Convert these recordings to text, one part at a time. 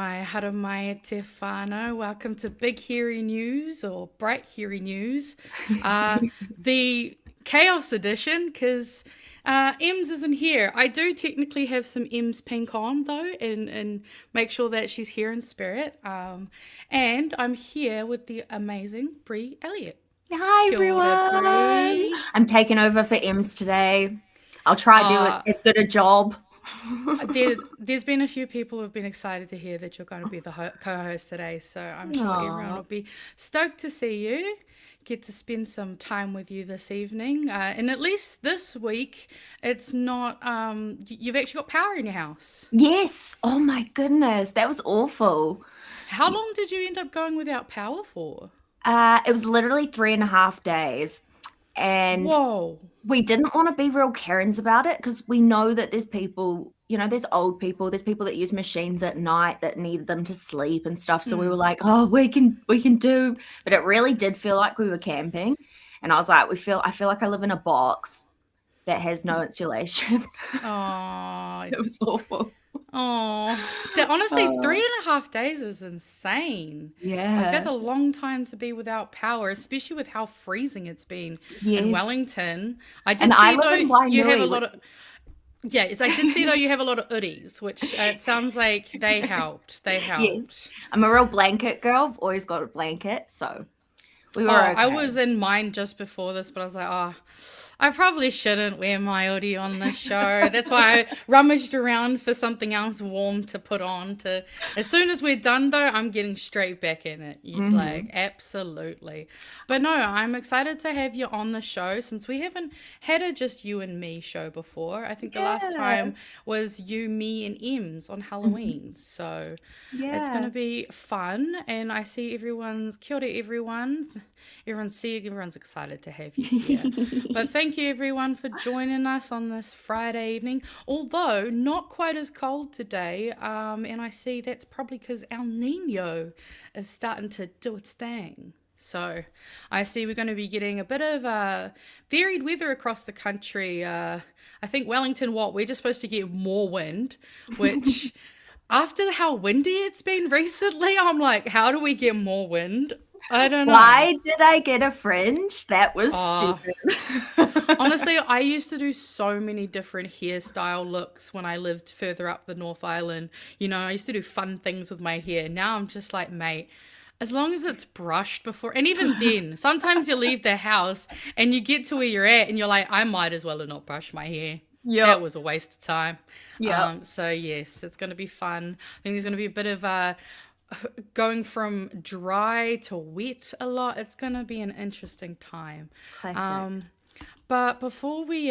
mai, hara mai te whānau. Welcome to Big Hairy News or Bright Hairy News. The Chaos Edition, because Ems isn't here. I do technically have some Ems pink on, though, and make sure that she's here in spirit. And I'm here with the amazing Brie Elliot. Hi, Kia ora, everyone. Brie. I'm taking over for Ems today. I'll try to do as good a job. There's been a few people who've been excited to hear that you're going to be the co-host today, so I'm sure everyone will be stoked to see you, get to spend some time with you this evening. And at least this week, it's not, you've actually got power in your house. Yes. Oh my goodness, that was awful. How long did you end up going without power for? It was literally 3.5 days. And Whoa. we didn't want to be real Karens about it because we know that there's people, there's old people, there's people that use machines at night that need them to sleep and stuff. So we were like, oh, we can do. But it really did feel like we were camping. And I was like, I feel like I live in a box that has no insulation. Oh, It was awful. Oh, honestly, 3.5 days is insane. Yeah. Like, that's a long time to be without power, especially with how freezing it's been in Yes. Wellington. I did And see I live though in you have a Wainui, lot of I did see though you have a lot of hoodies, which it sounds like they helped. They helped. Yes. I'm a real blanket girl. I've always got a blanket, so we were Oh, okay. I was in mine just before this, but I was like, oh, I probably shouldn't wear my hoodie on this show. That's why I rummaged around for something else warm to put on. As soon as we're done, though, I'm getting straight back in it. Like, absolutely. But no, I'm excited to have you on the show since we haven't had a just you and me show before. I think the last time was you, me, and Ems on Halloween. So it's going to be fun. And I see everyone's, kia ora everyone. Everyone's excited to have you here. But thank you everyone for joining us on this Friday evening. Although not quite as cold today, and I see that's probably because El Nino is starting to do its thing. So I see we're going to be getting a bit of varied weather across the country. I think Wellington, we're just supposed to get more wind, which after how windy it's been recently, I'm like, how do we get more wind? I don't know. Why did I get a fringe? That was stupid. Honestly, I used to do so many different hairstyle looks when I lived further up the North Island. I used to do fun things with my hair. Now I'm just like, mate, as long as it's brushed before, and even then, sometimes you leave the house and you get to where you're at and you're like, I might as well have not brushed my hair. Yeah, that was a waste of time. Yeah. So yes, it's going to be fun. I think there's going to be a bit of going from dry to wet a lot. It's going to be an interesting time. Classic. But before we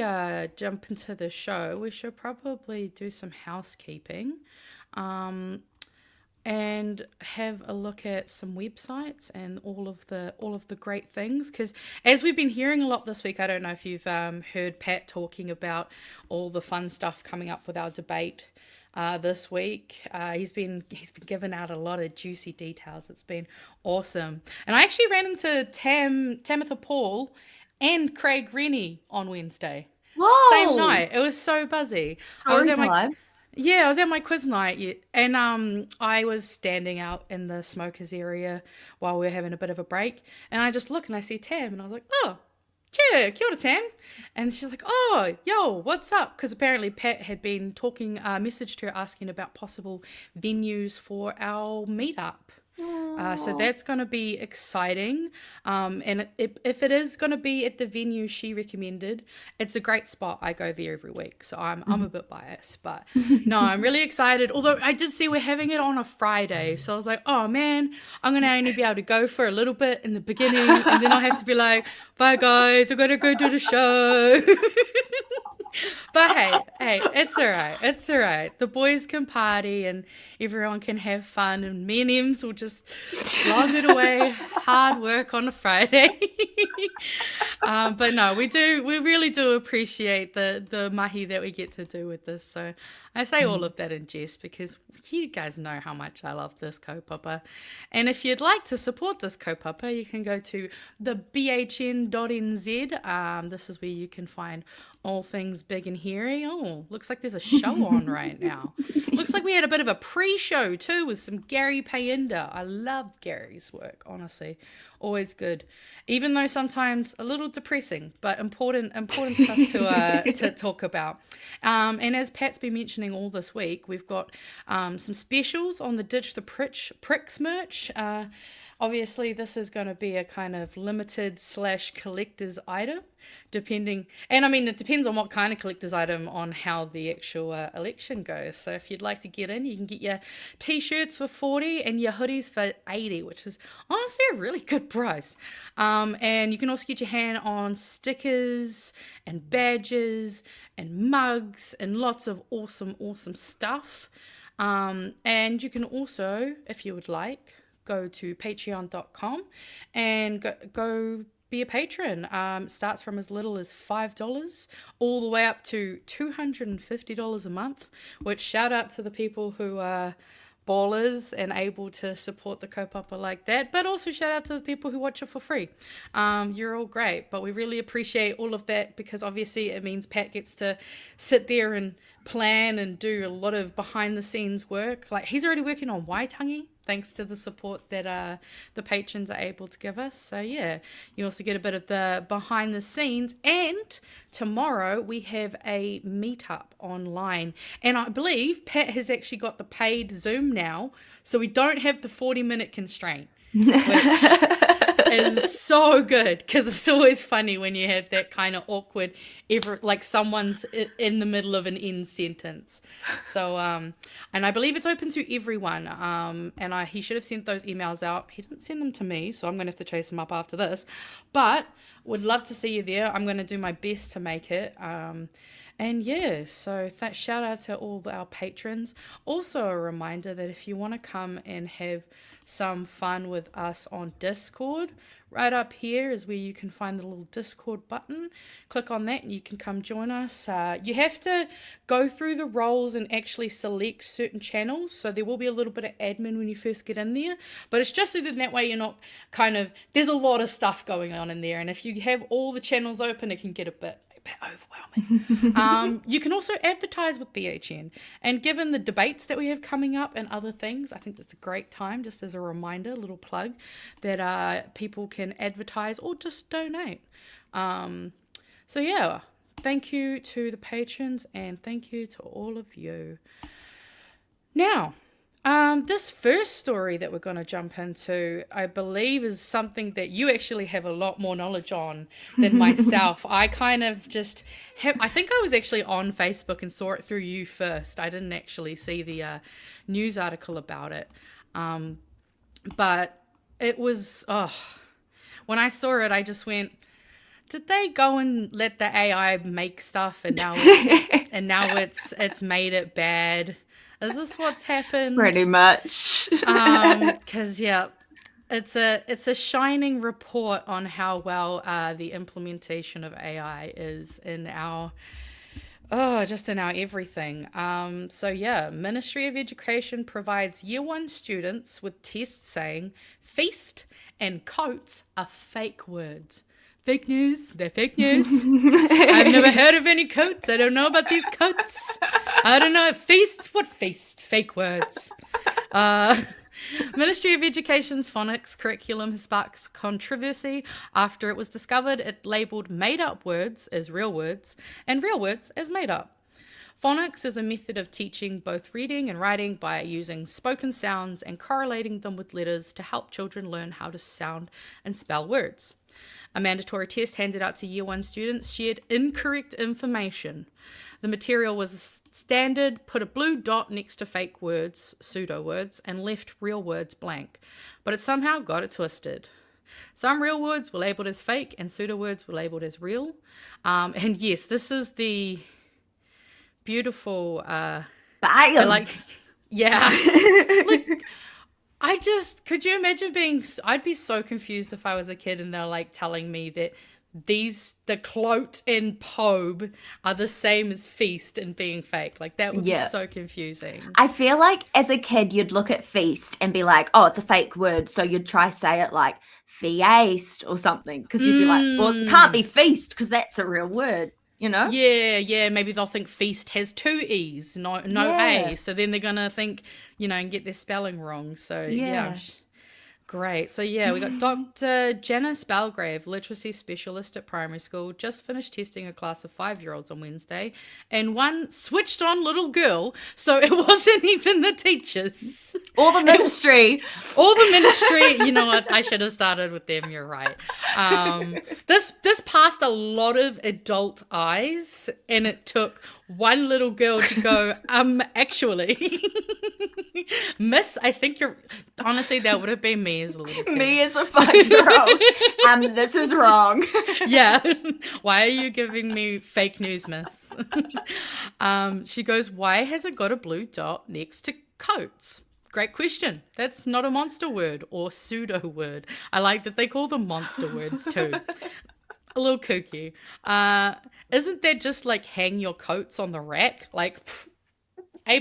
jump into the show, we should probably do some housekeeping and have a look at some websites and all of the great things. Because as we've been hearing a lot this week, I don't know if you've heard Pat talking about all the fun stuff coming up with our debate this week. He's been giving out a lot of juicy details. It's been awesome. And I actually ran into Tamitha Paul and Craig Rennie on Wednesday. Whoa. Same night. It was so buzzy. I was at my quiz night, and I was standing out in the smokers area while we were having a bit of a break, and I just look and I see Tam, and I was like, oh, kia ora, Tam. And she's like, oh, yo, what's up? Because apparently Pat had been messaged her asking about possible venues for our meetup. So that's going to be exciting. And if it is going to be at the venue she recommended, it's a great spot. I go there every week. So I'm a bit biased. But no, I'm really excited. Although I did see we're having it on a Friday. So I was like, oh, man, I'm going to only be able to go for a little bit in the beginning. And then I'll have to be like, bye, guys. I've got to go do the show. But hey, it's all right. It's all right. The boys can party and everyone can have fun, and me and Ems will just slog it away. Hard work on a Friday. But no, we really do appreciate the mahi that we get to do with this. So I say all of that in jest because you guys know how much I love this kaupapa. And if you'd like to support this kaupapa, you can go to the bhn.nz. This is where you can find all things big and hairy. Oh, looks like there's a show on right now. Looks like we had a bit of a pre-show too with some Gary Payenda. I love Gary's work, honestly. Always good. Even though sometimes a little depressing, but important stuff to talk about. And as Pat's been mentioning all this week, we've got some specials on the Ditch the Pricks merch. Obviously, this is going to be a kind of limited / collector's item, depending, and I mean, it depends on what kind of collector's item on how the actual election goes. So if you'd like to get in, you can get your t-shirts for 40 and your hoodies for 80, which is honestly a really good price. And you can also get your hand on stickers and badges and mugs and lots of awesome stuff. And you can also, if you would like, go to patreon.com and go be a patron. Starts from as little as $5 all the way up to $250 a month, which shout out to the people who are ballers and able to support the kaupapa like that, but also shout out to the people who watch it for free. You're all great, but we really appreciate all of that because obviously it means Pat gets to sit there and plan and do a lot of behind the scenes work. Like he's already working on Waitangi, thanks to the support that the patrons are able to give us. So yeah, you also get a bit of the behind the scenes. And tomorrow we have a meetup online. And I believe Pat has actually got the paid Zoom now, so we don't have the 40-minute constraint, which is so good because it's always funny when you have that kind of awkward, like someone's in the middle of an end sentence. So, and I believe it's open to everyone. And he should have sent those emails out. He didn't send them to me, so I'm going to have to chase them up after this. But would love to see you there. I'm going to do my best to make it. And yeah, so shout out to all our patrons. Also a reminder that if you want to come and have some fun with us on Discord, right up here is where you can find the little Discord button. Click on that and you can come join us. You have to go through the roles and actually select certain channels, so there will be a little bit of admin when you first get in there, but it's just so that way you're not there's a lot of stuff going on in there, and if you have all the channels open it can get a bit overwhelming. You can also advertise with BHN, and given the debates that we have coming up and other things, I think that's a great time, just as a reminder, a little plug, that people can advertise or just donate. So yeah, thank you to the patrons and thank you to all of you. Now, this first story that we're going to jump into, I believe, is something that you actually have a lot more knowledge on than myself. I kind of just I think I was actually on Facebook and saw it through you first. I didn't actually see the news article about it. But it was, when I saw it, I just went, did they go and let the AI make stuff and now it's made it bad? Is this what's happened? Pretty much. Because yeah, it's a shining report on how well the implementation of AI is in our everything. So yeah, Ministry of Education provides Year 1 students with tests saying feast and coats are fake words. Fake news. They're fake news. I've never heard of any coats. I don't know about these coats. I don't know. Feast? What feast? Fake words. Ministry of Education's phonics curriculum has sparked controversy after it was discovered it labelled made-up words as real words and real words as made-up. Phonics is a method of teaching both reading and writing by using spoken sounds and correlating them with letters to help children learn how to sound and spell words. A mandatory test handed out to Year 1 students shared incorrect information. The material was standard, put a blue dot next to fake words, pseudo words, and left real words blank. But it somehow got it twisted. Some real words were labelled as fake and pseudo words were labelled as real. And yes, this is the beautiful... Bam! yeah. Like, Could you imagine I'd be so confused if I was a kid and they're like telling me that the cloat and pobe are the same as feast and being fake. Like, that would be Yeah. so confusing. I feel like as a kid, you'd look at feast and be like, oh, it's a fake word. So you'd try say it like feast or something because you'd be like, well, it can't be feast because that's a real word, you know? Yeah, maybe they'll think feast has two E's, no Yeah. A. So then they're going to think, and get their spelling wrong. So, yeah. Yeah. Great. So, yeah, we got Dr. Janice Belgrave, literacy specialist at primary school, just finished testing a class of 5-year-olds on Wednesday, and one switched on little girl, so it wasn't even the teachers. All the ministry. All the ministry. You know what? I should have started with them. You're right. This passed a lot of adult eyes, and it took one little girl to go, actually, miss, I think you're, honestly, that would have been me as a little kid. Me as a 5-year-old. This is wrong. Yeah. Why are you giving me fake news, miss? She goes, why has it got a blue dot next to coats? Great question. That's not a monster word or pseudo word. I like that they call them monster words too. A little kooky. Isn't that just like hang your coats on the rack? Like, A+.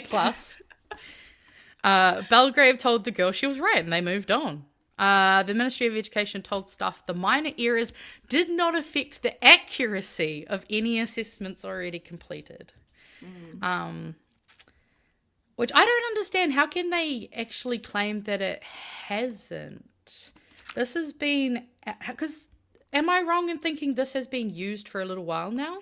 Belgrave told the girl she was right and they moved on. The Ministry of Education told staff the minor errors did not affect the accuracy of any assessments already completed. Which I don't understand. How can they actually claim that it hasn't? This has been... Because am I wrong in thinking this has been used for a little while now?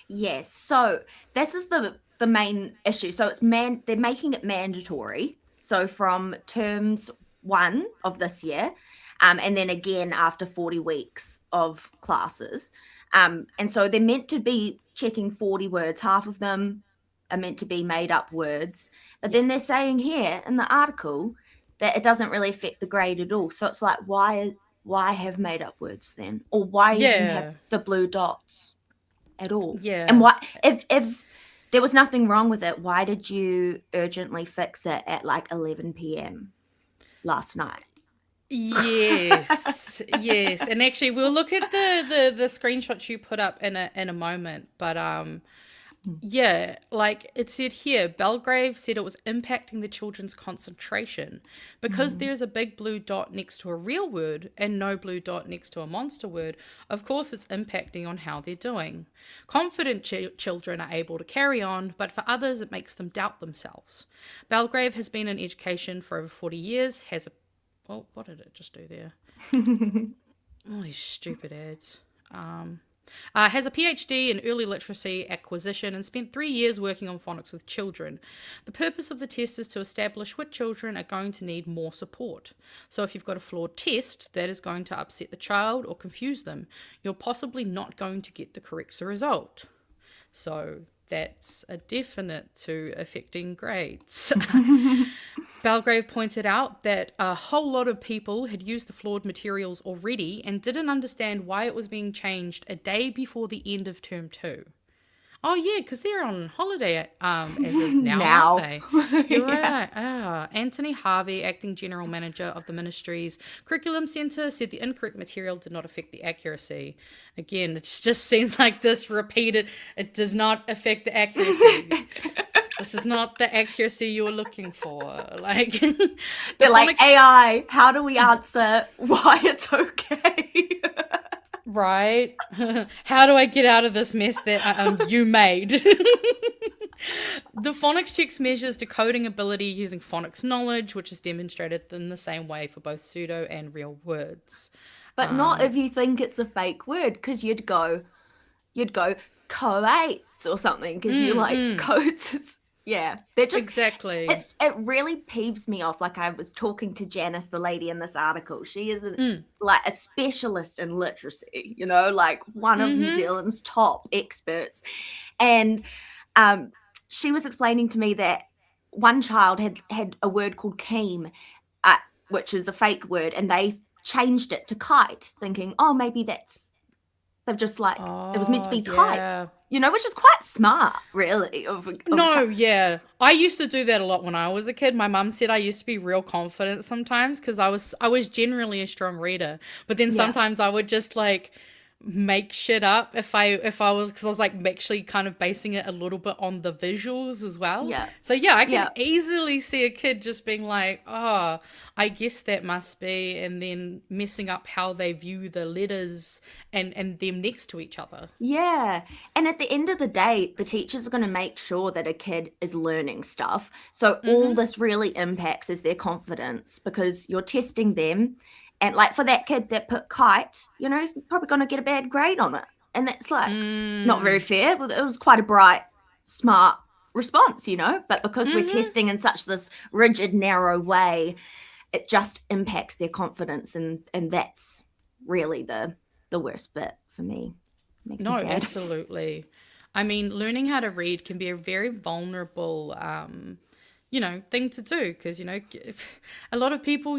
Yes. So this is the main issue. So they're making it mandatory. So from terms 1 of this year, and then again after 40 weeks of classes. And so they're meant to be checking 40 words. Half of them are meant to be made up words. But then they're saying here in the article that it doesn't really affect the grade at all. So it's like, why have made up words then? Or why even have the blue dots at all? Yeah. And why, if there was nothing wrong with it, why did you urgently fix it at like 11 p.m. last night? Yes. And actually, we'll look at the screenshots you put up in a moment. But yeah, like it said here, Belgrave said it was impacting the children's concentration because there's a big blue dot next to a real word and no blue dot next to a monster word. Of course, it's impacting on how they're doing. Confident children are able to carry on, but for others, it makes them doubt themselves. Belgrave has been in education for over 40 years, oh, what did it just do there? All these stupid ads. Has a PhD in early literacy acquisition and spent 3 years working on phonics with children. The purpose of the test is to establish which children are going to need more support. So if you've got a flawed test that is going to upset the child or confuse them, you're possibly not going to get the correct result. So that's a definite to affecting grades. Belgrave pointed out that a whole lot of people had used the flawed materials already and didn't understand why it was being changed a day before the end of term 2. Oh, yeah, because they're on holiday as of now, aren't they? You're right. Anthony Harvey, acting general manager of the ministry's curriculum centre, said the incorrect material did not affect the accuracy. Again, it just seems like this repeated. It does not affect the accuracy. This is not the accuracy you were looking for. Like they're like, AI, how do we answer why it's okay? Right? How do I get out of this mess that you made? The phonics checks measures decoding ability using phonics knowledge, which is demonstrated in the same way for both pseudo and real words. But not if you think it's a fake word, because you'd go collates or something, because you like coats. Yeah, they're just exactly. It really peeves me off. Like I was talking to Janice, the lady in this article. She is like a specialist in literacy, like one of New Zealand's top experts. And she was explaining to me that one child had a word called keem, which is a fake word, and they changed it to kite, thinking, oh, maybe that's They've just like, it was meant to Oh, be typed, yeah. which is quite smart, really, of a No, child. yeah. I used to do that a lot when I was a kid. My mum said I used to be real confident sometimes because I was generally a strong reader. But then Yeah, sometimes I would just like make shit up if I was because I was like actually kind of basing it a little bit on the visuals as well. yeah, So yeah, I can yeah. easily see a kid just being like, "Oh, I guess that must be," and then messing up how they view the letters and them next to each other. Yeah. And at the end of the day, the teachers are going to make sure that a kid is learning stuff. So all Mhm. this really impacts is their confidence because you're testing them. And like for that kid that put kite, he's probably going to get a bad grade on it. And that's like not very Mm. fair. But it was quite a bright, smart response, But because we're Mhm. testing in such this rigid, narrow way, it just impacts their confidence. And that's really the worst bit for me. Makes me No, sad. absolutely. I mean, learning how to read can be a very vulnerable, thing to do because a lot of people,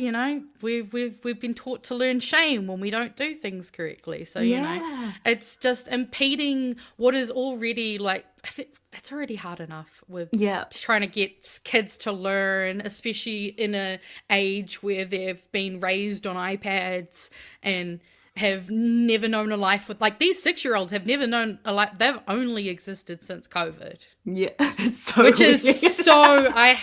we've been taught to learn shame when we don't do things correctly. So Yeah. it's just impeding what is already like. It's already hard enough with Yeah. trying to get kids to learn, especially in a age where they've been raised on iPads and have never known a life with like these 6-year-olds have never known a life. They've only existed since COVID, Yeah. It's so which is weird. so. I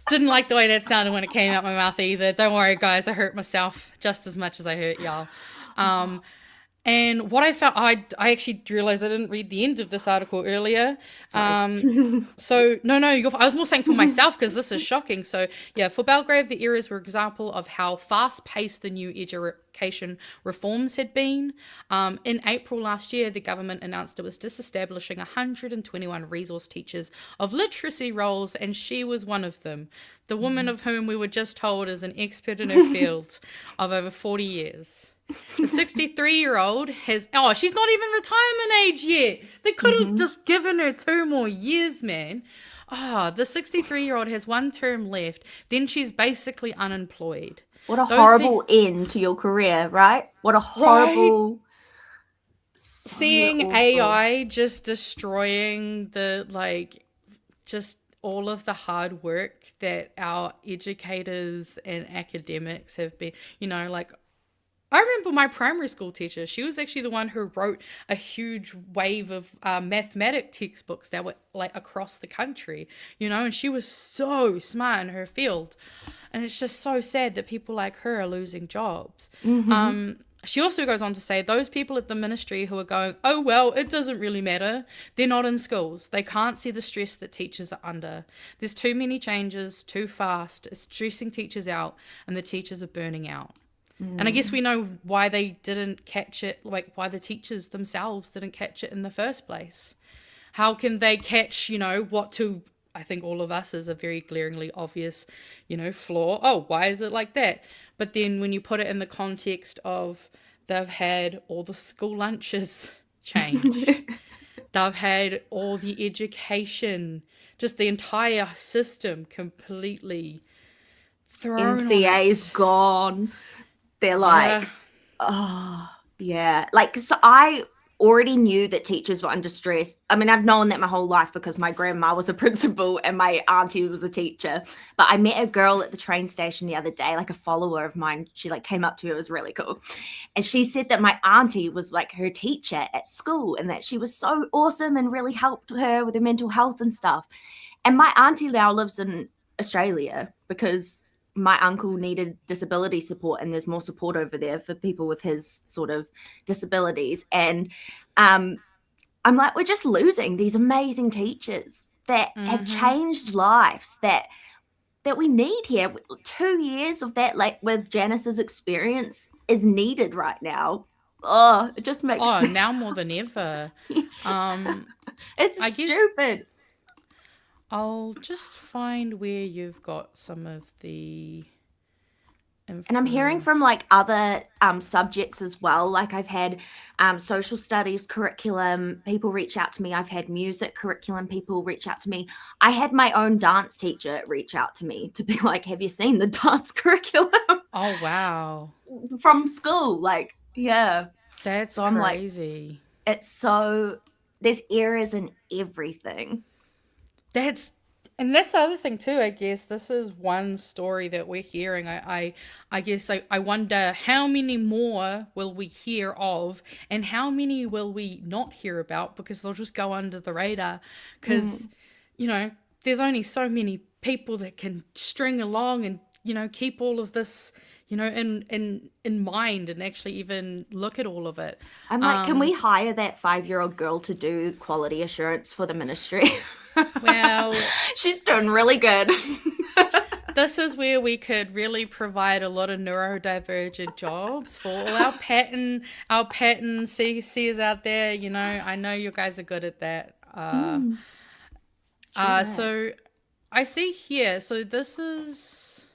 didn't like the way that sounded when it came out my mouth either. Don't worry, guys. I hurt myself just as much as I hurt y'all. Um, and what I found, I actually realized I didn't read the end of this article earlier. Sorry. Um, so no, I was more saying for myself because this is shocking. So yeah, for Belgrave, the errors were example of how fast-paced the new education reforms had been. In April last year, the government announced it was disestablishing 121 resource teachers of literacy roles, and she was one of them. The woman of whom we were just told is an expert in her field of over 40 years. The 63-year-old has, she's not even retirement age yet. They could have Hmm. just given her 2 more years, man. The 63-year-old has one term left. Then she's basically unemployed. What a Those be horrible end to your career, right? What a right. horrible, so Seeing awful. AI just destroying just all of the hard work that our educators and academics have been, like I remember my primary school teacher. She was actually the one who wrote a huge wave of mathematic textbooks that were like across the country, and she was so smart in her field. And it's just so sad that people like her are losing jobs. Hmm. She also goes on to say those people at the ministry who are going, oh, well, it doesn't really matter. They're not in schools. They can't see the stress that teachers are under. There's too many changes, too fast. It's stressing teachers out, and the teachers are burning out. And I guess Mm. we know why they didn't catch it, like why the teachers themselves didn't catch it in the first place. How can they catch, what to, I think all of us is a very glaringly obvious, flaw. Oh, why is it like that? But then when you put it in the context of they've had all the school lunches changed, they've had all the education, just the entire system completely thrown on NCA's its, gone. They're yeah. like, oh, yeah. Like, so I already knew that teachers were under stress. I mean, I've known that my whole life because my grandma was a principal and my auntie was a teacher. But I met a girl at the train station the other day, like a follower of mine. She like came up to me. It was really cool. And she said that my auntie was like her teacher at school and that she was so awesome and really helped her with her mental health and stuff. And my auntie now lives in Australia because my uncle needed disability support and there's more support over there for people with his sort of disabilities. And um, I'm like, we're just losing these amazing teachers that have Mm-hmm. changed lives that we need here. 2 years of that, like with Janice's experience, is needed right now. Oh, it just makes Oh, me. now more than ever. Um, It's I guess stupid. I'll just find where you've got some of the And I'm hearing info. from like other subjects as well. Like I've had social studies curriculum people reach out to me. I've had music curriculum people reach out to me. I had my own dance teacher reach out to me to be like, have you seen the dance curriculum Oh, wow. from school? Like, yeah. That's So I'm like, crazy. there's errors in everything. That's and that's the other thing too, I guess. This is one story that we're hearing. I guess I wonder how many more will we hear of and how many will we not hear about because they'll just go under the radar. Because, Mm. you know, there's only so many people that can string along and, keep all of this, in mind and actually even look at all of it. I'm like, can we hire that 5-year-old girl to do quality assurance for the ministry? Well, She's doing really good. this is where we could really provide a lot of neurodivergent jobs for all our pattern CCs out there. I know you guys are good at that. Mm, sure. So I see here. So this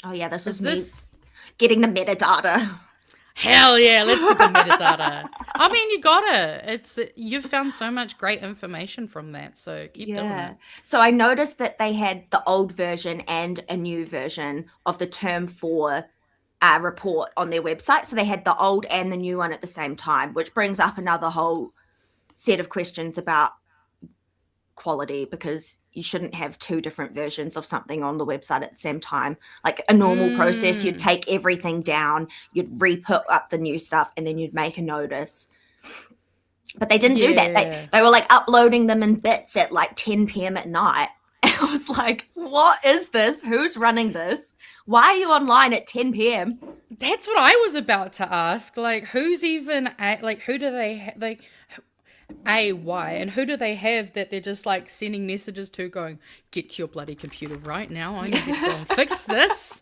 Oh yeah, this is is me this. getting the metadata. Hell yeah, let's get the metadata. I mean, you gotta. You've found so much great information from that, so keep doing it. So I noticed that they had the old version and a new version of the term for report on their website. So they had the old and the new one at the same time, which brings up another whole set of questions about quality, because you shouldn't have two different versions of something on the website at the same time. Like a normal process, you'd take everything down, you'd re-put up the new stuff, and then you'd make a notice. But they didn't do that. They were like uploading them in bits at like 10 p.m. at night. And I was like, what is this? Who's running this? Why are you online at 10 p.m.? That's what I was about to ask. Like, who's even who do they why? And who do they have that they're just like sending messages to going, get to your bloody computer right now. I need to go and fix this.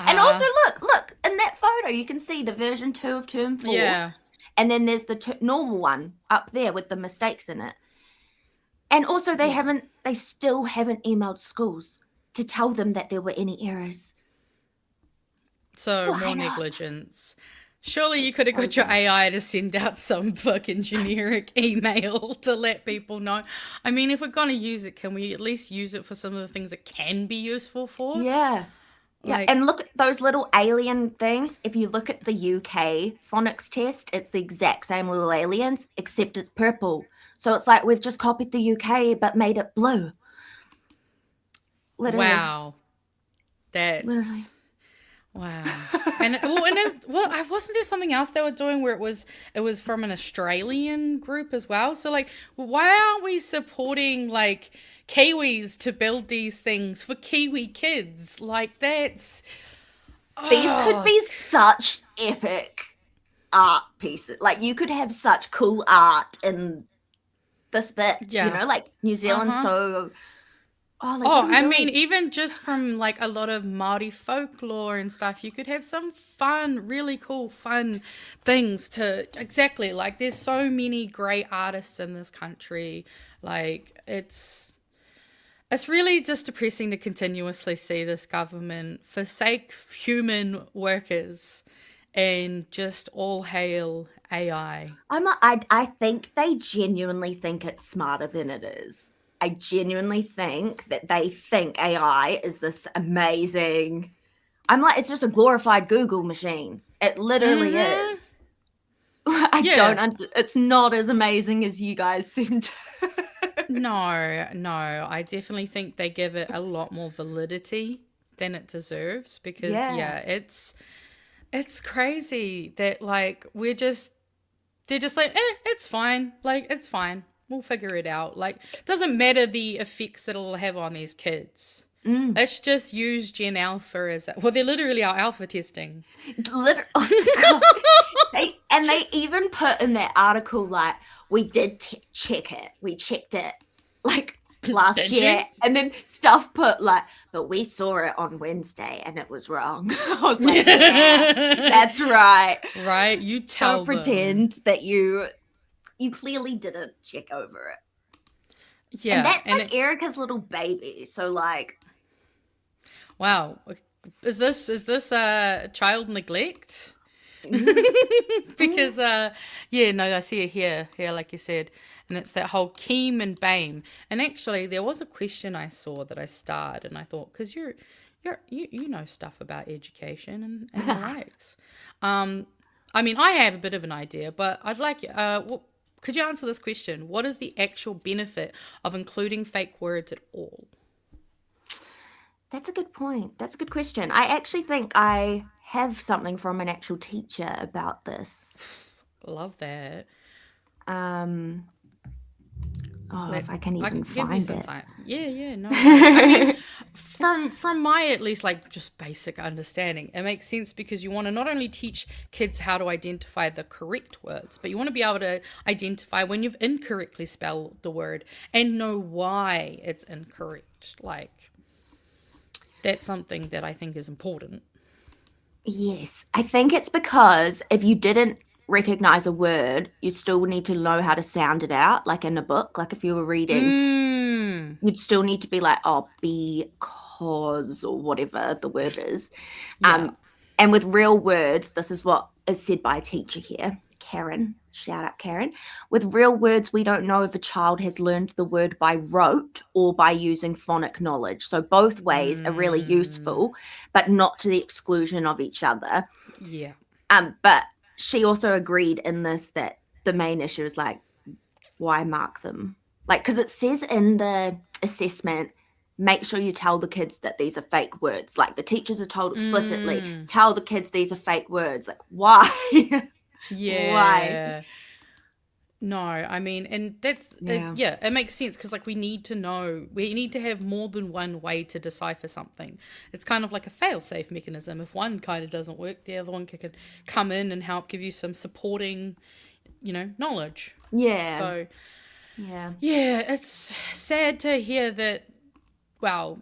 And also look, in that photo, you can see the version 2 of term 4. Yeah. And then there's the normal one up there with the mistakes in it. And also they still haven't emailed schools to tell them that there were any errors. So more negligence. Surely you could have got your AI to send out some fucking generic email to let people know. I mean, if we're going to use it, can we at least use it for some of the things it can be useful for? Yeah. Yeah, and look at those little alien things. If you look at the UK phonics test, it's the exact same little aliens, except it's purple. So it's like we've just copied the UK but made it blue. Literally. Wow. That's... Literally. Wow. And wasn't there something else they were doing where it was from an Australian group as well? So like, why aren't we supporting like kiwis to build these things for Kiwi kids? Like that's these could be such epic art pieces. Like you could have such cool art in this bit. Yeah. Like New Zealand's so I mean, even just from like a lot of Māori folklore and stuff, you could have some fun, really cool, fun things to exactly like. There's so many great artists in this country. Like it's really just depressing to continuously see this government forsake human workers and just all hail AI. I think they genuinely think it's smarter than it is. I genuinely think that they think AI is this amazing... I'm like, it's just a glorified Google machine. It literally is. It's not as amazing as you guys seem to. No, I definitely think they give it a lot more validity than it deserves because it's crazy that like they're just like, it's fine. Like, it's fine. We'll figure it out. Like, it doesn't matter the effects that it'll have on these kids. Let's just use Gen Alpha as... Well, they're literally our alpha testing. They even put in that article, like, we did check it. We checked it, like, last year. And then stuff put, like, but we saw it on Wednesday and it was wrong. I was like, yeah, that's right. Right? You tell Don't pretend that you clearly didn't check over it. Yeah. And that's like Erica's little baby. So like, wow. Is this child neglect? Because I see it here, like you said. And it's that whole Keem and Bame. And actually there was a question I saw that I starred and I thought, because you know stuff about education and the likes. I mean, I have a bit of an idea, but I'd like could you answer this question? What is the actual benefit of including fake words at all? That's a good point. That's a good question. I actually think I have something from an actual teacher about this. Love that. Um, oh, Let if I can I even can give you find some it. time. Yeah, no worries. I mean, from my at least like just basic understanding, it makes sense because you want to not only teach kids how to identify the correct words, but you want to be able to identify when you've incorrectly spelled the word and know why it's incorrect. Like that's something that I think is important. Yes, I think it's because if you didn't recognize a word, you still need to know how to sound it out, like in a book. Like if you were reading, Mm. you'd still need to be like, oh, because, or whatever the word is. Yeah. And with real words, this is what is said by a teacher here, Karen. Shout out, Karen. With real words, we don't know if a child has learned the word by rote or by using phonic knowledge. So both ways are really Mm. useful, but not to the exclusion of each other. Yeah. But she also agreed in this that the main issue is like, why mark them? Like, because it says in the assessment, make sure you tell the kids that these are fake words. Like the teachers are told explicitly, Mm. tell the kids these are fake words. Like, why? Why? Yeah. No, I mean, and that's it, Yeah. yeah, it makes sense because like we need to know, we need to have more than one way to decipher something. It's kind of like a fail-safe mechanism. If one kind of doesn't work, the other one could come in and help give you some supporting, knowledge. Yeah. So Yeah. yeah, it's sad to hear that. Well,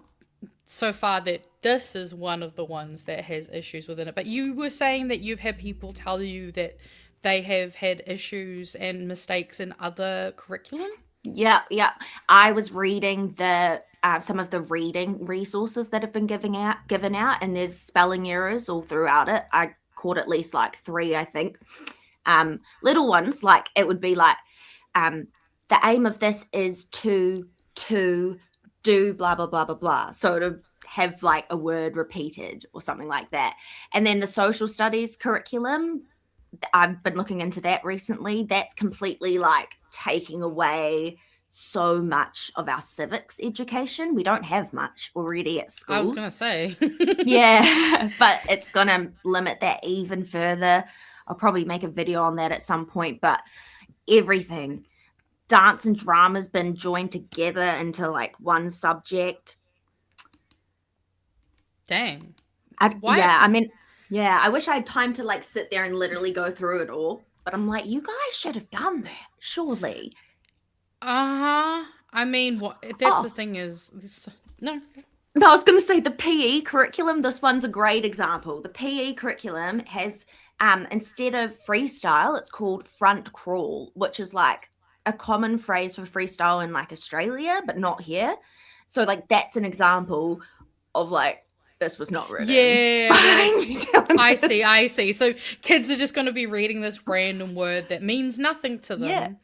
so far that this is one of the ones that has issues within it. But you were saying that you've had people tell you that they have had issues and mistakes in other curriculum? Yeah. Yeah. I was reading the some of the reading resources that have been given out, and there's spelling errors all throughout it. I caught at least like 3, I think. Little ones, like it would be like, the aim of this is to do blah blah blah blah blah. So to have like a word repeated or something like that. And then the social studies curriculum, I've been looking into that recently. That's completely like taking away so much of our civics education. We don't have much already at I was schools. gonna say. Yeah, but it's going to limit that even further. I'll probably make a video on that at some point, but everything, dance and drama's been joined together into like one subject. Dang. Why? Yeah, I mean, yeah, I wish I had time to like sit there and literally go through it all, but I'm like, you guys should have done that, surely. Uh-huh. I mean, what that's the Oh, thing is this, no. no, I was going to say the PE curriculum. This one's a great example. The PE curriculum has, instead of freestyle, it's called front crawl, which is like a common phrase for freestyle in like Australia, but not here. So, like, that's an example of like, this was not written Yeah, by that's New Zealanders. I see. So kids are just going to be reading this random word that means nothing to Yeah. them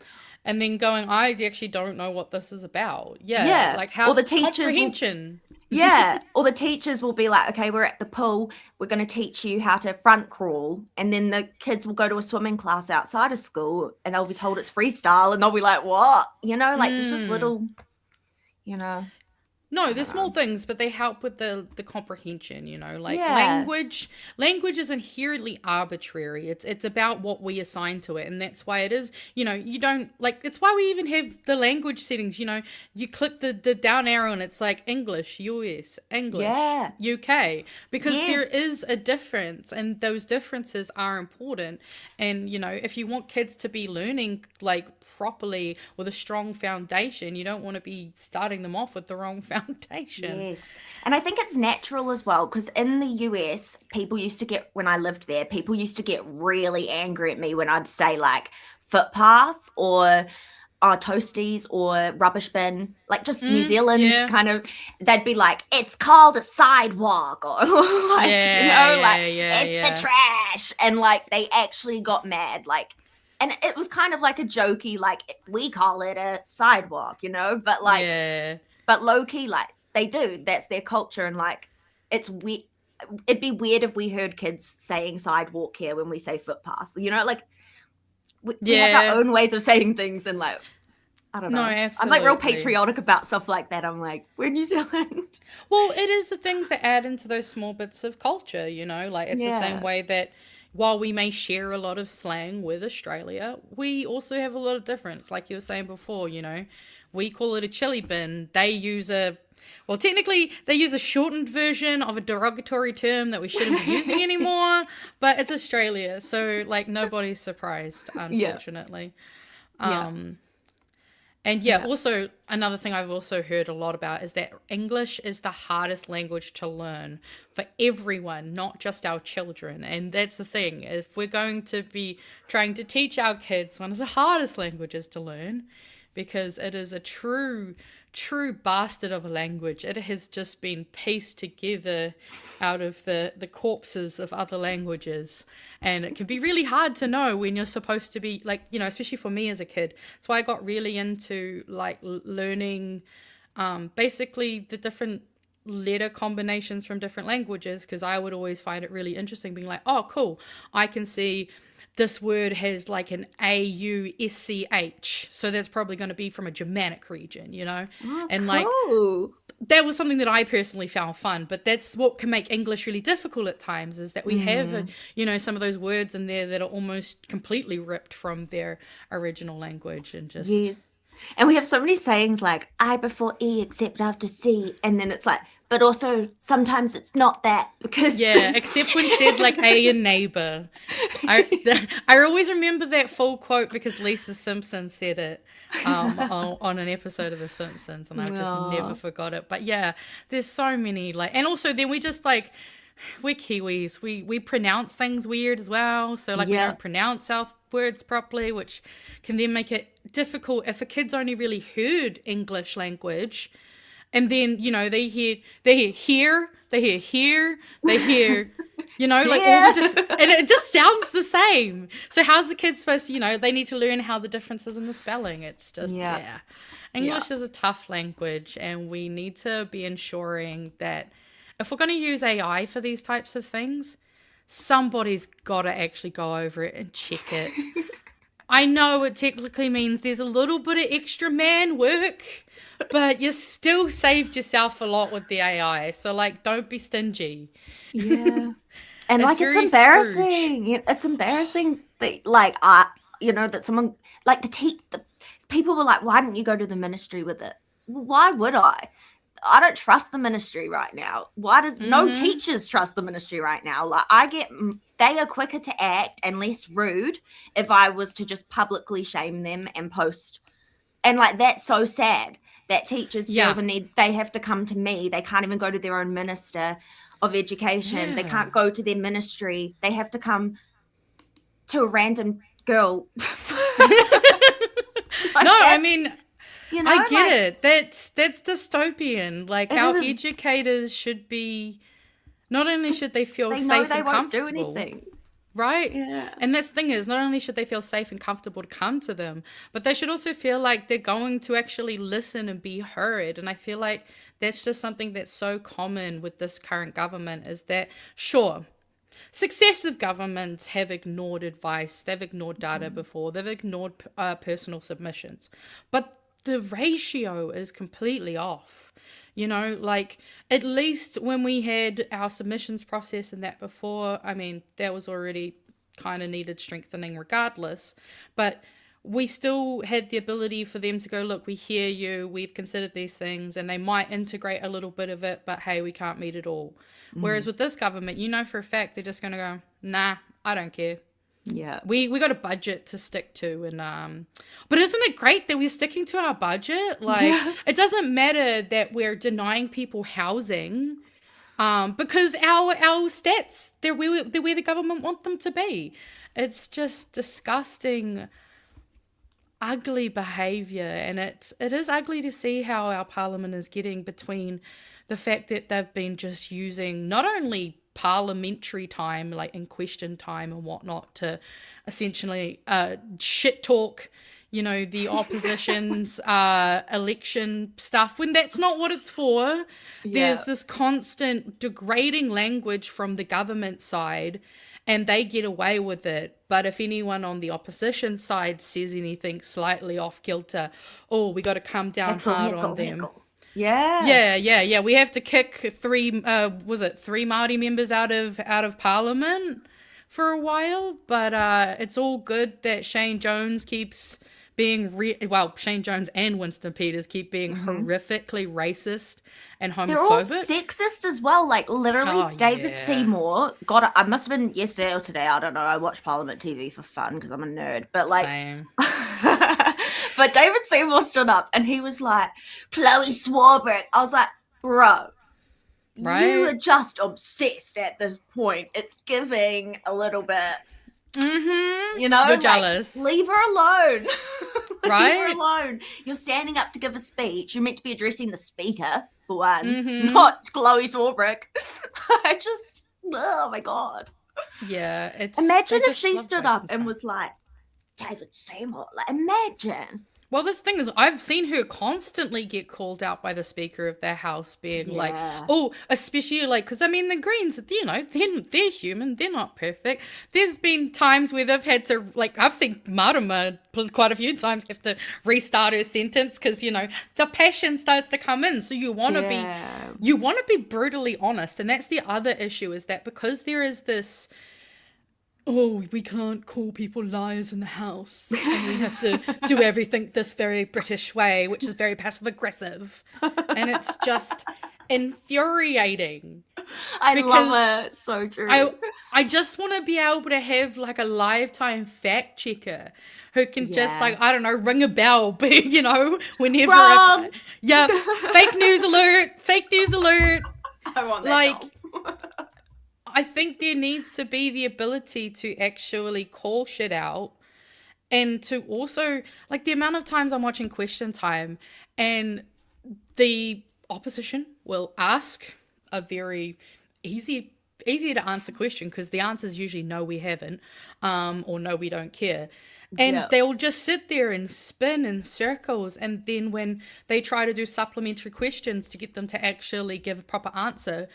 and then going, I actually don't know what this is about. Yeah, Yeah. like Or how the teachers will comprehension. Yeah, or the teachers will be like, okay, we're at the pool. We're going to teach you how to front crawl. And then the kids will go to a swimming class outside of school and they'll be told it's freestyle and they'll be like, what? Like there's just Mm. little, you know, No, I they're don't small know. things, but they help with the comprehension, like Yeah. language is inherently arbitrary. It's about what we assign to it, and that's why it is, you don't like it's why we even have the language settings, you click the down arrow and it's like English, US, English, Yeah. UK, because there Yes. is a difference and those differences are important. And if you want kids to be learning like properly with a strong foundation, you don't want to be starting them off with the wrong foundation. Yes. And I think it's natural as well because in the US, people used to get, when I lived there, people used to get really angry at me when I'd say like footpath or toasties or rubbish bin, like just New Zealand Yeah. kind of, they'd be like, it's called a sidewalk or like, Yeah, like yeah, yeah, it's the yeah. trash. And like they actually got mad. Like, and it was kind of like a jokey, like we call it a sidewalk, but like, Yeah. but low key, like they do. That's their culture, and like it's we. it'd be weird if we heard kids saying sidewalk here when we say footpath. You know, like we have our own ways of saying things, and like, I don't know. No, I'm like real absolutely. patriotic about stuff like that. I'm like, we're New Zealand. Well, it is the things that add into those small bits of culture, you know, like it's the same way that while we may share a lot of slang with Australia, we also have a lot of difference. Like you were saying before, you know, we call it a chili bin. They use well, technically, they use a shortened version of a derogatory term that we shouldn't be using anymore, but it's Australia, so like nobody's surprised, unfortunately. And also another thing I've also heard a lot about is that English is the hardest language to learn for everyone, not just our children. And that's the thing. If we're going to be trying to teach our kids one of the hardest languages to learn, because it is a true bastard of a language. It has just been pieced together out of the corpses of other languages. And it can be really hard to know when you're supposed to be, like, you know, especially for me as a kid. That's why I got really into, like, learning basically the different letter combinations from different languages, because I would always find it really interesting being like, oh, cool, I can see this word has like an AUSCH, so that's probably going to be from a Germanic region, you know? And like, that was something that I personally found fun, but that's what can make English really difficult at times, is that we have, you know, some of those words in there that are almost completely ripped from their original language and just... Yes. And we have so many sayings like I before E except after C, and then it's like, but also sometimes it's not that, because except when said like A in neighbor. I always remember that full quote because Lisa Simpson said it on an episode of The Simpsons, and I've just never forgot it. But yeah, there's so many, like, and also then we just like, we're Kiwis, we pronounce things weird as well, so like we don't pronounce our words properly, which can then make it difficult if a kid's only really heard English language, and then, you know, they hear here, they hear here, they hear, you know, like all the and it just sounds the same. So how's the kid supposed to, you know, they need to learn how the differences in the spelling. It's just English is a tough language, and we need to be ensuring that if we're going to use AI for these types of things, somebody's got to actually go over it and check it. I know it technically means there's a little bit of extra man work, but you still saved yourself a lot with the AI. So, like, don't be stingy. Yeah. And, like, it's embarrassing. Scrooge. It's embarrassing that, like, you know, that someone, like, the people were like, why didn't you go to the ministry with it? Well, why would I? I don't trust the ministry right now. Why does no teachers trust the ministry right now? Like, they are quicker to act and less rude if I was to just publicly shame them and post. And like, that's so sad that teachers feel the need. They have to come to me. They can't even go to their own minister of education. They can't go to their ministry. They have to come to a random girl. I mean, you know, I get it. That's dystopian. Like, our educators should be, not only should they feel safe and comfortable. They won't do anything. Right? Yeah. And this thing is, not only should they feel safe and comfortable to come to them, but they should also feel like they're going to actually listen and be heard. And I feel like that's just something that's so common with this current government, is that, sure, successive governments have ignored advice, they've ignored data before, they've ignored personal submissions, but the ratio is completely off. You know, like, at least when we had our submissions process and that before, I mean, that was already kind of needed strengthening regardless, but we still had the ability for them to go, look, we hear you, we've considered these things, and they might integrate a little bit of it, but hey, we can't meet it all. Whereas with this government, you know for a fact they're just going to go, nah, I don't care. Yeah. We got a budget to stick to, and but isn't it great that we're sticking to our budget? Like, it doesn't matter that we're denying people housing, because our stats, they're where the government want them to be. It's just disgusting, ugly behavior, and it is ugly to see how our parliament is getting between the fact that they've been just using not only parliamentary time, like in question time and whatnot, to essentially shit talk, the opposition's election stuff, when that's not what it's for. There's this constant degrading language from the government side, and they get away with it. But if anyone on the opposition side says anything slightly off kilter, oh, we got to come down hard on them. Yeah. We have to kick three Māori members out of Parliament for a while. But it's all good that Shane Jones keeps being Shane Jones and Winston Peters keep being horrifically racist and homophobic. They're all sexist as well. Like, literally, David Seymour I must have been yesterday or today. I don't know. I watch Parliament TV for fun because I'm a nerd. But like, same. But David Seymour stood up and he was like, Chloe Swarbrick. I was like, bro, right? You are just obsessed at this point. It's giving a little bit. Mm-hmm. You're jealous. Leave her alone. Right? Leave her alone. You're standing up to give a speech. You're meant to be addressing the speaker, for one, not Chloe Swarbrick. Oh my God. Yeah, imagine if she stood up and was like, David Seymour. Like, imagine. Well, this thing is, I've seen her constantly get called out by the Speaker of their House, being like, oh, especially like, because I mean, the Greens, they're human, they're not perfect. There's been times where they've had to, like, I've seen Marama quite a few times have to restart her sentence because, the passion starts to come in. So you want to be brutally honest. And that's the other issue, is that because there is this, oh, we can't call people liars in the House, and we have to do everything this very British way, which is very passive-aggressive. And it's just infuriating. I love it. So true. I just want to be able to have, like, a lifetime fact-checker who can just, like, I don't know, ring a bell, whenever. Wrong! Fake news alert! Fake news alert! I want that job. I think there needs to be the ability to actually call shit out, and to also, like, the amount of times I'm watching Question Time and the opposition will ask a very easier to answer question, because the answer is usually no, we haven't, or no, we don't care. And they'll just sit there and spin in circles. And then when they try to do supplementary questions to get them to actually give a proper answer,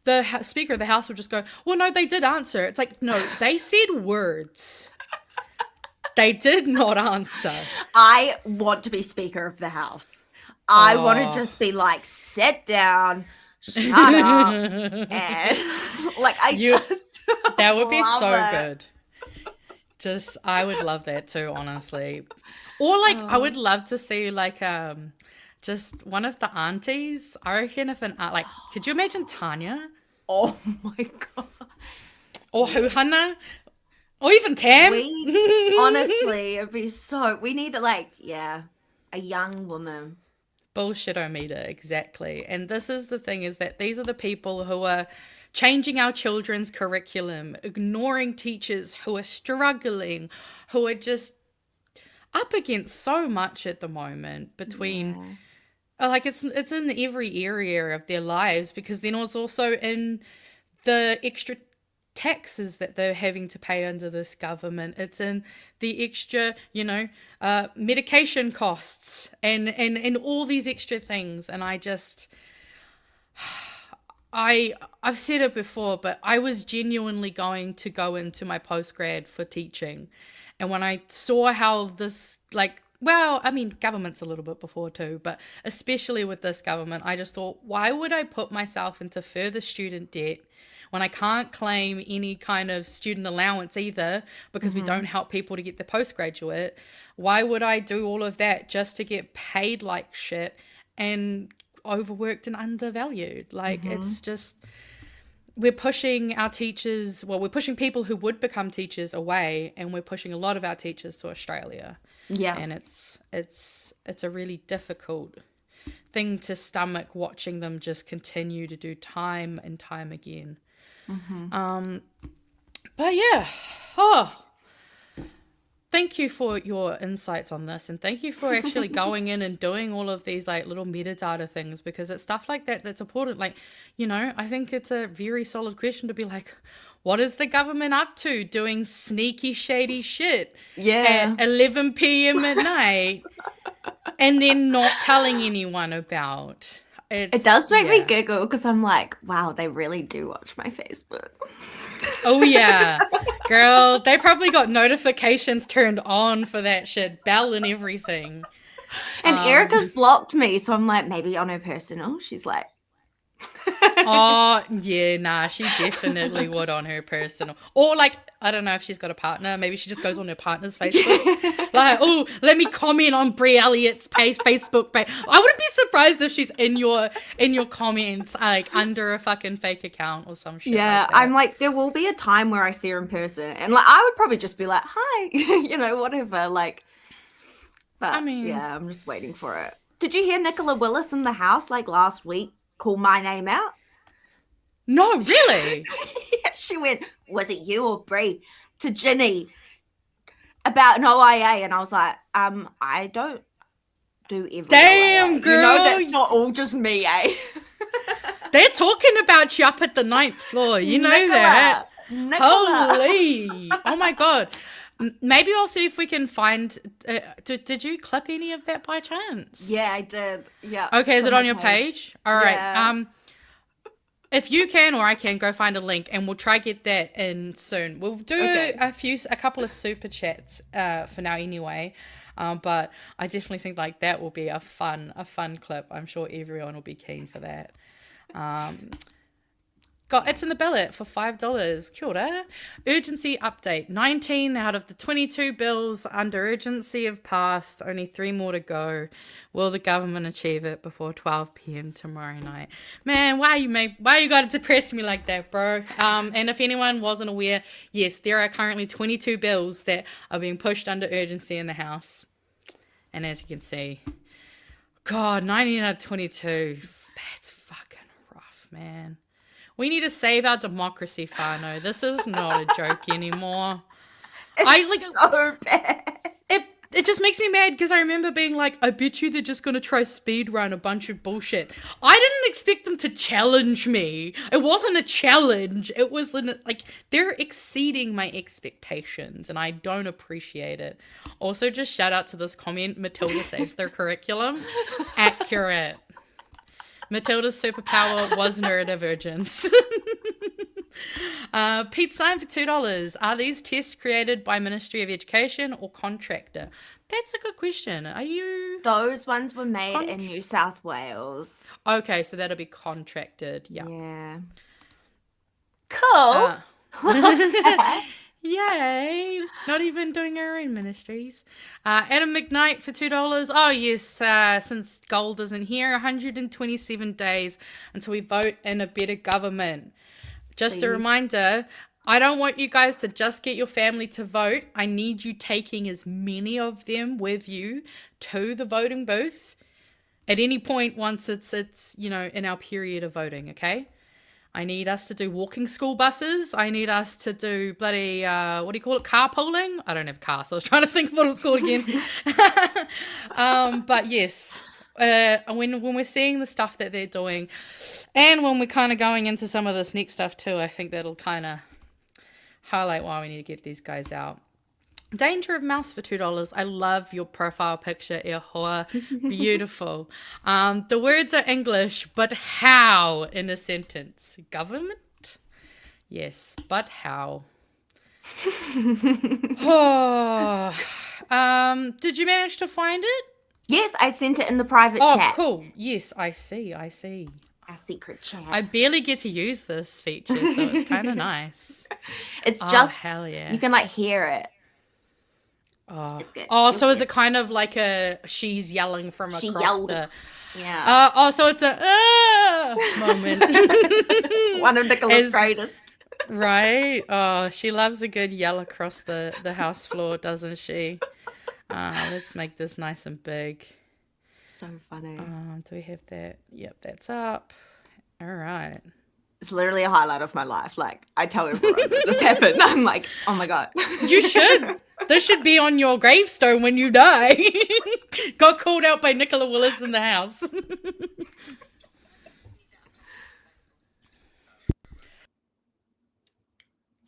the Speaker of the House will just go, well, no, they did answer. It's like, no, they said words. They did not answer. I want to be Speaker of the House. I want to just be like, sit down, shut up, and like, that would be so good. I would love that too, honestly. Or like, I would love to see like, just one of the aunties. I reckon if could you imagine Tanya? Oh my God. Or Huhana? Or even Tam? Honestly, it'd be so, we need a young woman. Bullshit-o-meter, exactly. And this is the thing, is that these are the people who are changing our children's curriculum, ignoring teachers who are struggling, who are just up against so much at the moment between, like, it's in every area of their lives, because then it's also in the extra taxes that they're having to pay under this government. It's in the extra, medication costs and all these extra things. And I've said it before, but I was genuinely going to go into my postgrad for teaching. And when I saw how this, government's a little bit before too, but especially with this government, I just thought, why would I put myself into further student debt when I can't claim any kind of student allowance either, because we don't help people to get the postgraduate? Why would I do all of that just to get paid like shit and overworked and undervalued? It's just, we're pushing our teachers, we're pushing people who would become teachers away, and we're pushing a lot of our teachers to Australia. Yeah. And it's a really difficult thing to stomach, watching them just continue to do time and time again. But yeah, thank you for your insights on this, and thank you for actually going in and doing all of these like little metadata things, because it's stuff like that that's important. I think it's a very solid question to be like, what is the government up to doing sneaky, shady shit Yeah. at 11 p.m. at night and then not telling anyone about? It does make me giggle because I'm like, wow, they really do watch my Facebook. Oh, yeah. Girl, they probably got notifications turned on for that shit. Bell and everything. And Erica's blocked me, so I'm like, maybe on her personal. She's like, oh, yeah, nah, she definitely would on her personal. Or, like, I don't know if she's got a partner. Maybe she just goes on her partner's Facebook. Like, oh, let me comment on Brie Elliott's Facebook page. I wouldn't be surprised if she's in your comments, like, under a fucking fake account or some shit. Yeah, like that. I'm like, there will be a time where I see her in person. And, like, I would probably just be like, hi, whatever. Like, but, I mean, yeah, I'm just waiting for it. Did you hear Nicola Willis in the house, like, last week call my name out? No, really? She went, was it you or Brie, to Ginny about an OIA? And I was like, I don't do every Damn, OIA. girl. That's not all just me, eh? They're talking about you up at the 9th floor. You know that. Nicola. Holy. Oh, my God. Maybe I'll see if we can find... did you clip any of that by chance? Yeah, I did. Yeah. Okay, is it on your page? All right. Yeah. If you can or I can, go find a link and we'll try get that in soon. We'll do a couple of super chats for now anyway. But I definitely think like that will be a fun clip. I'm sure everyone will be keen for that. It's in the ballot for $5. Kia ora. Urgency update. 19 out of the 22 bills under urgency have passed. Only 3 more to go. Will the government achieve it before 12 p.m. tomorrow night? Man, why you gotta depress me like that, bro? And if anyone wasn't aware, yes, there are currently 22 bills that are being pushed under urgency in the House. And as you can see, God, 19 out of 22. That's fucking rough, man. We need to save our democracy, Whānau. This is not a joke anymore. It's so bad. It just makes me mad because I remember being like, I bet you they're just going to try speed run a bunch of bullshit. I didn't expect them to challenge me. It wasn't a challenge. It was like, they're exceeding my expectations and I don't appreciate it. Also, just shout out to this comment, Matilda saves their curriculum. Accurate. Matilda's superpower was neurodivergence. Pete sign for $2. Are these tests created by Ministry of Education or contractor? That's a good question. Are you... Those ones were made in New South Wales. Okay, so that'll be contracted. Yeah. Cool. Yay. Not even doing our own ministries. Adam McKnight for $2. Oh, yes, since Gold isn't here, 127 days until we vote in a better government. Just Please. A reminder, I don't want you guys to just get your family to vote. I need you taking as many of them with you to the voting booth at any point once it's in our period of voting, okay? I need us to do walking school buses. I need us to do bloody, what do you call it, carpooling? I don't have a car, so I was trying to think of what it was called again. But yes, when we're seeing the stuff that they're doing and when we're kind of going into some of this next stuff too, I think that'll kind of highlight why we need to get these guys out. Danger of Mouse for $2. I love your profile picture, Ehoa. Beautiful. The words are English, but how in a sentence? Government? Yes, but how? Oh. Did you manage to find it? Yes, I sent it in the private chat. Oh, cool. Yes, I see. Our secret chat. I barely get to use this feature, so it's kind of nice. It's just, hell yeah. You can like hear it. Oh, it's good. So is it kind of like she's yelling from across yelled. the... Yeah. So it's a moment. One of Nicola's greatest. Right? Oh, she loves a good yell across the house floor, doesn't she? Let's make this nice and big. So funny. Do we have that? Yep, that's up. All right. It's literally a highlight of my life. Like, I tell everyone that this happened. I'm like, oh my God. You should. This should be on your gravestone when you die. Got called out by Nicola Willis in the house.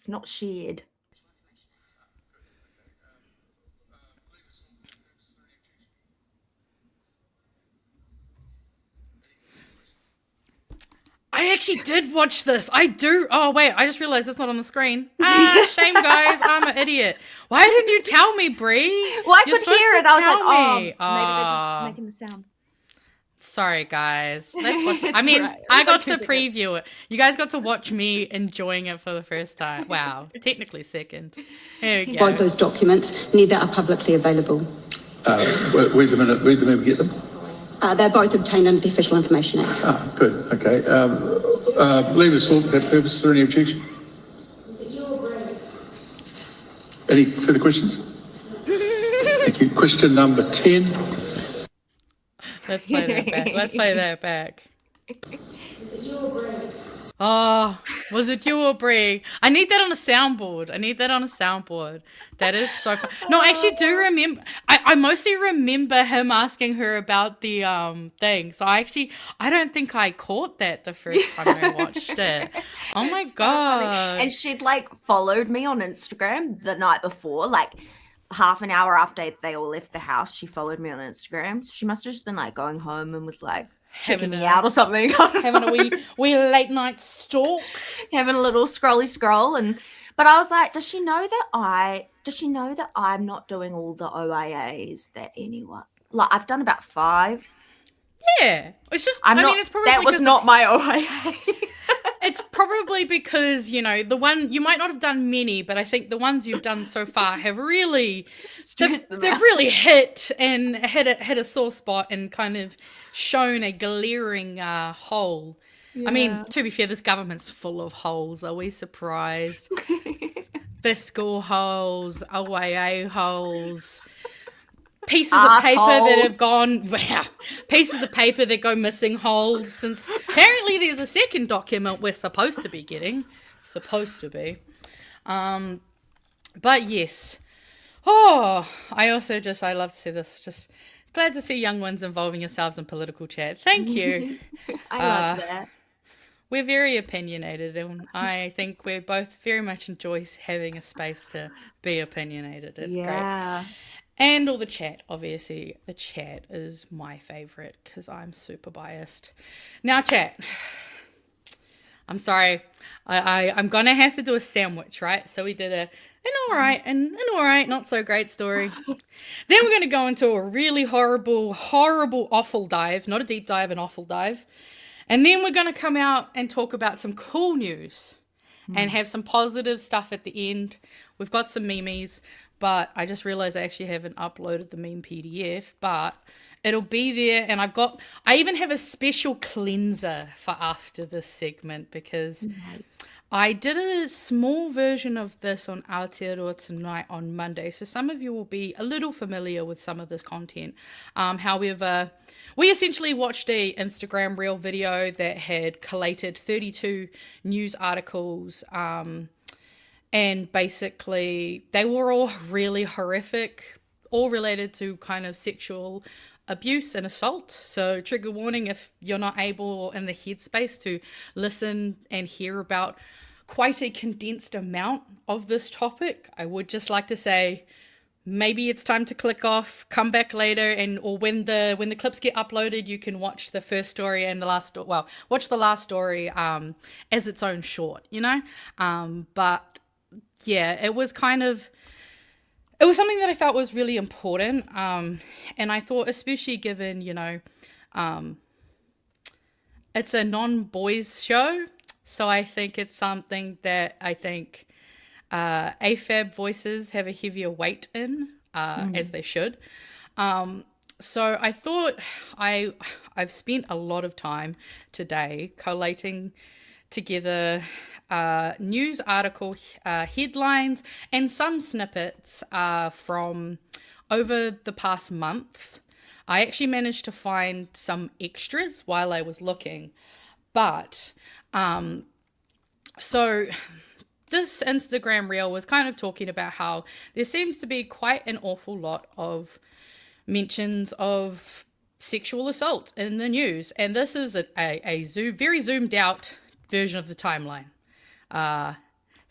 It's not shared. I actually did watch this. I do. Oh, wait. I just realized it's not on the screen. Shame, guys. I'm an idiot. Why didn't you tell me, Brie? Well, I could hear it. I was like, oh, maybe they're just making the sound. Sorry, guys. Let's watch it. It's I mean, right. It I was got like to 2 seconds. preview it. You guys got to watch me enjoying it for the first time. Wow. Technically second. Here we go. Both those documents, neither are publicly available. Read them and get them. They're both obtained under the Official Information Act. Ah, good. Okay. Leave us all for that purpose. Is there any objection? Any further questions? Thank you. Question number 10. Let's play that back. Let's play that back. Oh, was it you or Brie? I need that on a soundboard. That is so fun. No, I actually do remember. I mostly remember him asking her about the thing. So I don't think I caught that the first time I watched it. Oh my God. And she'd like followed me on Instagram the night before, like half an hour after they all left the house. She followed me on Instagram. So she must have just been like going home and was like checking me out or something. Having a wee late night stalk. Having a little scrolly scroll. But I was like, does she know that I'm not doing all the OAAs that anyone, like I've done about 5. Yeah. It's just, it's probably that was not my OAA. It's probably because, the one, you might not have done many, but I think the ones you've done so far have really, they've really hit a sore spot and kind of shown a glaring hole. Yeah. I mean, to be fair, this government's full of holes. Are we surprised? Fiscal holes, OAA holes. Pieces of paper that have gone, pieces of paper that go missing holes, since apparently there's a second document we're supposed to be getting. But yes. Oh, I love to see this. Just glad to see young ones involving yourselves in political chat. Thank you. I love that. We're very opinionated, and I think we both very much enjoy having a space to be opinionated. It's great. And all the chat, obviously. The chat is my favourite because I'm super biased. Now, chat. I'm sorry. I'm going to have to do a sandwich, right? So we did an all right, not so great story. Then we're going to go into a really horrible, awful dive. Not a deep dive, an awful dive. And then we're going to come out and talk about some cool news and have some positive stuff at the end. We've got some memes. But I just realized I actually haven't uploaded the meme PDF, but it'll be there. And I even have a special cleanser for after this segment because I did a small version of this on Aotearoa tonight on Monday. So some of you will be a little familiar with some of this content. However, we essentially watched a Instagram reel video that had collated 32 news articles, and basically, they were all really horrific, all related to kind of sexual abuse and assault. So trigger warning if you're not able or in the headspace to listen and hear about quite a condensed amount of this topic. I would just like to say, maybe it's time to click off, come back later, or when the clips get uploaded, you can watch the first story and the last story. Well, watch the last story as its own short, But yeah, it was something that I felt was really important. And I thought, especially given, it's a non-boys show. So I think it's something that I think AFAB voices have a heavier weight in, as they should. So I thought I've spent a lot of time today collating together news article headlines and some snippets from over the past month. I actually managed to find some extras while I was looking, but so this Instagram reel was kind of talking about how there seems to be quite an awful lot of mentions of sexual assault in the news, and this is a very zoomed out version of the timeline.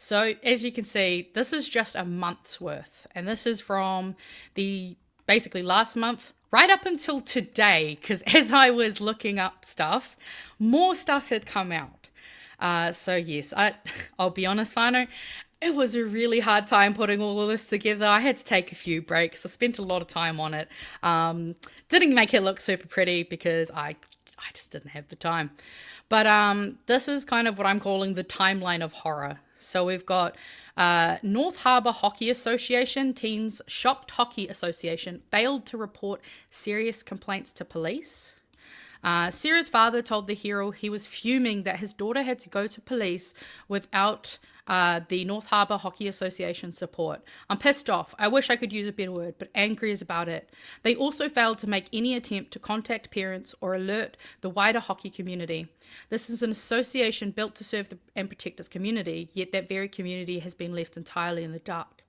So as you can see, this is just a month's worth. And this is from the basically last month right up until today. Because as I was looking up stuff, more stuff had come out. So yes, I'll be honest, Whānau, it was a really hard time putting all of this together. I had to take a few breaks. I spent a lot of time on it. Didn't make it look super pretty because I just didn't have the time. But this is kind of what I'm calling the timeline of horror. So we've got North Harbour Hockey Association, teens shocked hockey association, failed to report serious complaints to police. Sarah's father told the Herald he was fuming that his daughter had to go to police without the North Harbour Hockey Association support. I'm pissed off. I wish I could use a better word, but angry is about it. They also failed to make any attempt to contact parents or alert the wider hockey community. This is an association built to serve and protect its community, yet that very community has been left entirely in the dark.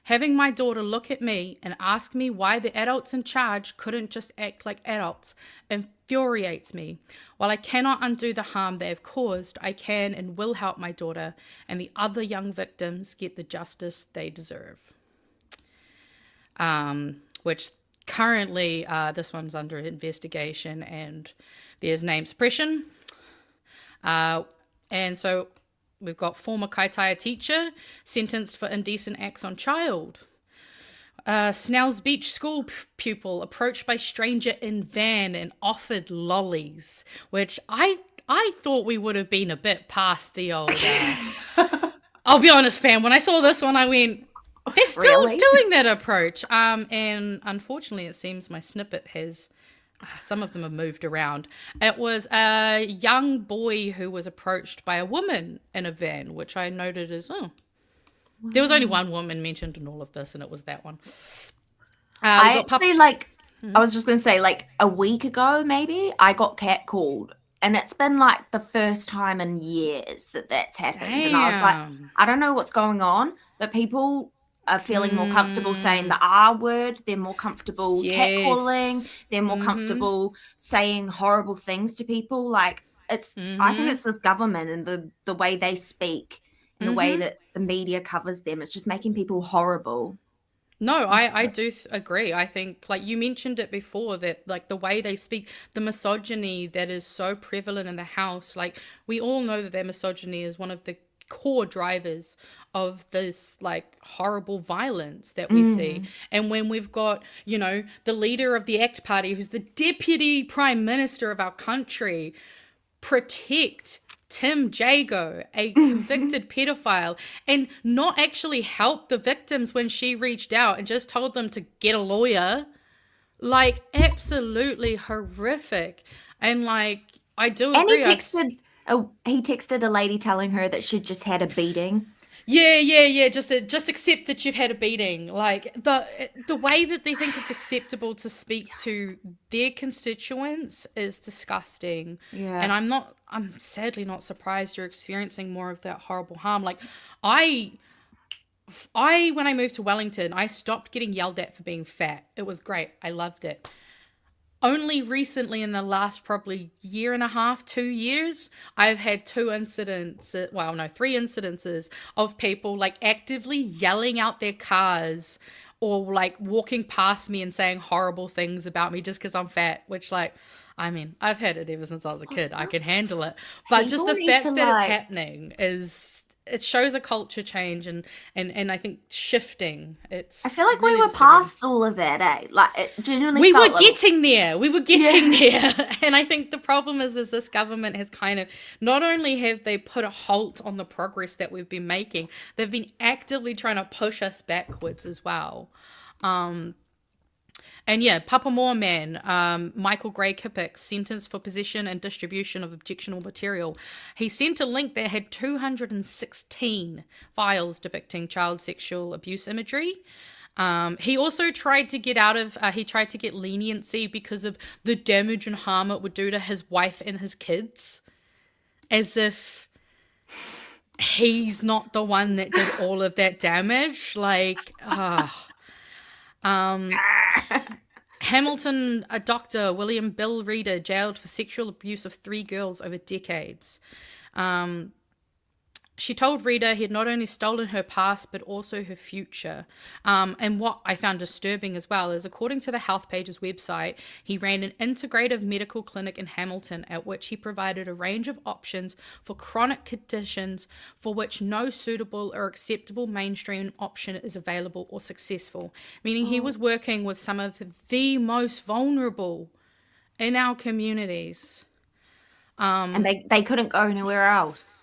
Having my daughter look at me and ask me why the adults in charge couldn't just act like adults infuriates me. While I cannot undo the harm they have caused, I can and will help my daughter and the other young victims get the justice they deserve. Which currently this one's under investigation and there's name suppression. And so we've got former Kaitaia teacher sentenced for indecent acts on child. Snells Beach school pupil approached by stranger in van and offered lollies, which I thought we would have been a bit past the old... I'll be honest, fam, when I saw this one, I went, they're still doing that approach. And unfortunately, it seems my snippet has... some of them have moved around. It was a young boy who was approached by a woman in a van, which I noted as, there was only one woman mentioned in all of this, and it was that one. I was just going to say, like, a week ago, maybe, I got catcalled. And it's been, like, the first time in years that that's happened. Damn. And I was like, I don't know what's going on, but people are feeling more comfortable saying the R word. They're more comfortable catcalling. They're more comfortable saying horrible things to people. Like, it's, I think it's this government and the way they speak and the way that the media covers them. It's just making people horrible. No, I do agree. I think, like you mentioned it before, that like the way they speak, the misogyny that is so prevalent in the house, like we all know that misogyny is one of the core drivers of this like horrible violence that we see. And when we've got, you know, the leader of the ACT Party, who's the deputy prime minister of our country, protect Tim Jago, a convicted pedophile, and not actually help the victims when she reached out and just told them to get a lawyer. Like, absolutely horrific. And like, I do agree. And he texted a lady telling her that she'd just had a beating. Yeah. Just accept that you've had a beating. Like the way that they think it's acceptable to speak to their constituents is disgusting. Yeah. And I'm sadly not surprised you're experiencing more of that horrible harm. Like I when I moved to Wellington, I stopped getting yelled at for being fat. It was great. I loved it. Only recently in the last probably year and a half, 2 years, I've had 3 incidences of people like actively yelling out their cars or like walking past me and saying horrible things about me just because I'm fat, which like, I mean, I've had it ever since I was a kid. I can handle it. But just the fact that it's happening it shows a culture change and I think shifting. I feel like we were past all of that, eh? Like it genuinely we were getting there. there. And I think the problem is this government has kind of, not only have they put a halt on the progress that we've been making, they've been actively trying to push us backwards as well. And yeah, Papamoa man, Michael Gray Kippick, sentenced for possession and distribution of objectionable material. He sent a link that had 216 files depicting child sexual abuse imagery. He also tried to get leniency because of the damage and harm it would do to his wife and his kids. As if he's not the one that did all of that damage. Like, Hamilton, a doctor, William Bill Reeder, jailed for sexual abuse of 3 girls over decades. She told Rita he had not only stolen her past, but also her future. And what I found disturbing as well is, according to the Health Pages website, he ran an integrative medical clinic in Hamilton at which he provided a range of options for chronic conditions for which no suitable or acceptable mainstream option is available or successful. Meaning he was working with some of the most vulnerable in our communities. And they couldn't go anywhere else.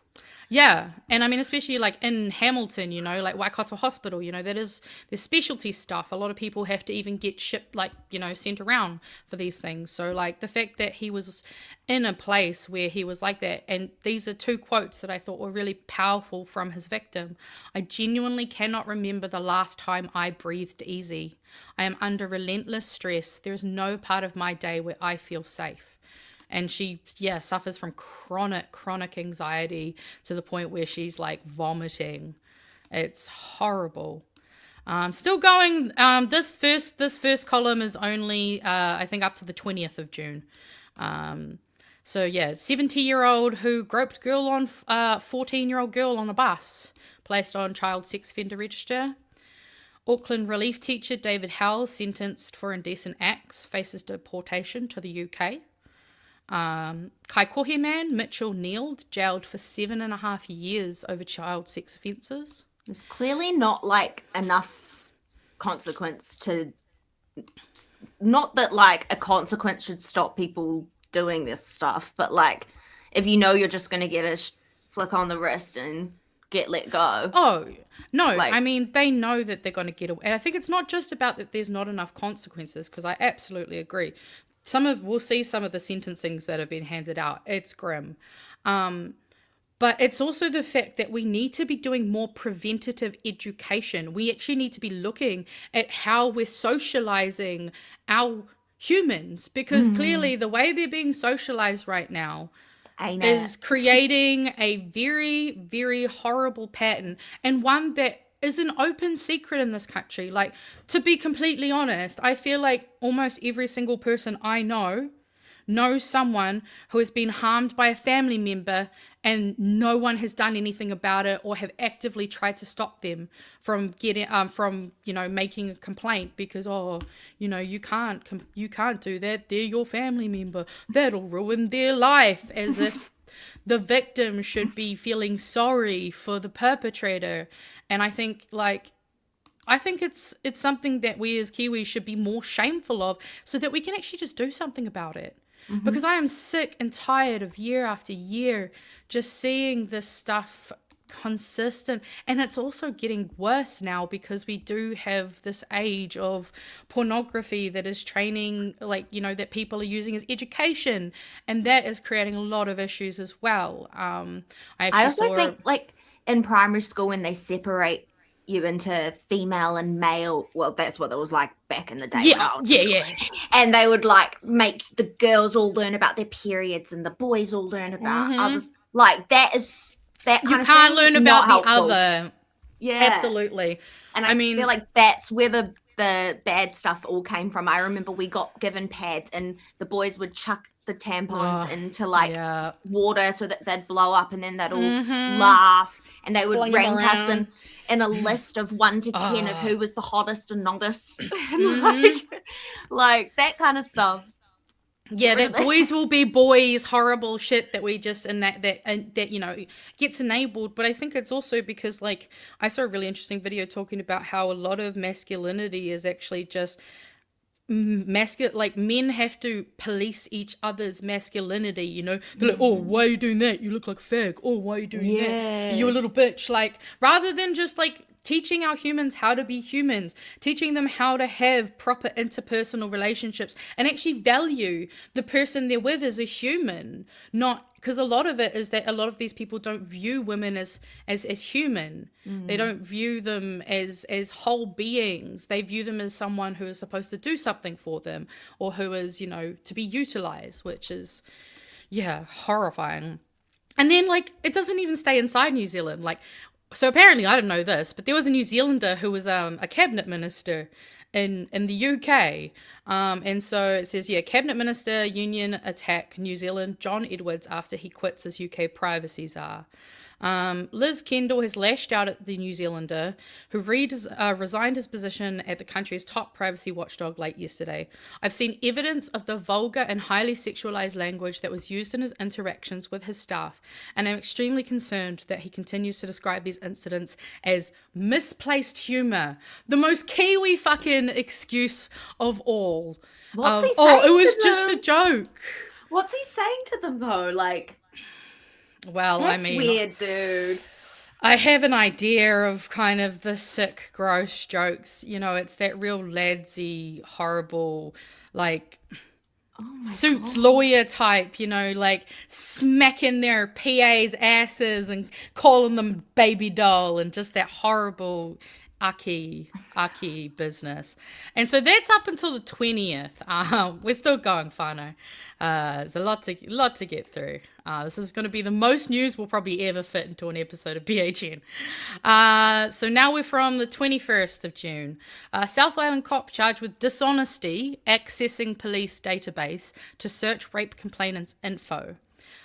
Yeah, and I mean, especially like in Hamilton, you know, like Waikato Hospital, you know, there's specialty stuff. A lot of people have to even get shipped, like, you know, sent around for these things. So, like, the fact that he was in a place where he was like that, and these are two quotes that I thought were really powerful from his victim. I genuinely cannot remember the last time I breathed easy. I am under relentless stress. There's no part of my day where I feel safe. And she, suffers from chronic anxiety to the point where she's like vomiting. It's horrible. Still going. This first column is only, I think, up to the 20th of June. 70-year-old who groped girl on 14-year-old girl on a bus, placed on child sex offender register. Auckland relief teacher David Howell, sentenced for indecent acts, faces deportation to the UK. Kaikohe man Mitchell Neild, jailed for 7.5 years over child sex offences. There's clearly not like enough consequence to, not that like a consequence should stop people doing this stuff, but like if you know you're just going to get a flick on the wrist and get let go. Oh, no, like, I mean, they know that they're going to get away. And I think it's not just about that there's not enough consequences, because I absolutely agree. We'll see some of the sentencings that have been handed out. It's grim. But it's also the fact that we need to be doing more preventative education. We actually need to be looking at how we're socializing our humans, because clearly the way they're being socialized right now is creating a very, very horrible pattern, and one that is an open secret in this country. Like, to be completely honest, I feel like almost every single person I know knows someone who has been harmed by a family member and no one has done anything about it or have actively tried to stop them from making a complaint, because you can't do that, they're your family member, that'll ruin their life, as if the victim should be feeling sorry for the perpetrator. And I think it's something that we as Kiwis should be more shameful of, so that we can actually just do something about it. Because I am sick and tired of year after year just seeing this stuff consistent. And it's also getting worse now, because we do have this age of pornography that is training, that people are using as education, and that is creating a lot of issues as well. I also think like in primary school, when they separate you into female and male, well, that's what it was like back in the day. Yeah. And they would like make the girls all learn about their periods and the boys all learn about others. Like that kind you of can't thing learn is about not the helpful. other. Yeah, absolutely. And I feel like that's where the bad stuff all came from. I remember we got given pads, and the boys would chuck the tampons into water so that they'd blow up, and then they'd all laugh, and they would rank us in a list of 1 to 10 of who was the hottest and nottest, and like that kind of stuff. Yeah, that boys will be boys, horrible shit that we just, and that gets enabled. But I think it's also because, like, I saw a really interesting video talking about how a lot of masculinity is actually just masculine. Like, men have to police each other's masculinity, They're like, oh, why are you doing that? You look like a fag. Oh, why are you doing that? You're a little bitch. Like, rather than just, like, teaching our humans how to be humans, teaching them how to have proper interpersonal relationships and actually value the person they're with as a human. Not because a lot of it is that a lot of these people don't view women as human. They don't view them as whole beings. They view them as someone who is supposed to do something for them, or who is, to be utilized, which is, horrifying. And then, like, it doesn't even stay inside New Zealand. Like, so apparently, I didn't know this, but there was a New Zealander who was a cabinet minister in the UK. And so it says, cabinet minister union attack New Zealand John Edwards after he quits as UK privacy czar. Liz Kendall has lashed out at the New Zealander, who resigned his position at the country's top privacy watchdog late yesterday. I've seen evidence of the vulgar and highly sexualized language that was used in his interactions with his staff, and I'm extremely concerned that he continues to describe these incidents as misplaced humor. The most Kiwi fucking excuse of all. What's he saying it was to just them? a joke. What's he saying to them though? Like, Well, that's I mean, weird, dude. I have an idea of kind of the sick, gross jokes. You know, it's that real ladsy, horrible, like, Suits lawyer type, you know, like smacking their PA's asses and calling them baby doll and just that horrible Aki business. And so that's up until the 20th. We're still going, whānau. There's a lot to get through. This is going to be the most news we'll probably ever fit into an episode of BHN. So now we're from the 21st of June. South Island cop charged with dishonesty accessing police database to search rape complainants info.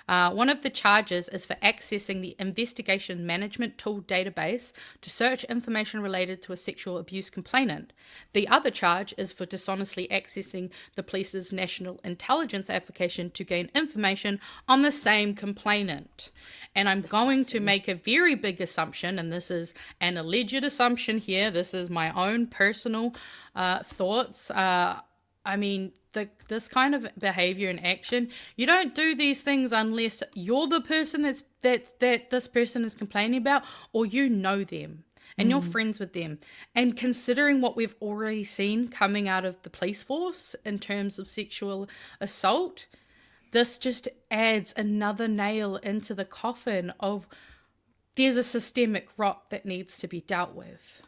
One of the charges is for accessing the investigation management tool database to search information related to a sexual abuse complainant. The other charge is for dishonestly accessing the police's national intelligence application to gain information on the same complainant. And I'm going to make a very big assumption, and this is an alleged assumption here. This is my own personal thoughts. I mean, this kind of behavior and action, you don't do these things unless you're the person that this person is complaining about, or you know them and you're friends with them. And considering what we've already seen coming out of the police force in terms of sexual assault, this just adds another nail into the coffin of there's a systemic rot that needs to be dealt with.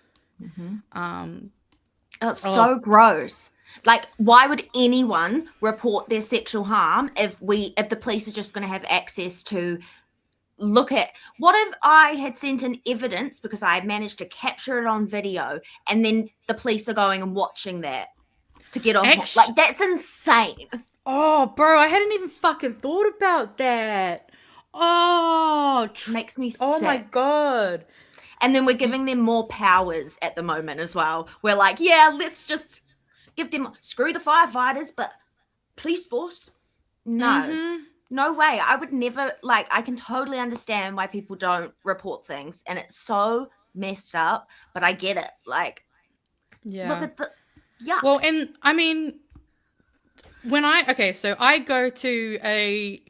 It's so gross. Like, why would anyone report their sexual harm if the police are just going to have access to look at what if I had sent in evidence because I had managed to capture it on video and then the police are going and watching that to get on like, that's insane. Oh, bro, I hadn't even fucking thought about that. Oh, makes me sick. Oh my God. And then we're giving them more powers at the moment as well. We're like, yeah, let's just give them, screw the firefighters, but police force? No. No way. I would never, like, I can totally understand why people don't report things. And it's so messed up, but I get it. Like, yeah. Look at the, yeah. Well, and I mean, so I go to a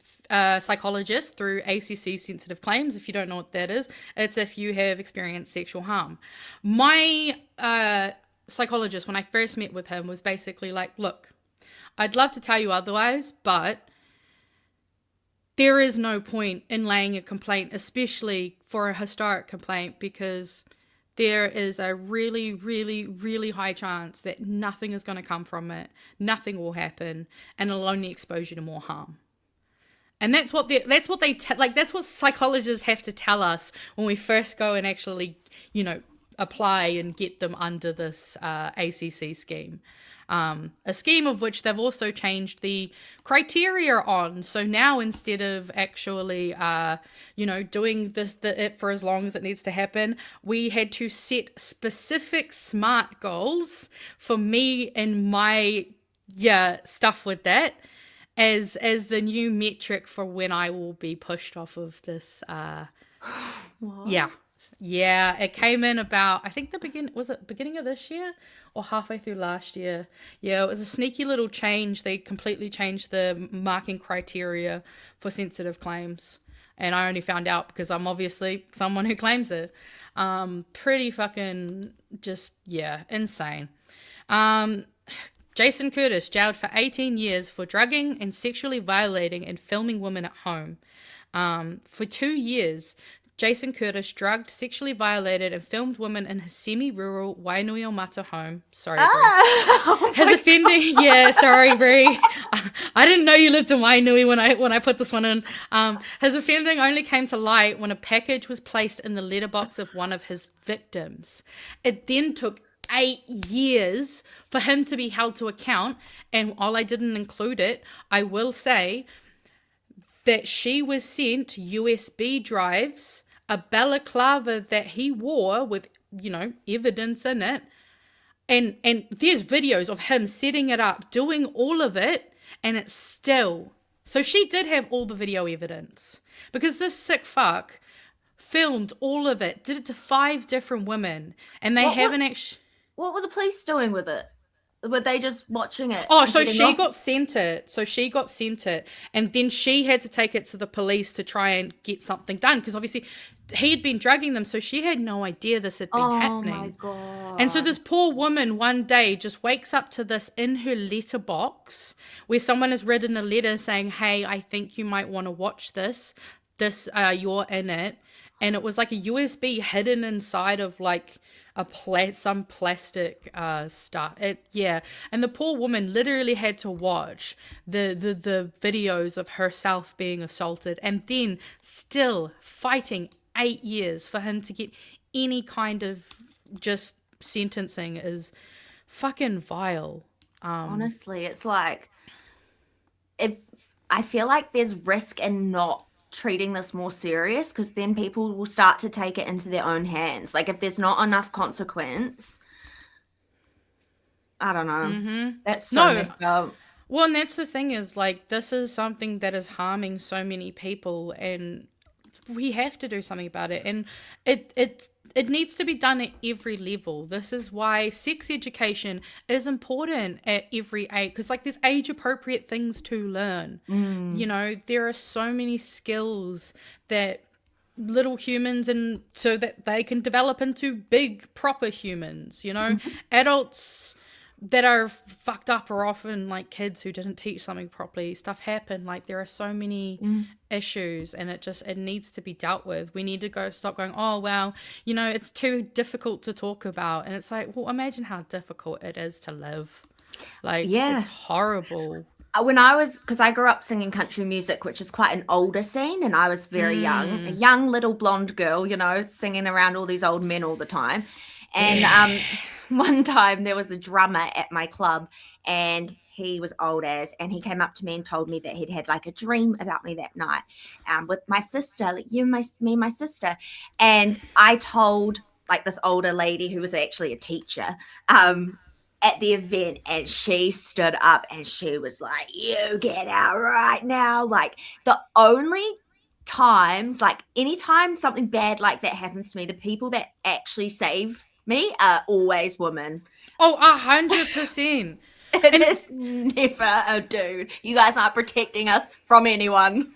psychologist through ACC sensitive claims. If you don't know what that is, it's if you have experienced sexual harm. My psychologist, when I first met with him, was basically like, look, I'd love to tell you otherwise, but there is no point in laying a complaint, especially for a historic complaint, because there is a really, really, really high chance that nothing is going to come from it. Nothing will happen, and it'll only expose you to more harm. And that's what psychologists have to tell us when we first go and actually, you know, apply and get them under this ACC scheme. A scheme of which they've also changed the criteria on. So now instead of actually, doing it for as long as it needs to happen, we had to set specific SMART goals for me and my stuff with that as the new metric for when I will be pushed off of this. Yeah, it came in about, I think beginning of this year or halfway through last year? Yeah, it was a sneaky little change. They completely changed the marking criteria for sensitive claims. And I only found out because I'm obviously someone who claims it. Pretty fucking insane. Jason Curtis jailed for 18 years for drugging and sexually violating and filming women at home. For 2 years, Jason Curtis drugged, sexually violated, and filmed women in his semi-rural Wainuiomata home. Sorry, Brie. His offending... Yeah, sorry, Brie. I didn't know you lived in Wainui when I put this one in. His offending only came to light when a package was placed in the letterbox of one of his victims. It then took 8 years for him to be held to account, and while I didn't include it, I will say that she was sent USB drives a balaclava that he wore with, evidence in it. And there's videos of him setting it up, doing all of it, and it's still. So she did have all the video evidence because this sick fuck filmed all of it, did it to 5 different women, and they haven't actually. What were the police doing with it? Were they just watching it? Oh, so she got sent it. And then she had to take it to the police to try and get something done. Because obviously he had been drugging them. So she had no idea this had been happening. Oh, my God. And so this poor woman one day just wakes up to this in her letterbox where someone has written a letter saying, hey, I think you might want to watch this. You're in it. And it was like a USB hidden inside of like some plastic stuff. And the poor woman literally had to watch the videos of herself being assaulted, and then still fighting 8 years for him to get any kind of just sentencing is fucking vile. Honestly, it's like, I feel like there's risk in not treating this more serious, because then people will start to take it into their own hands. Like, if there's not enough consequence, I don't know. That's so messed up. Well, and that's the thing is, like, this is something that is harming so many people, and we have to do something about it. And it needs to be done at every level. This is why sex education is important at every age, because like there's age appropriate things to learn. There are so many skills that little humans, and so that they can develop into big proper humans. Adults that are fucked up are often like kids who didn't teach something properly. Stuff happened. Like, there are so many issues, and it needs to be dealt with. We need to stop going, oh well, it's too difficult to talk about. And it's like, well, imagine how difficult it is to live. Like, it's horrible. Because I grew up singing country music, which is quite an older scene, and I was very young, a young little blonde girl, singing around all these old men all the time. And one time there was a drummer at my club, and he was old as, and he came up to me and told me that he'd had like a dream about me that night with my sister, like me and my sister. And I told like this older lady who was actually a teacher at the event, and she stood up and she was like, you get out right now. Like, the only times, like anytime something bad like that happens to me, the people that actually save me are always women. Oh, 100%. And it's never a dude. You guys aren't protecting us from anyone.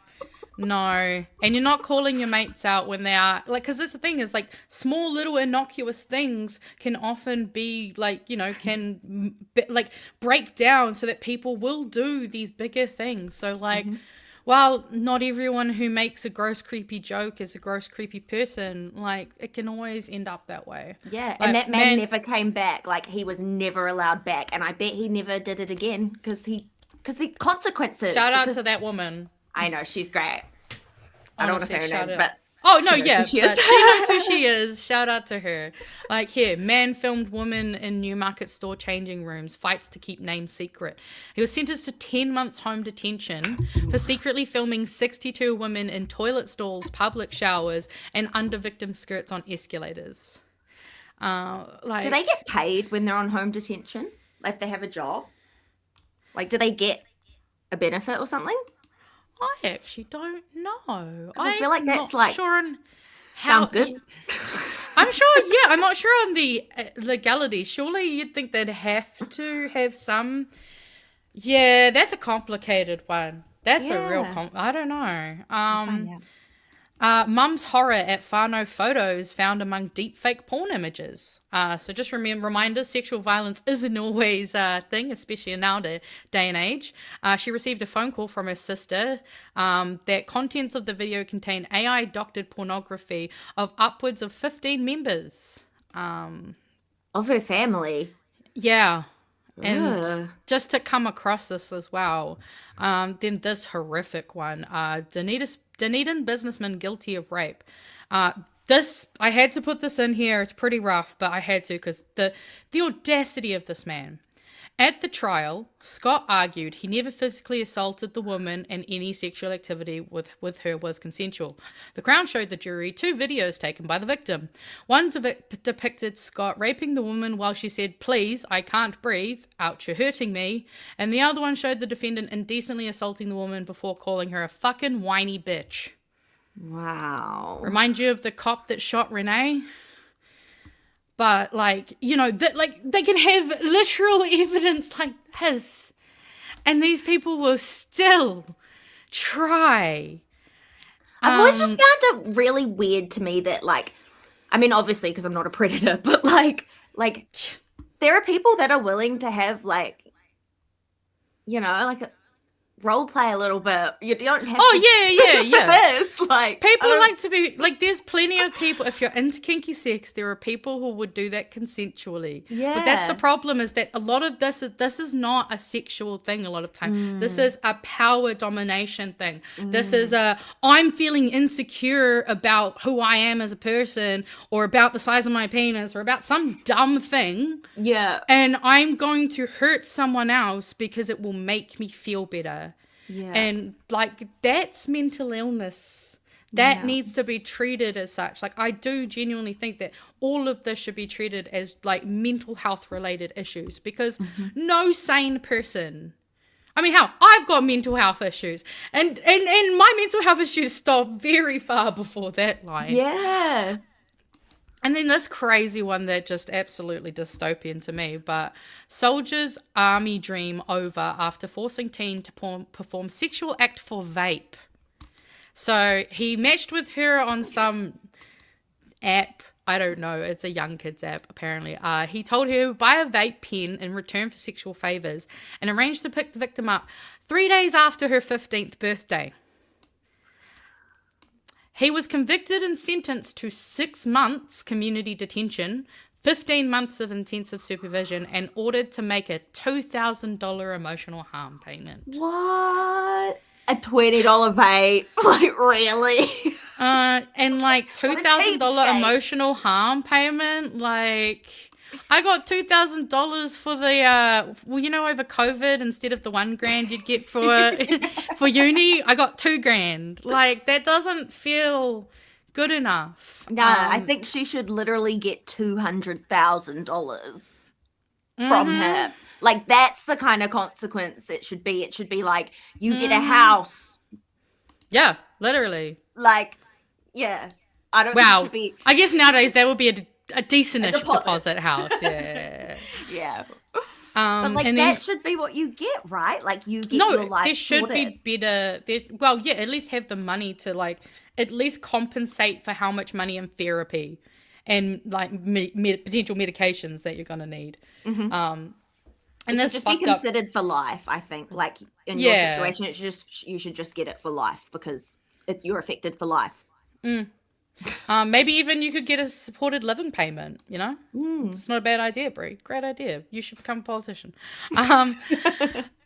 No. And you're not calling your mates out when they are, like, because that's the thing is, like, small little innocuous things can often be, like, break down so that people will do these bigger things. So, like, while not everyone who makes a gross, creepy joke is a gross, creepy person, like, it can always end up that way. Yeah, like, and that man never came back. Like, he was never allowed back. And I bet he never did it again because he consequences. Shout out to that woman. I know, she's great. I don't want to say her name, but... Oh, no, yeah, she knows who she is. Shout out to her. Like, here, man filmed woman in Newmarket store changing rooms, fights to keep name secret. He was sentenced to 10 months home detention for secretly filming 62 women in toilet stalls, public showers, and under victim skirts on escalators. Do they get paid when they're on home detention? Like, if they have a job? Like, do they get a benefit or something? I actually don't know. I feel like that's like sure on how, sounds good. I'm sure. Yeah, I'm not sure on the legality. Surely you'd think they'd have to have some. Yeah, that's a complicated one. That's a real. I don't know. Mum's horror at whānau photos found among deepfake porn images. So just reminders, sexual violence isn't always a thing, especially in our day and age. She received a phone call from her sister that contents of the video contain AI-doctored pornography of upwards of 15 members. Of her family? Yeah. And just to come across this as well, then this horrific one, Dunedin businessman guilty of rape. This, I had to put this in here. It's pretty rough, but I had to because the audacity of this man. At the trial, Scott argued he never physically assaulted the woman and any sexual activity with her was consensual. The Crown showed the jury 2 videos taken by the victim. One depicted Scott raping the woman while she said, "Please, I can't breathe. Ouch, you're hurting me." And the other one showed the defendant indecently assaulting the woman before calling her a fucking whiny bitch. Wow. Remind you of the cop that shot Renee? But, like, you know, that, like, they can have literal evidence like this, and these people will still try. I've always just found it really weird to me that, like, I mean, obviously, because I'm not a predator, but, like, there are people that are willing to have, like, you know, like, role play a little bit. You don't have to yeah. this. Like, People like to be, like, there's plenty of people, if you're into kinky sex, there are people who would do that consensually. Yeah. But that's the problem, is that a lot of this is not a sexual thing a lot of time. This is a power domination thing. This is I'm feeling insecure about who I am as a person, or about the size of my penis, or about some dumb thing. Yeah. And I'm going to hurt someone else because it will make me feel better. Yeah. And, like, that's mental illness. That needs to be treated as such. Like, I do genuinely think that all of this should be treated as, like, mental health related issues, because no sane person, I mean, hell, I've got mental health issues, and my mental health issues stop very far before that line. Yeah. And then this crazy one that just absolutely dystopian to me, but soldier's army dream over after forcing teen to perform sexual act for vape. So he matched with her on some app. I don't know. It's a young kid's app, apparently. He told her to buy a vape pen in return for sexual favors and arranged to pick the victim up 3 days after her 15th birthday. He was convicted and sentenced to 6 months community detention, 15 months of intensive supervision, and ordered to make a $2,000 emotional harm payment. What? A $20 vape? Like, really? And, like, $2,000 emotional harm payment? Like, I got $2,000 for the, well, you know, over COVID, instead of the $1,000 you'd get for uni, I got $2,000. Like, that doesn't feel good enough. No, I think she should literally get $200,000 from her. Like, that's the kind of consequence it should be. It should be like, you get a house. Yeah, literally. Like, yeah. I don't think it should be. I guess nowadays that would be a decent-ish deposit house. Yeah. Yeah. But, like, that should be what you get, right? Like, you get your life there should sorted. be better. Well, yeah, at least have the money to, like, at least compensate for how much money in therapy and, like, potential medications that you're going to need. And it this should just be considered for life, I think. Like, in your situation, you should just get it for life, because you're affected for life. Maybe even you could get a supported living payment, you know? It's not a bad idea, Brie. Great idea. You should become a politician. And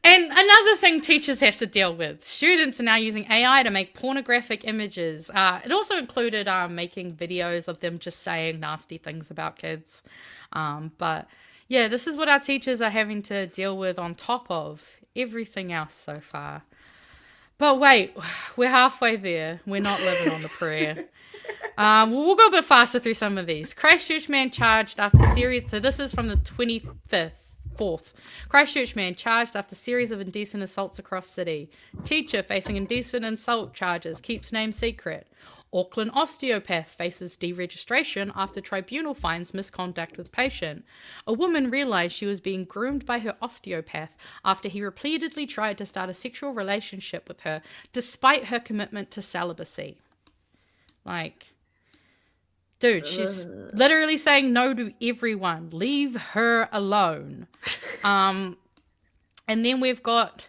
another thing teachers have to deal with. Students are now using AI to make pornographic images. It also included making videos of them just saying nasty things about kids. But yeah, this is what our teachers are having to deal with on top of everything else so far. But wait, we're halfway there. We're not living on the prayer. We'll go a bit faster through some of these. Christchurch man charged after series. So this is from the 4th. Christchurch man charged after series of indecent assaults across city. Teacher facing indecent assault charges, keeps name secret. Auckland osteopath faces deregistration after tribunal finds misconduct with patient. A woman realised she was being groomed by her osteopath after he repeatedly tried to start a sexual relationship with her despite her commitment to celibacy. Like, dude, she's literally saying no to everyone. Leave her alone. And then we've got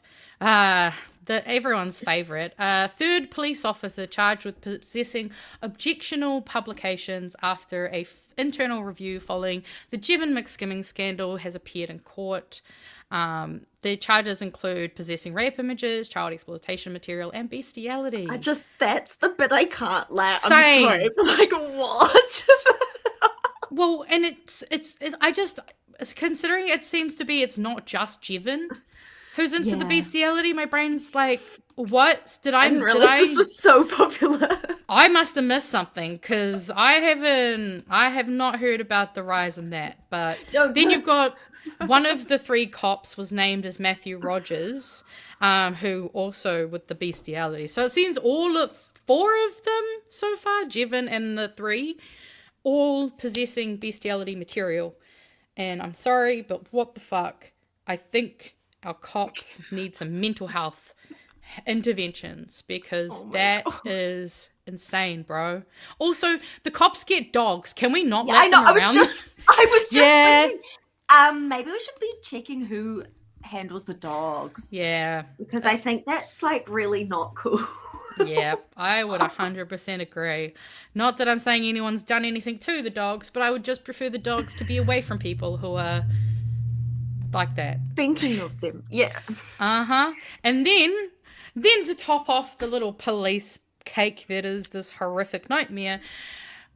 everyone's favourite, third police officer charged with possessing objectionable publications after a internal review following the Jevon McSkimming scandal has appeared in court. The charges include possessing rape images, child exploitation material, and bestiality. That's the bit I can't let. Same. I'm sorry. Like, what? Well, and considering it seems to be it's not just Jevon who's into the Yeah. bestiality, my brain's like, what? I didn't realize this was so popular. I must have missed something because I have not heard about the rise in that. But then you've got one of the 3 cops was named as Matthew Rogers, who also with the bestiality. So it seems all of 4 of them so far, Jevon and the 3, all possessing bestiality material. And I'm sorry, but what the fuck? I think our cops need some mental health interventions because that is insane, bro. Also, the cops get dogs. Can we not let them around? I was just thinking, maybe we should be checking who handles the dogs. Yeah. Because I think that's like really not cool. Yeah, I would 100% agree. Not that I'm saying anyone's done anything to the dogs, but I would just prefer the dogs to be away from people who are like that. Thinking of them. Yeah. Uh-huh. And then to top off the little police cake that is this horrific nightmare,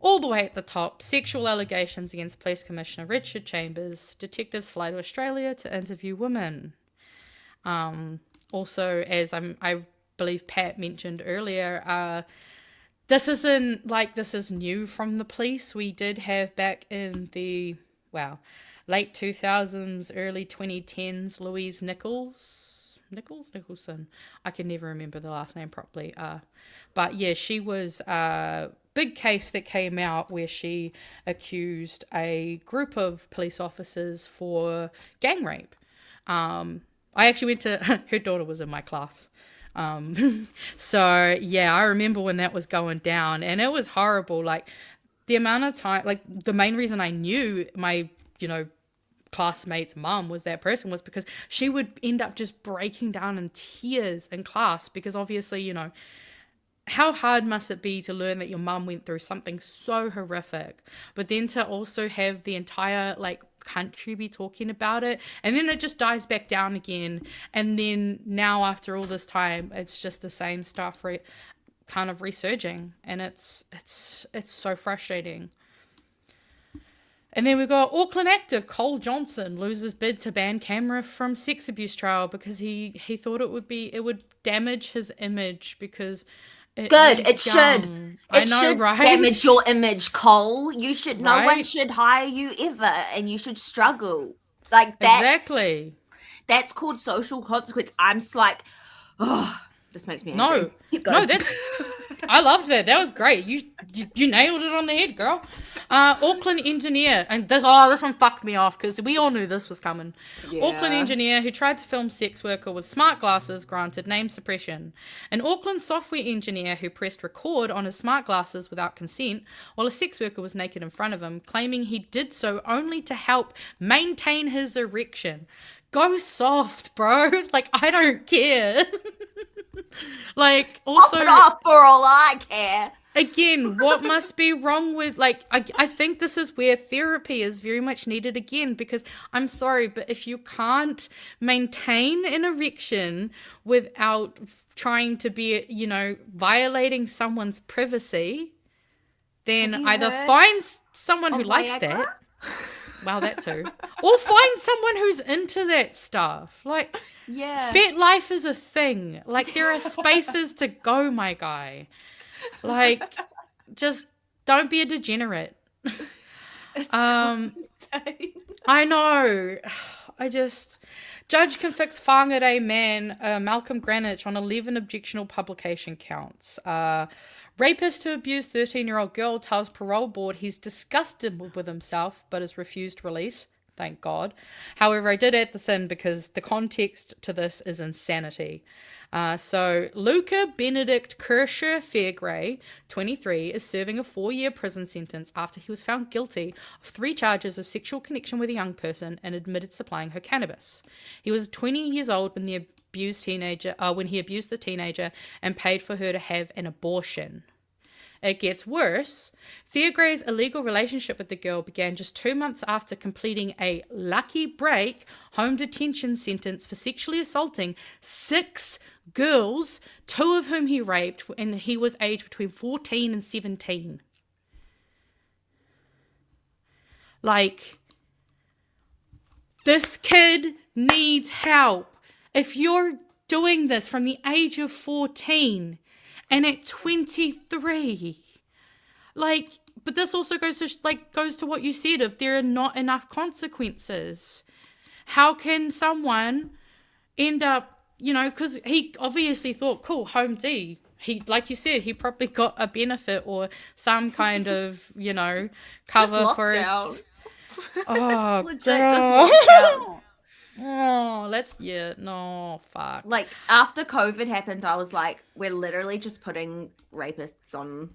all the way at the top, sexual allegations against Police Commissioner Richard Chambers. Detectives fly to Australia to interview women. Also, as I believe Pat mentioned earlier, this is new from the police. We did have back in the late 2000s, early 2010s, Louise Nicholson. I can never remember the last name properly. But yeah, she was a big case that came out where she accused a group of police officers for gang rape. I actually went to her daughter was in my class. So yeah, I remember when that was going down and it was horrible. Like the amount of time, like the main reason I knew my, classmate's mum was that person was because she would end up just breaking down in tears in class because obviously, how hard must it be to learn that your mum went through something so horrific, but then to also have the entire country be talking about it, and then it just dies back down again, and then now after all this time it's just the same stuff kind of resurging, and it's so frustrating. And then we got Auckland actor Cole Johnson loses bid to ban camera from sex abuse trial because he thought it would damage his image because it should damage your image, Cole. You should no one should hire you ever, and you should struggle like that. Exactly. That's called social consequence. I'm just like, this makes me angry. No, I loved that. That was great. You nailed it on the head, girl. Auckland engineer, and this one fucked me off because we all knew this was coming. Yeah. Auckland engineer who tried to film sex worker with smart glasses granted name suppression. An Auckland software engineer who pressed record on his smart glasses without consent while a sex worker was naked in front of him, claiming he did so only to help maintain his erection. Go soft, bro. I don't care. Also, pop it off for all I care. Again, what must be wrong with, I think this is where therapy is very much needed again, because I'm sorry, but if you can't maintain an erection without trying to be, violating someone's privacy, then either find someone who likes that. Wow, that too. Or find someone who's into that stuff. Yeah. Fet life is a thing. There are spaces to go, my guy. Just don't be a degenerate. It's so insane. I know. Judge convicts Whangarei man Malcolm Greenwich on 11 objectionable publication counts. Rapist who abused 13-year-old girl tells parole board he's disgusted with himself but is refused release. Thank God. However, I did add this in because the context to this is insanity. So Luca Benedict Kircher Fairgray, 23, is serving a 4-year prison sentence after he was found guilty of 3 charges of sexual connection with a young person and admitted supplying her cannabis. He was 20 years old when he abused the teenager and paid for her to have an abortion. It gets worse. Fairgray's illegal relationship with the girl began just 2 months after completing a lucky break home detention sentence for sexually assaulting 6 girls, 2 of whom he raped, and he was aged between 14 and 17. This kid needs help. If you're doing this from the age of 14 and at 23, like, but this also goes to what you said, if there are not enough consequences. How can someone end up, because he obviously thought, cool, home D. He, like you said, he probably got a benefit or some kind of, cover for his... Oh, Legit, girl. just lockdown. No, fuck. Like, after COVID happened, I was like, we're literally just putting rapists on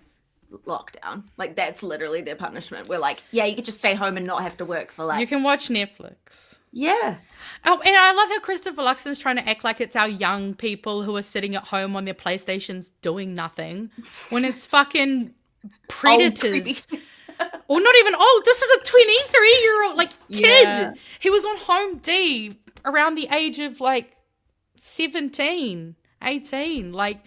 lockdown. Like, that's literally their punishment. We're like, yeah, you could just stay home and not have to work for like... You can watch Netflix. Yeah. Oh, and I love how Christopher Luxon's trying to act like it's our young people who are sitting at home on their PlayStations doing nothing, when it's fucking predators. Or not even old. This is a 23-year-old kid. Yeah. He was on home D around the age of 17, 18. Like,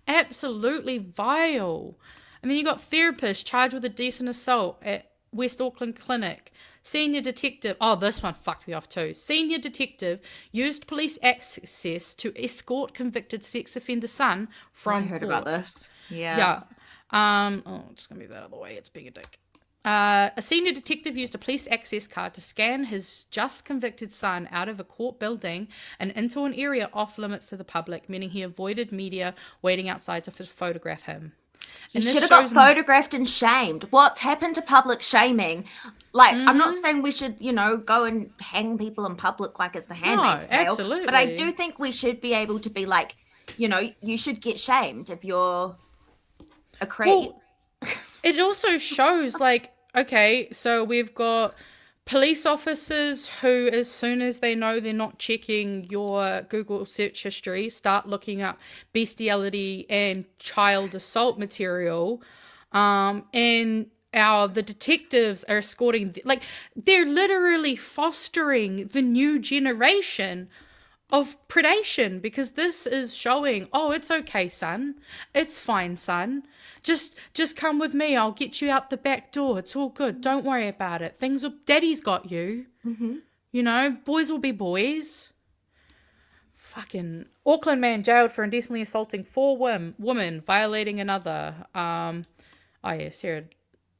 absolutely vile. And then you got therapist charged with a decent assault at West Auckland Clinic. Senior detective, this one fucked me off too. Senior detective used police access to escort convicted sex offender son from I heard court. about this. Yeah. Yeah. I'm just going to move that out of the way. It's being a dick. A senior detective used a police access card to scan his just convicted son out of a court building and into an area off limits to the public, meaning he avoided media waiting outside to photograph him. He should have got photographed and shamed. What's happened to public shaming? Like, I'm not saying we should, go and hang people in public like it's the Handmaid's Tale. Absolutely. But I do think we should be able to be like, you should get shamed if you're a creep. Well, it also shows, okay, so we've got police officers who, as soon as they know they're not checking your Google search history, start looking up bestiality and child assault material. And the detectives are escorting, they're literally fostering the new generation of predation, because this is showing, it's okay, son. It's fine, son. Just come with me. I'll get you out the back door. It's all good. Don't worry about it. Daddy's got you. Mm-hmm. Boys will be boys. Fucking Auckland man jailed for indecently assaulting 4 women, violating another. Sarah.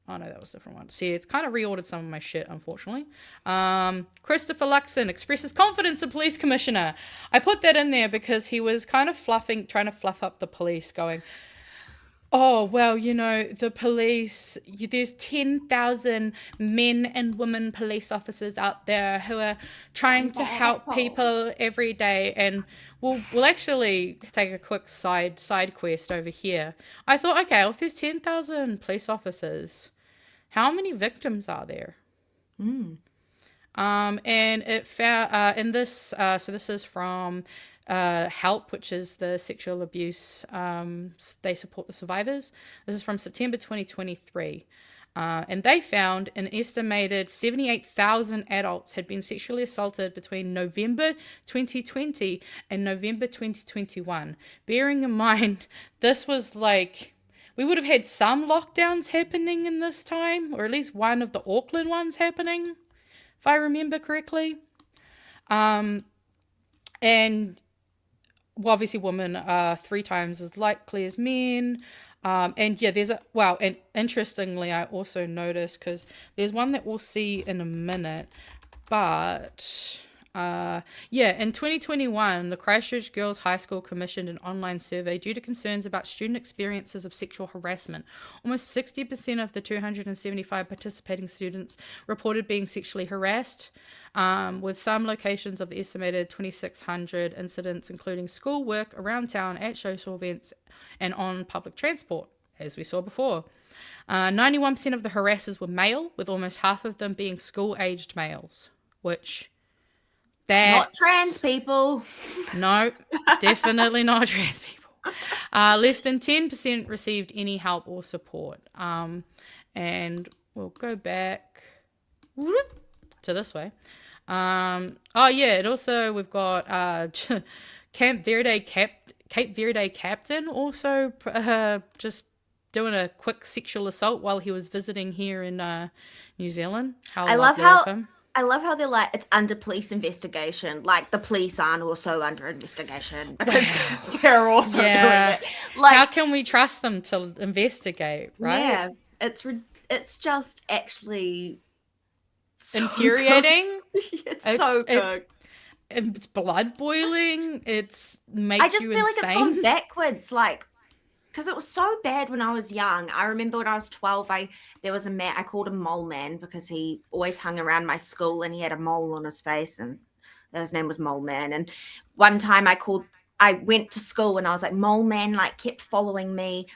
Oh, no, that was a different one. See, it's kind of reordered some of my shit, unfortunately. Christopher Luxon expresses confidence in police commissioner. I put that in there because he was kind of trying to fluff up the police, going, the police, there's 10,000 men and women police officers out there who are trying to help people every day. And we'll actually take a quick side quest over here. I thought, okay, if there's 10,000 police officers, how many victims are there? And it found in this. So this is from HELP, which is the sexual abuse. They support the survivors. This is from September 2023. And they found an estimated 78,000 adults had been sexually assaulted between November 2020 and November 2021. Bearing in mind, this was we would have had some lockdowns happening in this time, or at least one of the Auckland ones happening, if I remember correctly. And obviously women are 3 times as likely as men. And interestingly, I also noticed, because there's one that we'll see in a minute, but in 2021, the Christchurch Girls High School commissioned an online survey due to concerns about student experiences of sexual harassment. Almost 60% of the 275 participating students reported being sexually harassed, with some locations of the estimated 2,600 incidents, including school, work, around town, at social events, and on public transport, as we saw before. 91% of the harassers were male, with almost half of them being school-aged males, which... Not trans people. No, definitely not trans people. Less than 10% received any help or support. And we'll go back to this way. It also, we've got Cape Verde captain also just doing a quick sexual assault while he was visiting here in New Zealand. I love how I love how they're like, it's under police investigation. Like the police aren't also under investigation because they're also doing it. Like, how can we trust them to investigate, right? Yeah, it's just actually so infuriating. It's so good. It's blood boiling. It's make I just you feel insane. like it's gone backwards, like. Because it was so bad when I was young. I remember when I was 12, there was a man, I called him Mole Man because he always hung around my school and he had a mole on his face and his name was Mole Man. And one time I went to school and I was like, Mole Man like kept following me.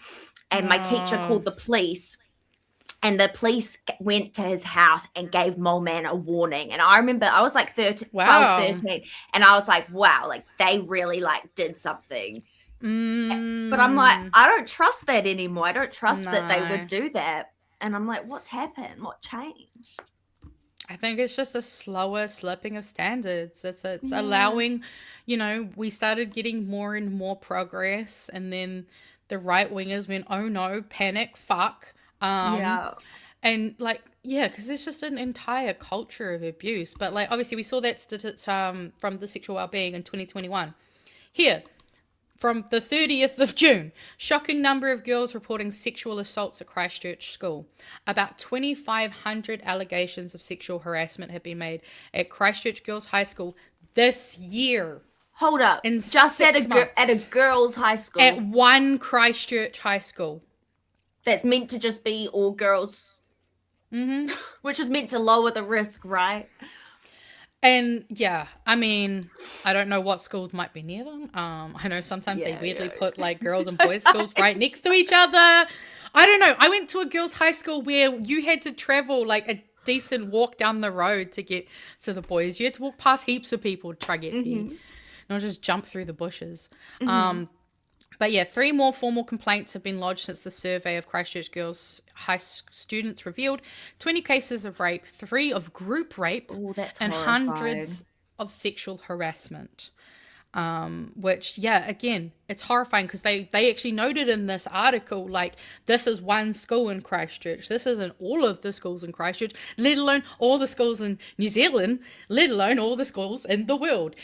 And my teacher called the police and the police went to his house and gave Mole Man a warning. And I remember I was like 12, 13. And I was like, wow, like they really like did something. But I'm like, I don't trust that anymore. I don't trust that they would do that. And I'm like, what's happened? What changed? I think it's just a slower slipping of standards. It's allowing, we started getting more and more progress, and then the right wingers went, oh no, panic, fuck. And like, yeah, because it's just an entire culture of abuse. But like, obviously we saw that from the sexual wellbeing in 2021. Here, from the 30th of June, shocking number of girls reporting sexual assaults at Christchurch School. About 2,500 allegations of sexual harassment have been made at Christchurch Girls High School this year. Hold up. In just at a girls' high school. At one Christchurch high school. That's meant to just be all girls. Mm-hmm. Which is meant to lower the risk, right? And yeah, I mean, I don't know what schools might be near them. I know sometimes they weirdly put like girls and boys schools right next to each other. I don't know. I went to a girls' high school where you had to travel like a decent walk down the road to get to the boys. You had to walk past heaps of people to try to get there. Not just jump through the bushes. But yeah, 3 more formal complaints have been lodged since the survey of Christchurch Girls High students revealed 20 cases of rape, 3 of group rape, and horrifying. hundreds of sexual harassment. Which, yeah, again, it's horrifying because they actually noted in this article, like, this is one school in Christchurch. This isn't all of the schools in Christchurch, let alone all the schools in New Zealand, let alone all the schools in the world.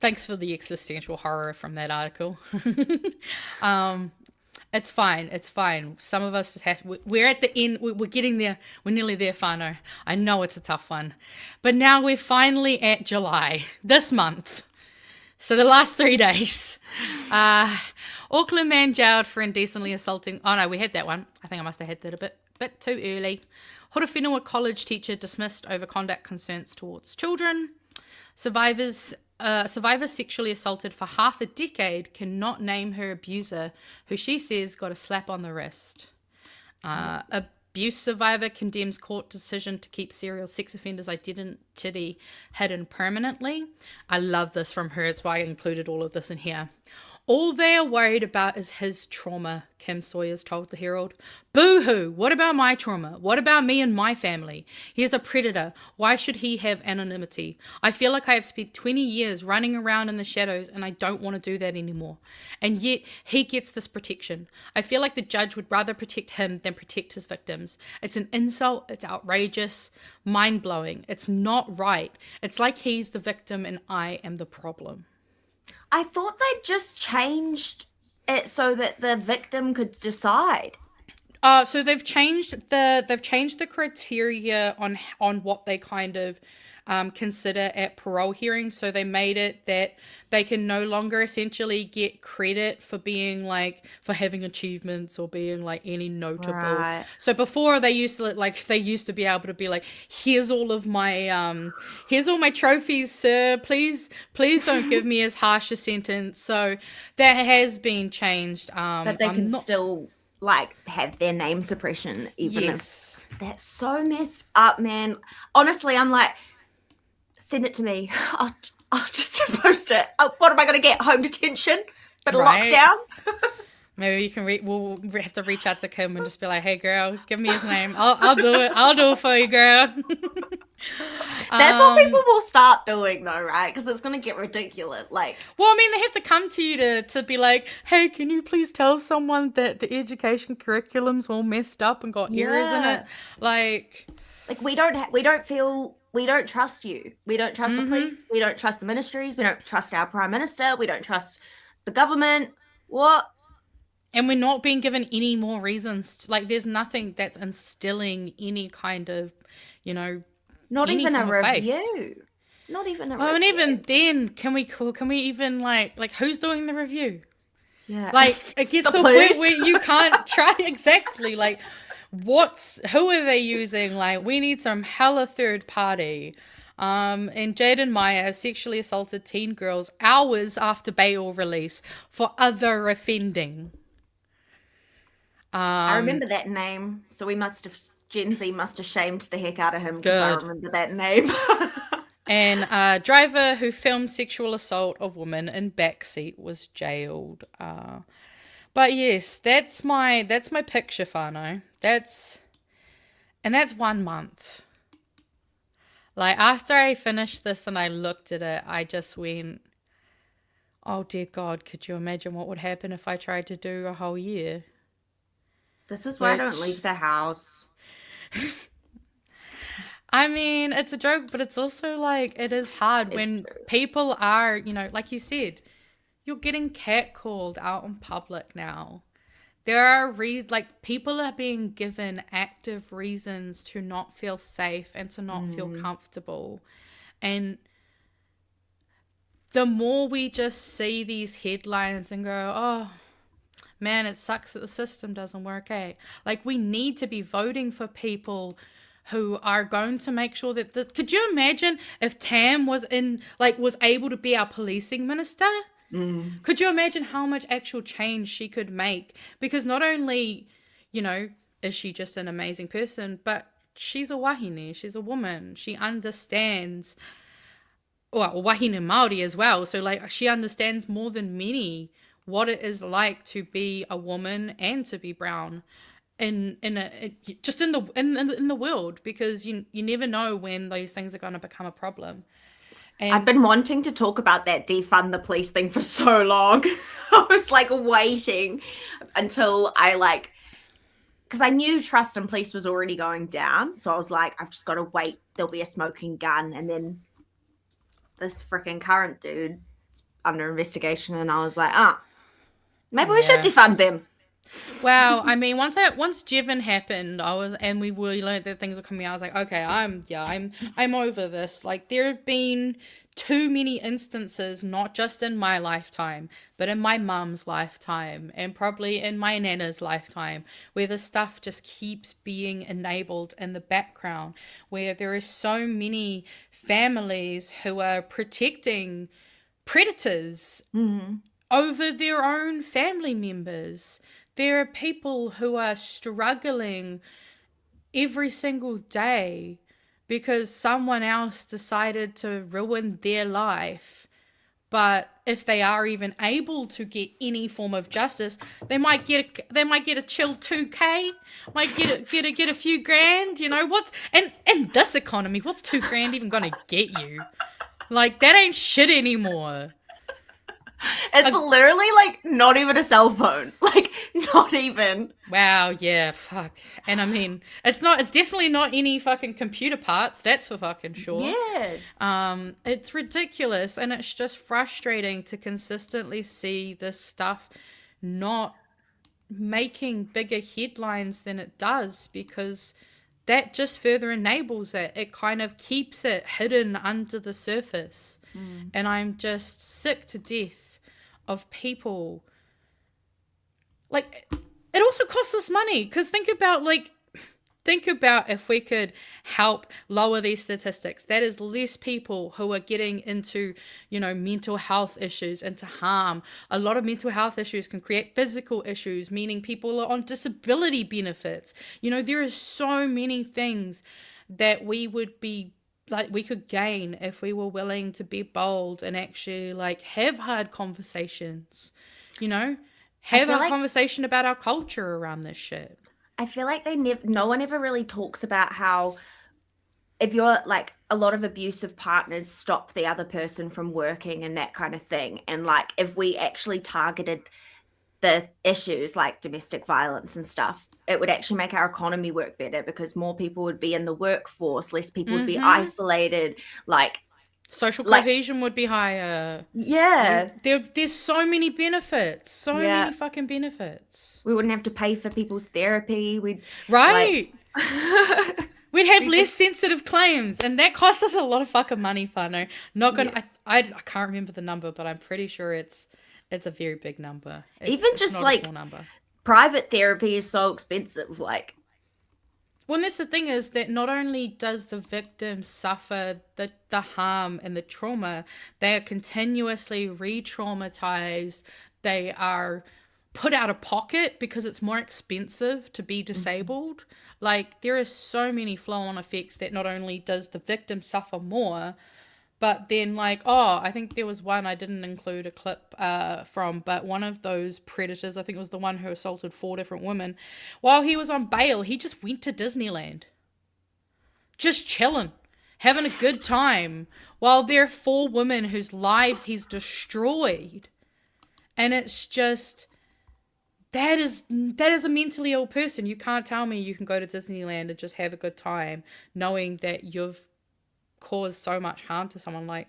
Thanks for the existential horror from that article. It's fine. Some of us just have, we're at the end, we're getting there, we're nearly there, Whānau. I know it's a tough one. But now we're finally at July, this month. So the last 3 days. Auckland man jailed for indecently assaulting, oh no, we had that one. I think I must have had that a bit too early. Horowhenua college teacher dismissed over conduct concerns towards children. Survivor sexually assaulted for half a decade cannot name her abuser, who she says got a slap on the wrist. Abuse survivor condemns court decision to keep serial sex offenders' identity hidden permanently. I love this from her. It's why I included all of this in here. All they are worried about is his trauma, Kim Sawyers told the Herald. Boo-hoo! What about my trauma? What about me and my family? He is a predator. Why should he have anonymity? I feel like I have spent 20 years running around in the shadows and I don't want to do that anymore. And yet, he gets this protection. I feel like the judge would rather protect him than protect his victims. It's an insult. It's outrageous. Mind-blowing. It's not right. It's like he's the victim and I am the problem. I thought they'd just changed it so that the victim could decide. So they've changed the criteria on what they kind of consider at parole hearings. So they made it that they can no longer essentially get credit for being like, for having achievements or being like any notable. Right. So before they used to be able to be like, here's all my trophies, sir. Please don't give me as harsh a sentence. So that has been changed. But they can still like have their name suppression even yes. if that's so messed up, man. Honestly, I'm like, send it to me. I'll just post it. Oh, what am I going to get? Home detention? But right. lockdown? Maybe you can we'll have to reach out to Kim and just be like, hey girl, give me his name. I'll do it. I'll do it for you, girl. That's what people will start doing though, right? Because it's going to get ridiculous. Like, well, I mean, they have to come to you to be like, hey, can you please tell someone that the education curriculum's all messed up and got errors in it? Like we don't feel we don't trust you. We don't trust the police. We don't trust the ministries. We don't trust our prime minister. We don't trust the government. What? And we're not being given any more reasons. There's nothing that's instilling any kind of, not any even a form of faith. review. Not even a Well, review. and even then, can we even like who's doing the review? Yeah. It gets The to a point police. where you can't try exactly who are they using? We need some hella third party. And Jaden Meyer sexually assaulted teen girls hours after bail release for other offending. I remember that name. So Gen Z must have shamed the heck out of him because I remember that name. And a driver who filmed sexual assault of woman in backseat was jailed. But yes, that's my picture, Whānau. That's 1 month. After I finished this and I looked at it, I just went, oh dear God, could you imagine what would happen if I tried to do a whole year? This is why I don't leave the house. I mean, it's a joke, but it's also it is hard when people are, like you said, you're getting catcalled out in public now. There are people are being given active reasons to not feel safe and to not feel comfortable. And the more we just see these headlines and go, oh, man, it sucks that the system doesn't work, eh? We need to be voting for people who are going to make sure that could you imagine if Tam was was able to be our policing minister? Could you imagine how much actual change she could make? Because not only, is she just an amazing person, but she's a wahine, she's a woman, she understands, well, wahine Māori as well, so she understands more than many what it is like to be a woman and to be brown in the world, because you never know when those things are going to become a problem. And I've been wanting to talk about that defund the police thing for so long. I was waiting until because I knew trust in police was already going down. So I was I've just got to wait. There'll be a smoking gun. And then this freaking current dude is under investigation. And I was maybe we should defund them. Well, I mean, once Jevon happened, we really learned that things were coming out. I was okay, I'm over this. There have been too many instances, not just in my lifetime, but in my mum's lifetime, and probably in my nana's lifetime, where the stuff just keeps being enabled in the background, where there are so many families who are protecting predators over their own family members. There are people who are struggling every single day because someone else decided to ruin their life. But if they are even able to get any form of justice, they might get a chill 2K, might get a few grand. What's in this economy? What's $2,000 even gonna get you? That ain't shit anymore. It's literally not even a cell phone. Not even. Wow, yeah, fuck. And I mean, it's definitely not any fucking computer parts, that's for fucking sure. Yeah. It's ridiculous, and it's just frustrating to consistently see this stuff not making bigger headlines than it does, because that just further enables it. It kind of keeps it hidden under the surface. And I'm just sick to death of people. It also costs us money, because think about if we could help lower these statistics. That is less people who are getting into, mental health issues, into harm. A lot of mental health issues can create physical issues, meaning people are on disability benefits. There are so many things that we would be we could gain if we were willing to be bold and actually have hard conversations, have a conversation about our culture around this shit. I feel no one ever really talks about how if you're a lot of abusive partners stop the other person from working and that kind of thing. And if we actually targeted the issues like domestic violence and stuff, it would actually make our economy work better because more people would be in the workforce, less people would be isolated, like social cohesion would be higher. Yeah. There's so many benefits. So many fucking benefits. We wouldn't have to pay for people's therapy. Right. We'd have less sensitive claims, and that costs us a lot of fucking money, Whānau. Not gonna. I can't remember the number, but I'm pretty sure it's a very big number. It's not a small number. Private therapy is so expensive. Like, well, that's the thing is that not only does the victim suffer the harm and the trauma, they are continuously re-traumatized. They are put out of pocket because it's more expensive to be disabled. Like, there are so many flow-on effects that not only does the victim suffer more, but then, like, I think there was one I didn't include a clip from, but one of those predators, I think it was the one who assaulted 4 different women, while he was on bail, he just went to Disneyland. Just chilling, having a good time, while there are 4 women whose lives he's destroyed. And it's just... That is a mentally ill person. You can't tell me you can go to Disneyland and just have a good time knowing that you've caused so much harm to someone. Like,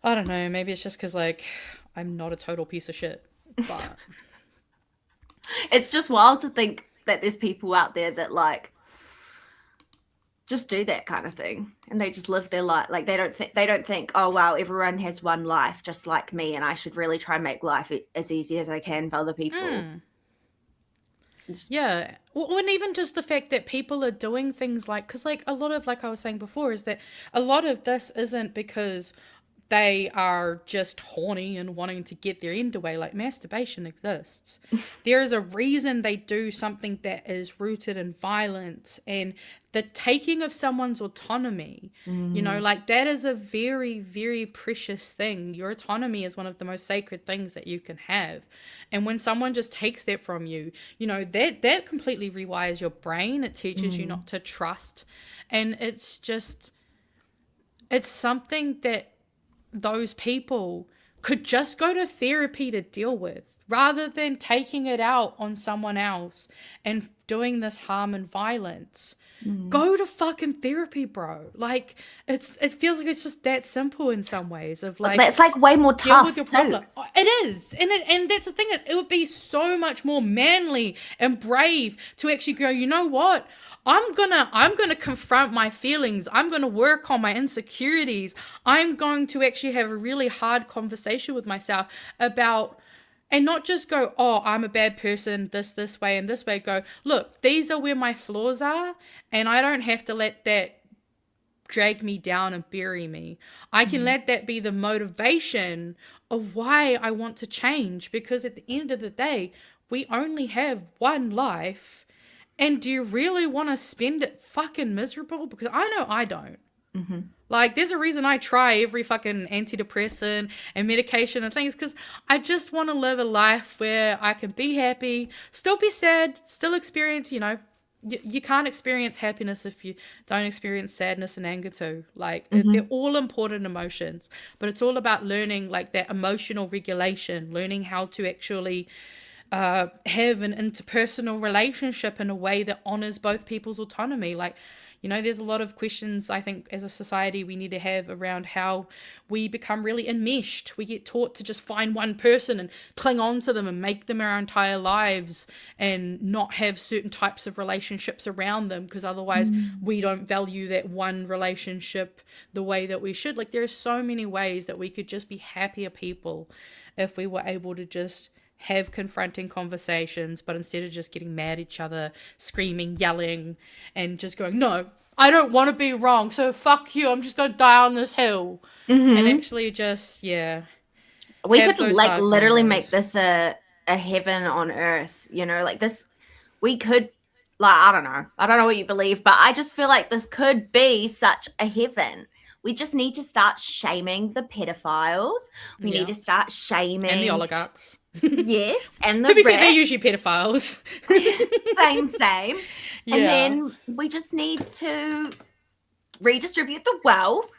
I don't know, maybe it's just because, like, I'm not a total piece of shit. But it's just wild to think that there's people out there that, like, just do that kind of thing and they just live their life. Like, they don't think, oh wow, everyone has one life just like me and I should really try and make life as easy as I can for other people. Yeah. Well, and even just the fact that people are doing things like, because, like, a lot of, like I was saying before, is that a lot of this isn't because they are just horny and wanting to get their end away. Like, masturbation exists. There is a reason they do something that is rooted in violence and the taking of someone's autonomy. You know, like, that is a very, very precious thing. Your autonomy is one of the most sacred things that you can have. And when someone just takes that from you, you know, that completely rewires your brain. It teaches you not to trust. And it's just, it's something that those people could just go to therapy to deal with rather than taking it out on someone else and doing this harm and violence. Go to fucking therapy, bro. Like, it feels like it's just that simple in some ways of, like, it's like way more deal tough with your problem. It is. And that's the thing is, it would be so much more manly and brave to actually go, you know what? I'm gonna confront my feelings. I'm gonna work on my insecurities. I'm going to actually have a really hard conversation with myself about, and not just go, oh, I'm a bad person, this way and this way. Go, look, these are where my flaws are, and I don't have to let that drag me down and bury me. I can let that be the motivation of why I want to change, because at the end of the day, we only have one life. And do you really want to spend it fucking miserable? Because I know I don't. Like, there's a reason I try every fucking antidepressant and medication and things, because I just want to live a life where I can be happy, still be sad, still experience, you know, you can't experience happiness if you don't experience sadness and anger too. Like, they're all important emotions, but it's all about learning, like, that emotional regulation, learning how to actually have an interpersonal relationship in a way that honors both people's autonomy. Like, you know, there's a lot of questions I think as a society we need to have around how we become really enmeshed. We get taught to just find one person and cling on to them and make them our entire lives and not have certain types of relationships around them, because otherwise we don't value that one relationship the way that we should. Like, there are so many ways that we could just be happier people if we were able to just have confronting conversations, but instead of just getting mad at each other, screaming, yelling, and just going, no, I don't want to be wrong, so fuck you, I'm just going to die on this hill. And actually just, we could, like, literally make this a heaven on earth, you know, like, this, we could, like, I don't know what you believe, but I just feel like this could be such a heaven. We just need to start shaming the pedophiles. We need to start shaming... And the oligarchs. Yes, and the to be fair, they're usually pedophiles. Same. Yeah. And then we just need to redistribute the wealth.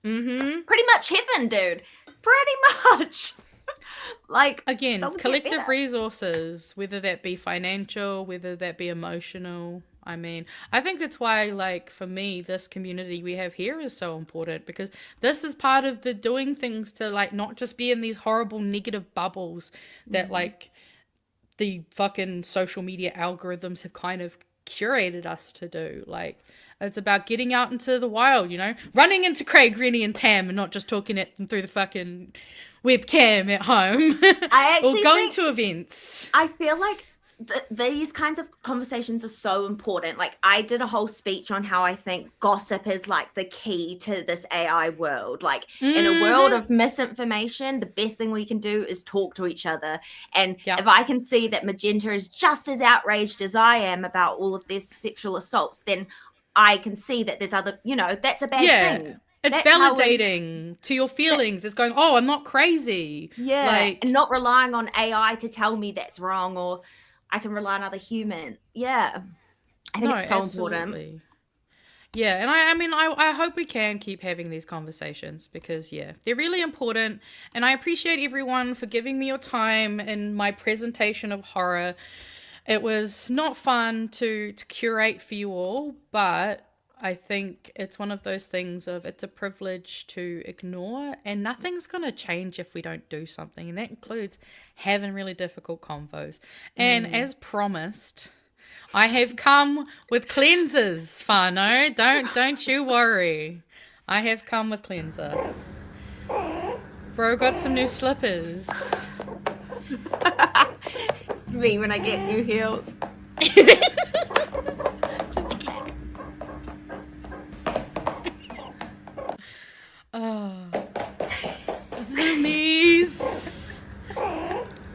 Pretty much heaven, dude. Pretty much. Like, Again, doesn't get collective better. resources, whether that be financial, whether that be emotional. I mean, I think it's why, like, for me, this community we have here is so important, because this is part of the doing things to, like, not just be in these horrible negative bubbles that, like, the fucking social media algorithms have kind of curated us to do. Like, it's about getting out into the wild, you know, running into Craig, Rennie, and Tam, and not just talking at them through the fucking webcam at home, I or actually going think, to events. I feel like these kinds of conversations are so important. Like, I did a whole speech on how I think gossip is like the key to this AI world. Like, in a world of misinformation, the best thing we can do is talk to each other. And Yep. if I can see that Magenta is just as outraged as I am about all of these sexual assaults, then I can see that there's other, you know, that's a bad thing. It's That's how validating to your feelings. It's going, oh, I'm not crazy. Yeah, Like, and not relying on AI to tell me that's wrong, or I can rely on other human. Yeah, I think it's so important. Yeah, and I mean, I hope we can keep having these conversations, because, yeah, they're really important. And I appreciate everyone for giving me your time in my presentation of horror. It was not fun to curate for you all, but I think it's one of those things of, it's a privilege to ignore, and nothing's going to change if we don't do something. And that includes having really difficult convos. And as promised, I have come with cleansers, Fano. Don't you worry. I have come with cleanser. Bro got some new slippers. Me when I get new heels. Oh, zoomies.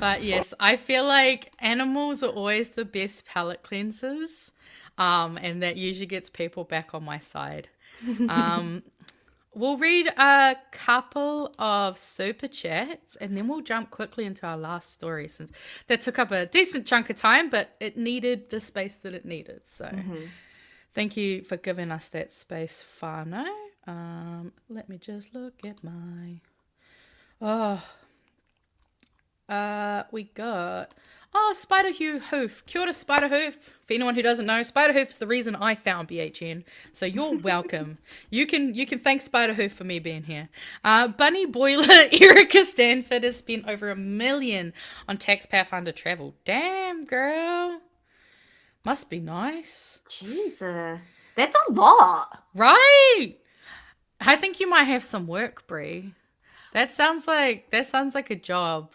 But yes, I feel like animals are always the best palate cleansers, and that usually gets people back on my side. We'll read a couple of super chats, and then we'll jump quickly into our last story, since that took up a decent chunk of time, but it needed the space that it needed. So thank you for giving us that space, Fano. Let me just look at my... we got... Oh, Spider Hoof. Kia ora, Spider Hoof. For anyone who doesn't know, Spider Hoof's the reason I found BHN. So you're welcome. You can thank Spider Hoof for me being here. Bunny Boiler Erica Stanford has spent over $1 million on Tax Pathfinder travel. Damn, girl. Must be nice. Jesus, that's a lot. Right? I think you might have some work, Brie. That sounds like a job.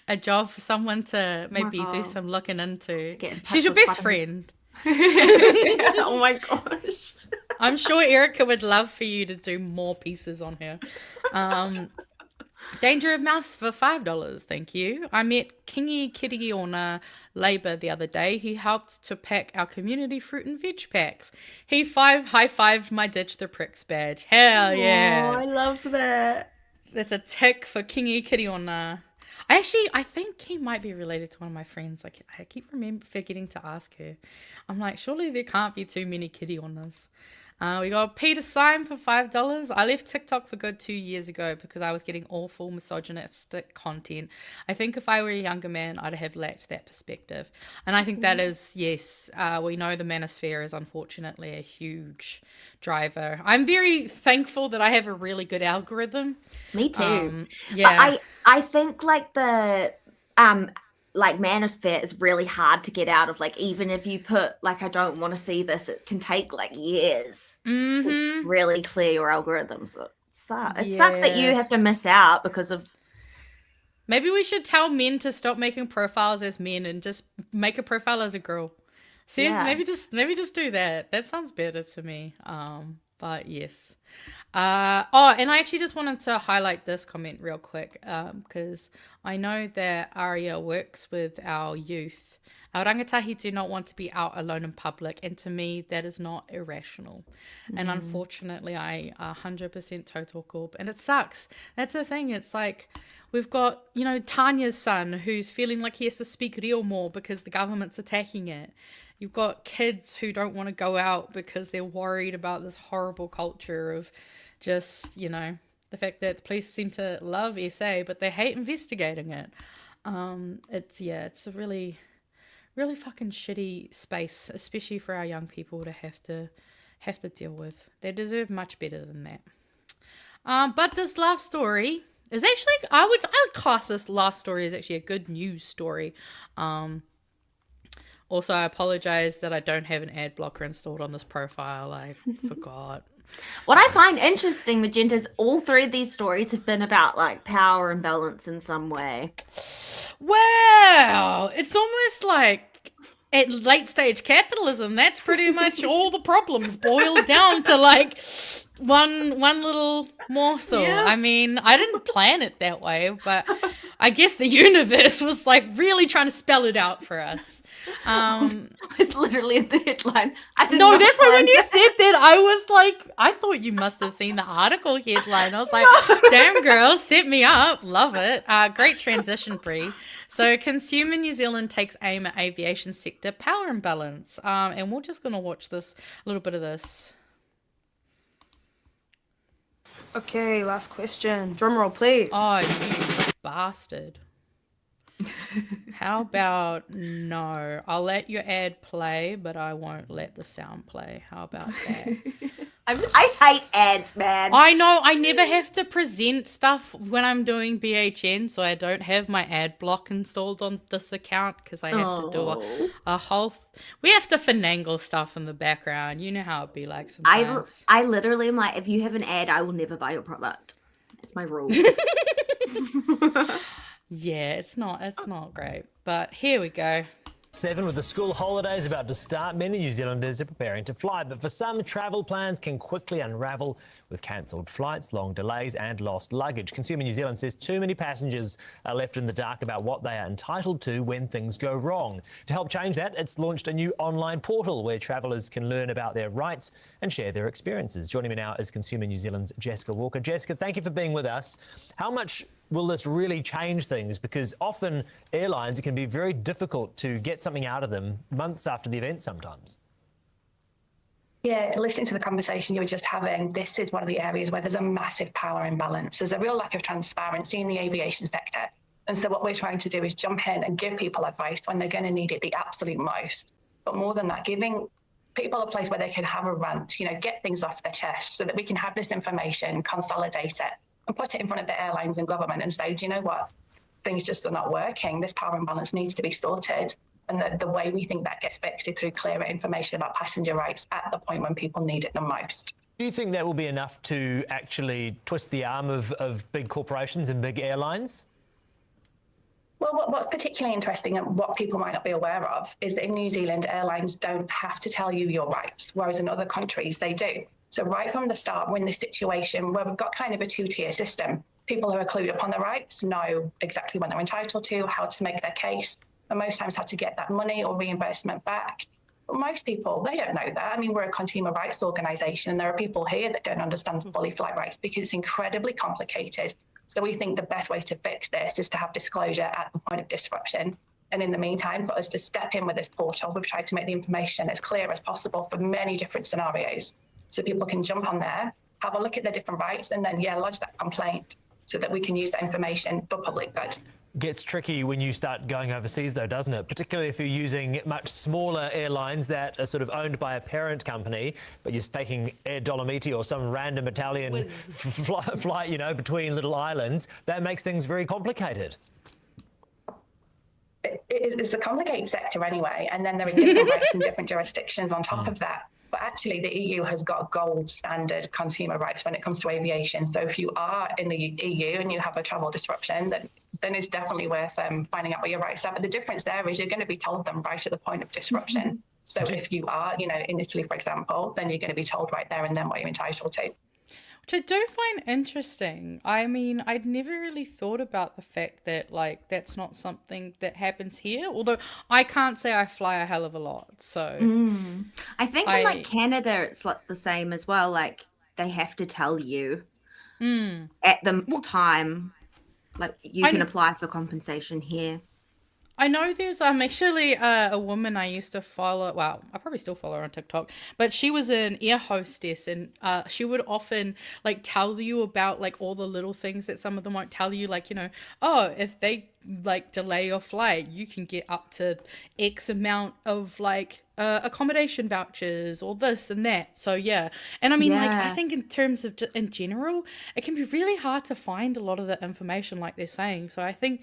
A job for someone to maybe do some looking into. She's your best friend. Oh my gosh. I'm sure Erica would love for you to do more pieces on her. Danger of Mouse for $5, thank you. I met Kingi Kiriona Labour the other day. He helped to pack our community fruit and veg packs. He high-fived my Ditch the Pricks badge. Hell yeah. Oh, I love that. That's a tick for Kingi Kiriona. I think he might be related to one of my friends. I keep forgetting to ask her. I'm like, surely there can't be too many Kirionas. We got Peter Syme for $5. I left TikTok for good 2 years ago because I was getting awful misogynistic content. I think if I were a younger man, I'd have lacked that perspective. And I think that is, yes, we know the manosphere is unfortunately a huge driver. I'm very thankful that I have a really good algorithm. Me too. Yeah. But I think like the like manosphere is really hard to get out of. Like, even if you put like I don't want to see this, it can take like years to really clear your algorithms. It sucks that you have to miss out because of... Maybe we should tell men to stop making profiles as men and just make a profile as a girl. See, maybe just do that. That sounds better to me. But yes. And I actually just wanted to highlight this comment real quick, because I know that Aria works with our youth. Our rangatahi do not want to be out alone in public, and to me, that is not irrational. And unfortunately, I 100% tautoko, and it sucks. That's the thing. It's like, we've got, Tanya's son who's feeling like he has to speak real more because the government's attacking it. You've got kids who don't want to go out because they're worried about this horrible culture of just, The fact that the police seem to love SA, but they hate investigating it. It's a really, really fucking shitty space, especially for our young people to have to deal with. They deserve much better than that. But this last story is actually, I would class this last story as actually a good news story. Also, I apologize that I don't have an ad blocker installed on this profile. I forgot. What I find interesting, Magenta, is all three of these stories have been about like power imbalance in some way. Wow, it's almost like at late stage capitalism. That's pretty much all the problems boiled down to like one little morsel. Yeah. I mean, I didn't plan it that way, but I guess the universe was like really trying to spell it out for us. It's literally the headline. No, that's why when you said that, I was like, I thought you must have seen the article headline. I was like, damn girl, set me up. Love it. Great transition, Brie. So Consumer New Zealand takes aim at aviation sector power imbalance. And we're just going to watch a little bit of this. Okay, last question. Drum roll, please. Oh, you bastard. How about no? I'll let your ad play, but I won't let the sound play. How about that? I hate ads, man. I know. I never have to present stuff when I'm doing BHN, so I don't have my ad block installed on this account because I have to do a whole... We have to finagle stuff in the background. You know how it'd be like sometimes. I literally am like, if you have an ad, I will never buy your product. It's my rule. Yeah, it's not great. But here we go. 7 with the school holidays about to start, many New Zealanders are preparing to fly, but for some, travel plans can quickly unravel with cancelled flights, long delays and lost luggage. Consumer New Zealand says too many passengers are left in the dark about what they are entitled to when things go wrong. To help change that, it's launched a new online portal where travellers can learn about their rights and share their experiences. Joining me now is Consumer New Zealand's Jessica Walker. Jessica, thank you for being with us. How much will this really change things? Because often airlines, it can be very difficult to get something out of them months after the event sometimes. Yeah, listening to the conversation you were just having, this is one of the areas where there's a massive power imbalance. There's a real lack of transparency in the aviation sector. And so what we're trying to do is jump in and give people advice when they're going to need it the absolute most. But more than that, giving people a place where they can have a rant, get things off their chest so that we can have this information, consolidate it, and put it in front of the airlines and government and say, do you know what? Things just are not working. This power imbalance needs to be sorted. And the way we think that gets fixed is through clearer information about passenger rights at the point when people need it the most. Do you think that will be enough to actually twist the arm of big corporations and big airlines? Well, what's particularly interesting and what people might not be aware of is that in New Zealand, airlines don't have to tell you your rights, whereas in other countries they do. So right from the start, we're in this situation where we've got kind of a two-tier system. People who are clued up on their rights know exactly when they're entitled to, how to make their case, and most times how to get that money or reimbursement back. But most people, they don't know that. I mean, we're a consumer rights organisation, and there are people here that don't understand fully flight rights because it's incredibly complicated. So we think the best way to fix this is to have disclosure at the point of disruption. And in the meantime, for us to step in with this portal, we've tried to make the information as clear as possible for many different scenarios. So people can jump on there, have a look at their different rights, and then, lodge that complaint so that we can use that information for public good. Gets tricky when you start going overseas, though, doesn't it? Particularly if you're using much smaller airlines that are sort of owned by a parent company, but you're taking Air Dolomiti or some random Italian flight, between little islands. That makes things very complicated. It's a complicated sector anyway, and then there are different rights in different jurisdictions on top of that. But actually, the EU has got gold standard consumer rights when it comes to aviation. So if you are in the EU and you have a travel disruption, then it's definitely worth finding out what your rights are. But the difference there is you're going to be told them right at the point of disruption. So if you are, in Italy, for example, then you're going to be told right there and then what you're entitled to. Which I do find interesting. I mean, I'd never really thought about the fact that, that's not something that happens here. Although I can't say I fly a hell of a lot, so... I think in, Canada, it's the same as well. They have to tell you at the time, you can apply for compensation here. I know there's actually a woman I used to follow. Well, I probably still follow her on TikTok, but she was an air hostess, and she would often like tell you about like all the little things that some of them won't tell you. Like, you know, oh, if they like delay your flight, you can get up to X amount of like accommodation vouchers or this and that. So yeah, and I mean, like, I think in terms of in general, it can be really hard to find a lot of the information like they're saying. So I think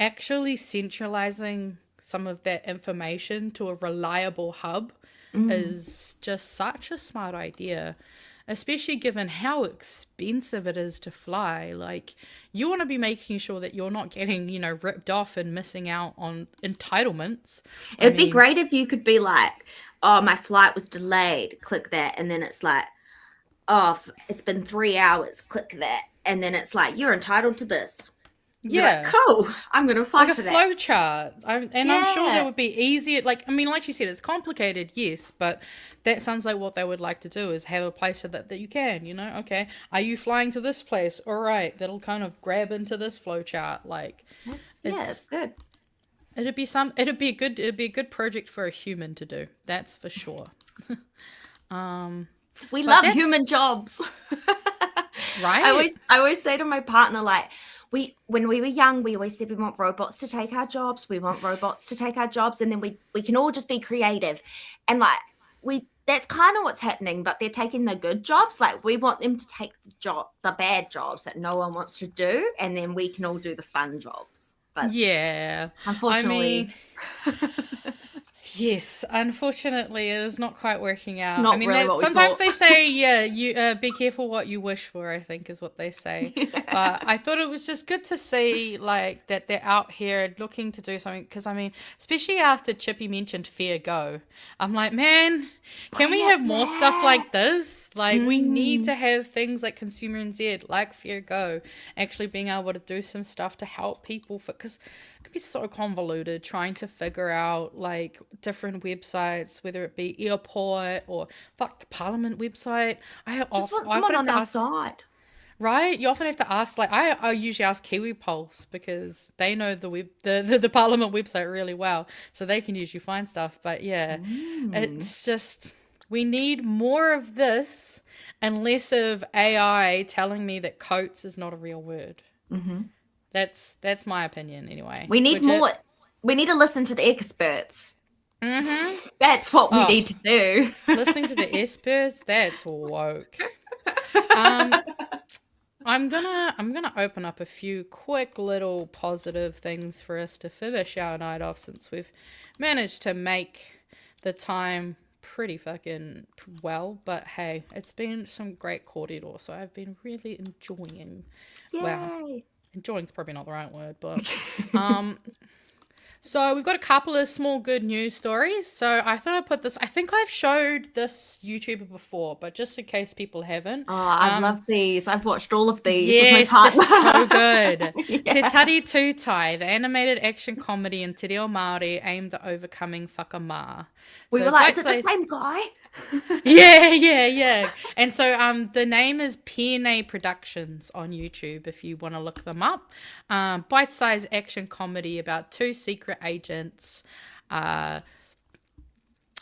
actually centralizing some of that information to a reliable hub is just such a smart idea, especially given how expensive it is to fly. Like, you want to be making sure that you're not getting, you know, ripped off and missing out on entitlements. It'd be great if you could be like, oh, my flight was delayed, click that, and then it's like, oh, it's been 3 hours, click that, and then it's like, you're entitled to this. Yeah, like, cool. I'm gonna fly like for a that. flow chart. I'm sure that would be easier. Like, I mean, like you said, it's complicated, yes, but that sounds like what they would like to do is have a place so that you can, you know, okay, are you flying to this place? All right, that'll kind of grab into this flow chart. Like, it's good. It'd be a good project for a human to do. That's for sure. We love human jobs. Right? I always say to my partner, like, when we were young, we always said we want robots to take our jobs. We want robots to take our jobs, and then we can all just be creative. And like that's kind of what's happening, but they're taking the good jobs. Like, we want them to take the bad jobs that no one wants to do, and then we can all do the fun jobs. But yeah, unfortunately, I mean, yes, unfortunately, it is not quite working out. Not I mean, really what we sometimes thought. they say, yeah, you be careful what you wish for, I think is what they say. But I thought it was just good to see, like, that they're out here looking to do something. Because, I mean, especially after Chippy mentioned Fair Go, I'm like, man, can we have more stuff like this? Like, we need to have things like Consumer NZ, like Fair Go, actually being able to do some stuff to help people. Because it can be so convoluted trying to figure out, like, different websites, whether it be Airport or the Parliament website. just want someone on our side. Right? You often have to ask, like, I usually ask Kiwi Pulse because they know the Parliament website really well, so they can usually find stuff. But yeah, it's just, we need more of this and less of AI telling me that coats is not a real word. Mm-hmm. That's my opinion anyway. We need more. We need to listen to the experts. Mm-hmm. That's what we need to do. Listening to the experts, that's woke. I'm gonna open up a few quick little positive things for us to finish our night off, since we've managed to make the time pretty fucking well. But hey, it's been some great corridor, so I've been really enjoying. Yay. Wow. Enjoying's probably not the right word, but so we've got a couple of small good news stories. So I thought I'd put this. I think I've showed this YouTuber before, but just in case people haven't. Oh, I love these. I've watched all of these. Yes, with my they're so partner. good. Te Tari Tūtai, the animated action comedy in Te Reo Māori aimed at overcoming whakamā. We were like, is it the same guy? Yeah. And so the name is PNA Productions on YouTube if you want to look them up. Bite-sized action comedy about two secret agents.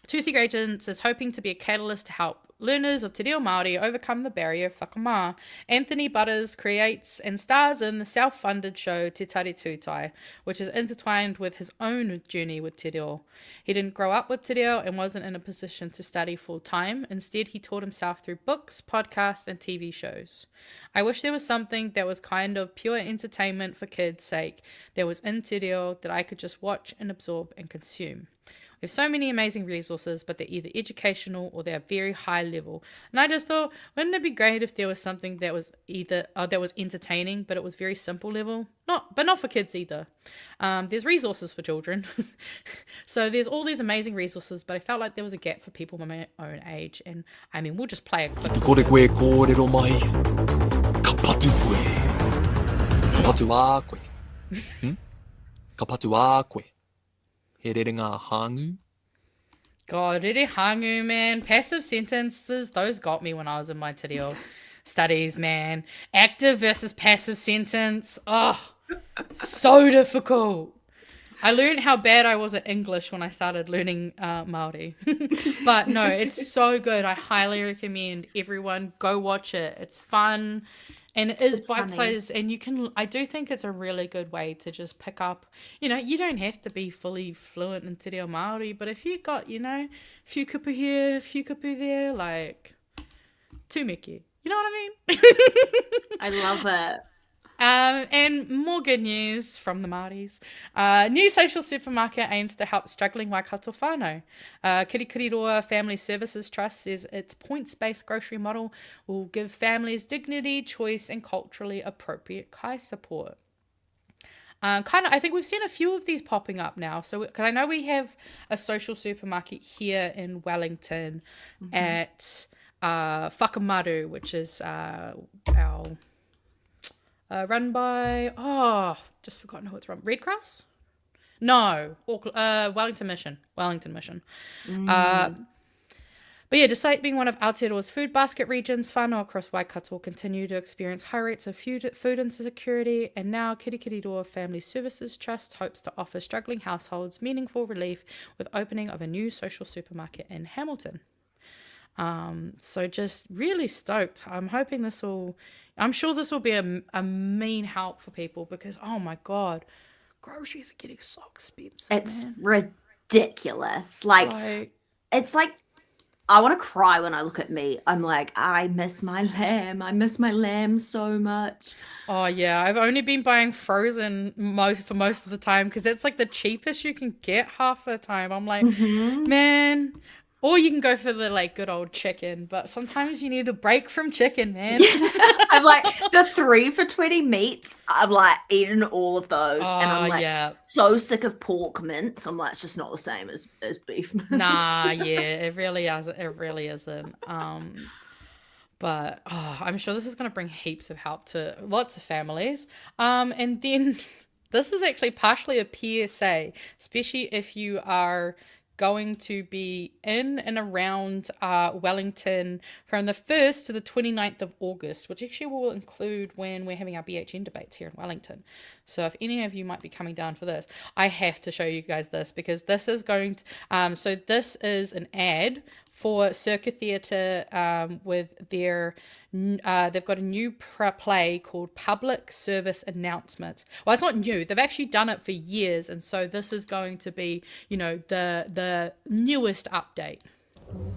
Two secret agents is hoping to be a catalyst to help learners of Te Reo Māori overcome the barrier of whakamā. Anthony Butters creates and stars in the self-funded show Te Tari Tūtai, which is intertwined with his own journey with Te Reo. He didn't grow up with Te Reo and wasn't in a position to study full-time. Instead, he taught himself through books, podcasts, and TV shows. I wish there was something that was kind of pure entertainment for kids' sake that was in Te Reo that I could just watch and absorb and consume. We have so many amazing resources, but they're either educational or they're very high level. And I just thought, wouldn't it be great if there was something that was that was entertaining, but it was very simple level? Not for kids either. There's resources for children. So there's all these amazing resources, but I felt like there was a gap for people my own age. And I mean, we'll just play a quick. Kore koe kōrero mai, ka patu koe. Ka patu wā koe. Ka patu wā koe. He rerenga hangu. God, rere hangu, man. Passive sentences, those got me when I was in my Te Reo studies, man. Active versus passive sentence. Oh, so difficult. I learned how bad I was at English when I started learning Māori. But no, it's so good. I highly recommend everyone go watch it. It's fun. And it is bite-sized, and I do think it's a really good way to just pick up, you don't have to be fully fluent in te reo Māori, but if you got, a few kupu here, a few kupu there, like, tūmeki. You know what I mean? I love it. And more good news from the Māoris. New social supermarket aims to help struggling Waikato whānau. Kirikiriroa Family Services Trust says its points-based grocery model will give families dignity, choice, and culturally appropriate kai support. I think we've seen a few of these popping up now. So, because I know we have a social supermarket here in Wellington at Whakamaru, which is our... run by, just forgotten who it's from. Red Cross? No, Wellington Mission. But yeah, despite being one of Aotearoa's food basket regions, whānau across Waikato continue to experience high rates of food insecurity, and now Kirikiriroa Family Services Trust hopes to offer struggling households meaningful relief with opening of a new social supermarket in Hamilton. So just really stoked. I'm sure this will be a mean help for people because, oh my God, groceries are getting so expensive. It's ridiculous. It's like, I want to cry when I look at me. I'm like, I miss my lamb. I miss my lamb so much. Oh yeah, I've only been buying frozen for most of the time because it's like the cheapest you can get half the time. I'm like, man... Or you can go for the good old chicken, but sometimes you need a break from chicken, man. I'm like, the 3 for 20 meats, I'm like eating all of those. And I'm like so sick of pork mince. I'm like, it's just not the same as beef mince. Nah, yeah, it really isn't. But I'm sure this is going to bring heaps of help to lots of families. And then this is actually partially a PSA, especially if you are going to be in and around Wellington from the 1st to the 29th of August, which actually will include when we're having our BHN debates here in Wellington. So if any of you might be coming down for this, I have to show you guys this because this is going to, so this is an ad for Circa Theatre with their, they've got a new play called Public Service Announcement. Well, it's not new. They've actually done it for years. And so this is going to be, the newest update.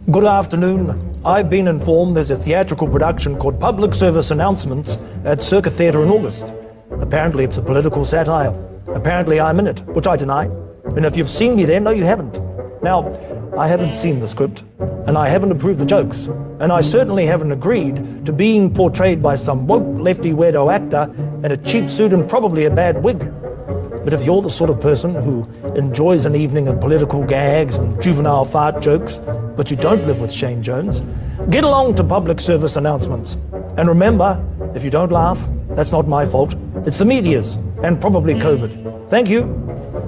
Good afternoon. I've been informed there's a theatrical production called Public Service Announcements at Circa Theatre in August. Apparently it's a political satire. Apparently I'm in it, which I deny. And if you've seen me there, no you haven't. Now, I haven't seen the script, and I haven't approved the jokes, and I certainly haven't agreed to being portrayed by some woke lefty weirdo actor in a cheap suit and probably a bad wig. But if you're the sort of person who enjoys an evening of political gags and juvenile fart jokes, but you don't live with Shane Jones, get along to Public Service Announcements. And remember, if you don't laugh, that's not my fault. It's the media's, and probably COVID. Thank you.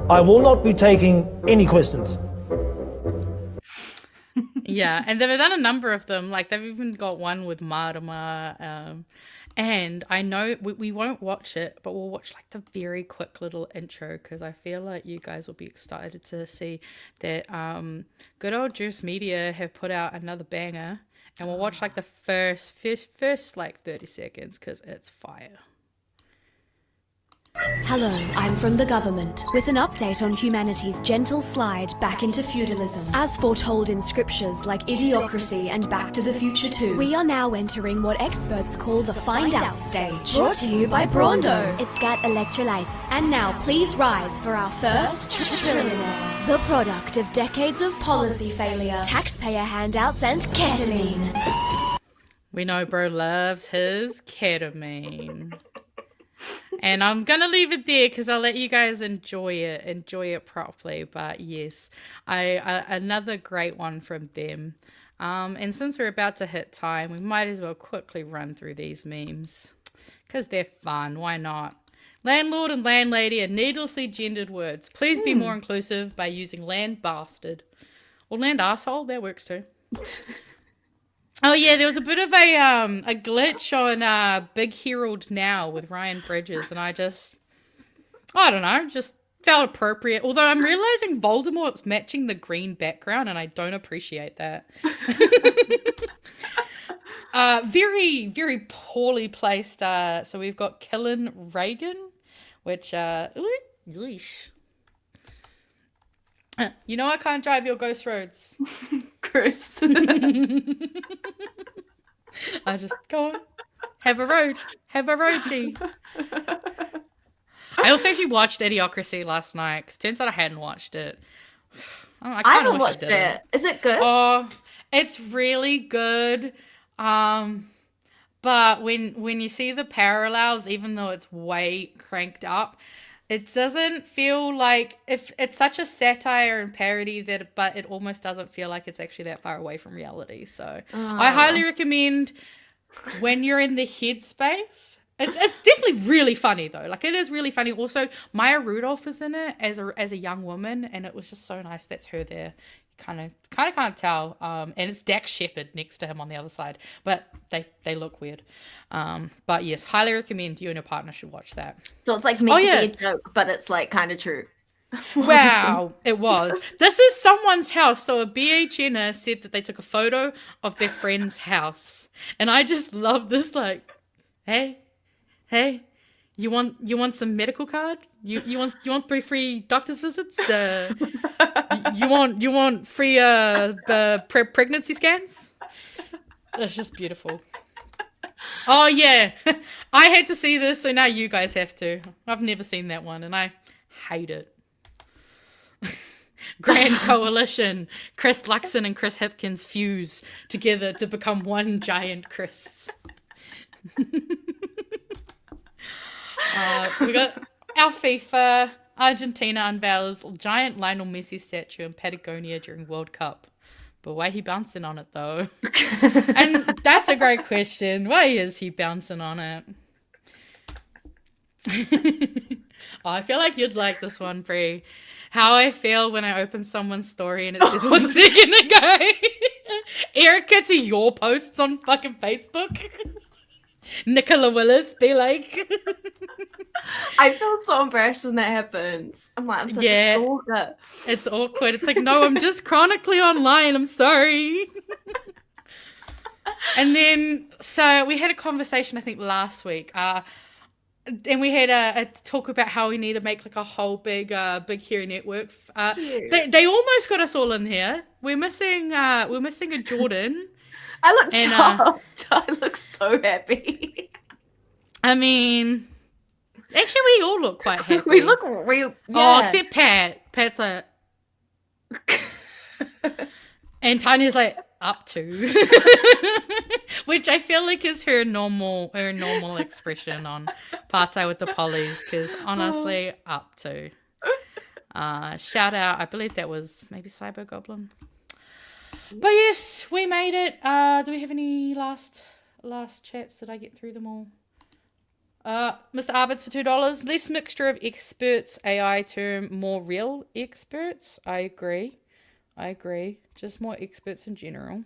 I will not be taking any questions. Yeah, and they've done a number of them. Like, they've even got one with Marama. And I know we won't watch it, but we'll watch, the very quick little intro because I feel like you guys will be excited to see that good old Juice Media have put out another banger. And we'll watch, the first 30 seconds because it's fire. Hello, I'm from the government with an update on humanity's gentle slide back into feudalism. As foretold in scriptures like Idiocracy and Back to the Future 2, we are now entering what experts call the Find Out stage. Brought to you by Brando. It's got electrolytes. And now please rise for our first trillionaire. The product of decades of policy failure, taxpayer handouts and ketamine. We know bro loves his ketamine. And I'm going to leave it there because I'll let you guys enjoy it properly. But yes, another great one from them. And since we're about to hit time, we might as well quickly run through these memes because they're fun. Why not? Landlord and landlady are needlessly gendered words. Please be more inclusive by using land bastard. Or land asshole, that works too. Oh yeah, there was a bit of a glitch on Big Herald Now with Ryan Bridges, and I don't know, just felt appropriate. Although I'm realizing Voldemort's matching the green background, and I don't appreciate that. Very, very poorly placed. So we've got Killen Reagan, which, yeesh. You know I can't drive your ghost roads. Chris. I just go on. Have a road, G. I also actually watched Idiocracy last night, because turns out I hadn't watched it. I haven't watched it. Is it good? Oh, it's really good. But when you see the parallels, even though it's way cranked up, it doesn't feel like, if it's such a satire and parody but it almost doesn't feel like it's actually that far away from reality. So I highly recommend when you're in the headspace. It's definitely really funny though. Like, it is really funny. Also, Maya Rudolph is in it as a young woman, and it was just so nice. That's her there. Kind of can't tell. And it's Dax Shepard next to him on the other side, but they look weird. But yes, highly recommend. You and your partner should watch that. So it's like meant to be a joke, but it's like kind of true. Wow, it was. This is someone's house. So a BHNer said that they took a photo of their friend's house, and I just love this. Like, hey, you want some medical card? You want 3 free doctor's visits? You want free pregnancy scans? It's just beautiful. Oh yeah, I had to see this, so now you guys have to. I've never seen that one, and I hate it. Grand Coalition. Chris Luxon and Chris Hipkins fuse together to become one giant Chris. We got our FIFA. Argentina unveils giant Lionel Messi statue in Patagonia during World Cup. But why he bouncing on it though? And that's a great question. Why is he bouncing on it? Oh, I feel like you'd like this one, Brie. How I feel when I open someone's story and it says 1 second ago. Erica, to your posts on fucking Facebook. Nicola Willis be like. I feel so embarrassed when that happens. I'm like, I'm such a stalker. It's awkward. It's like, no, I'm just chronically online. I'm sorry. And then, so we had a conversation, I think, last week. And we had a talk about how we need to make like a whole big hero network. They almost got us all in here. We're missing a Jordan. I look shocked. I look so happy. I mean, actually, we all look quite happy. We look real. Yeah. Oh, except Pat. Pat's like, and Tanya's like, up to, which I feel like is her normal expression on Partai with the Pollies. Because honestly, up to. Shout out. I believe that was maybe Cyber Goblin. But yes, we made it. Do we have any last chats? Did I get through them all? Mr. Arvids for $2. Less mixture of experts, AI term, more real experts. I agree. Just more experts in general.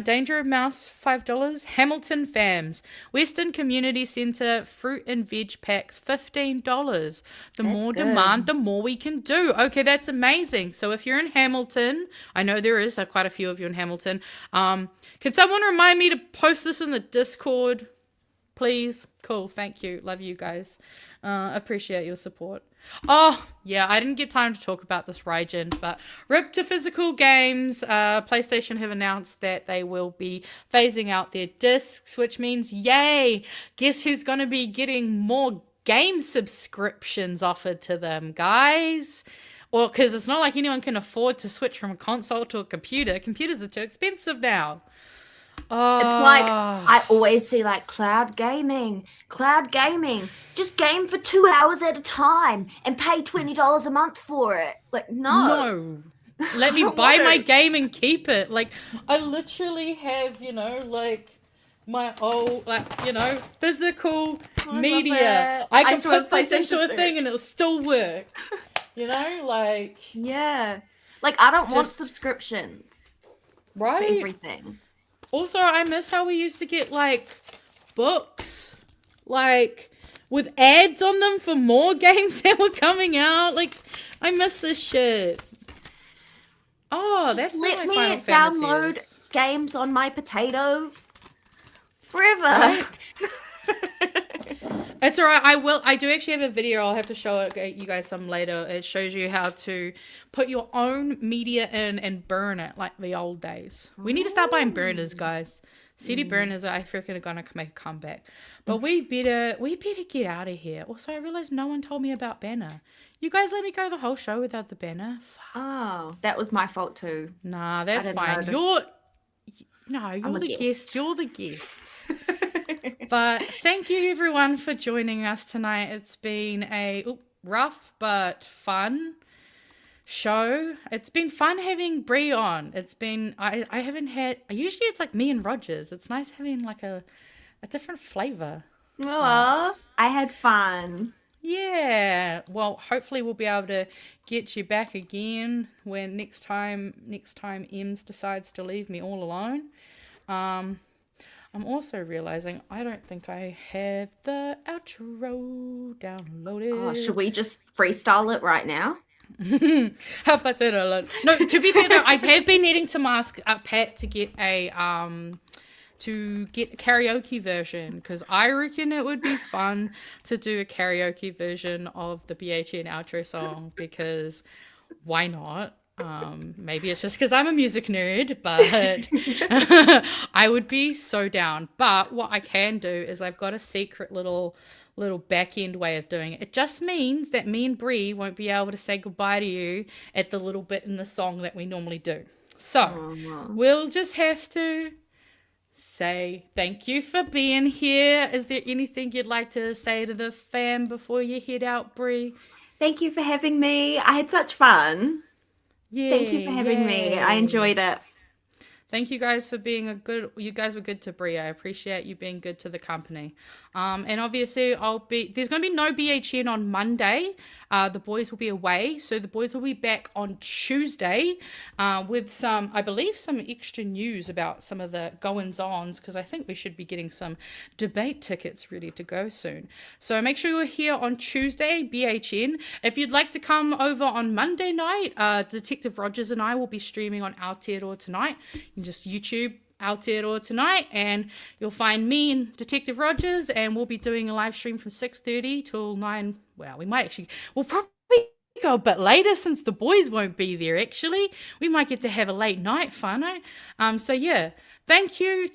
Danger of Mouse, $5. Hamilton Fams. Western Community Centre fruit and veg packs, $15. The more demand, the more we can do. Okay, that's amazing. So if you're in Hamilton, I know there is quite a few of you in Hamilton. Can someone remind me to post this in the Discord, please? Cool, thank you. Love you guys. Appreciate your support. Oh, yeah, I didn't get time to talk about this Raijin, but RIP to physical games. PlayStation have announced that they will be phasing out their discs, which means, yay, guess who's going to be getting more game subscriptions offered to them, guys? Well, because it's not like anyone can afford to switch from a console to a computer. Computers are too expensive now. Oh. It's like, I always see like cloud gaming. Just game for 2 hours at a time and pay $20 a month for it. Like, no. Let me buy my game and keep it. Like, I literally have, like my old, physical media. I can put this into a thing and it'll still work. Yeah. Like, I don't want subscriptions. Right? For everything. Also, I miss how we used to get, books. with ads on them for more games that were coming out. Like, I miss this shit. Oh, that's Let what me my Final Fantasy download is. games on my potato forever. Right? It's alright. I do actually have a video. I'll have to show it you guys some later. It shows you how to put your own media in and burn it like the old days. We need to start buying burners, guys. CD burners, I freaking are gonna make a comeback. But we better get out of here. Also, I realized no one told me about banner. You guys let me go the whole show without the banner. Oh, that was my fault too. Nah, that's didn't fine. know You're the guest. You're the guest. this. But thank you everyone for joining us tonight. It's been a rough but fun show. It's been fun having Brie on. It's been I haven't had usually it's like me and Rogers. It's nice having like a different flavor. Aw, I had fun. Yeah. Well, hopefully we'll be able to get you back again when next time Ems decides to leave me all alone. I'm also realizing I don't think I have the outro downloaded. Oh, should we just freestyle it right now? How about that? No, to be fair though, I have been needing to ask Pat to get a karaoke version, because I reckon it would be fun to do a karaoke version of the BHN outro song, because why not? Maybe it's just because I'm a music nerd, but I would be so down. But what I can do is I've got a secret little back end way of doing it. It just means that me and Brie won't be able to say goodbye to you at the little bit in the song that we normally do. So we'll just have to say thank you for being here. Is there anything you'd like to say to the fam before you head out, Brie? Thank you for having me. I had such fun. Yeah, Thank you for having me. I enjoyed it. Thank you guys for being you guys were good to Brie. I appreciate you being good to the company. And obviously there's going to be no BHN on Monday. The boys will be away. So the boys will be back on Tuesday with some extra news about some of the goings-ons, because I think we should be getting some debate tickets ready to go soon. So make sure you're here on Tuesday, BHN. If you'd like to come over on Monday night, Detective Rogers and I will be streaming on Aotearoa tonight. You can just YouTube Aotearoa tonight and you'll find me and Detective Rogers, and we'll be doing a live stream from 6:30 till 9. Well, we'll probably go a bit later since the boys won't be there. Actually, we might get to have a late night whānau. So yeah, thank you.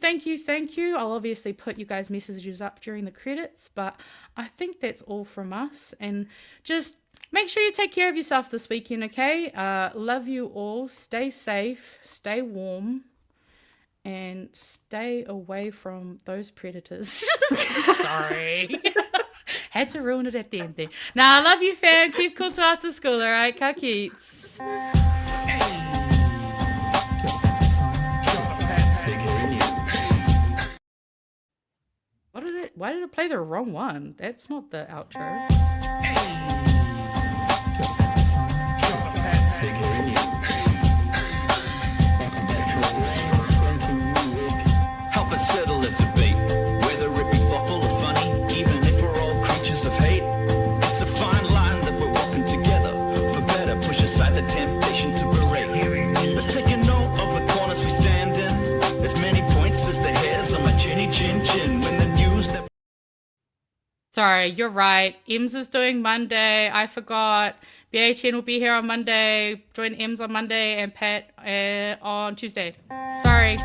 I'll obviously put you guys' messages up during the credits, but I think that's all from us. And just make sure you take care of yourself this weekend, okay? Love you all. Stay safe, stay warm, and stay away from those predators. Sorry. Had to ruin it at the end there. Nah, I love you, fam. Keep cool till after school, all right? Ka keets. Why did it play the wrong one? That's not the outro. Help us settle a debate, whether it be thoughtful or funny, even if we're all creatures of hate. It's a fine line that we're walking together. For better, push aside the temptation to berate. Let's take a note of the corners we stand in. As many points as the hairs on my chinny chin chin. When the news that... Sorry, you're right. Ems is doing Monday. I forgot. BHN will be here on Monday. Join Ems on Monday and Pat on Tuesday. Sorry.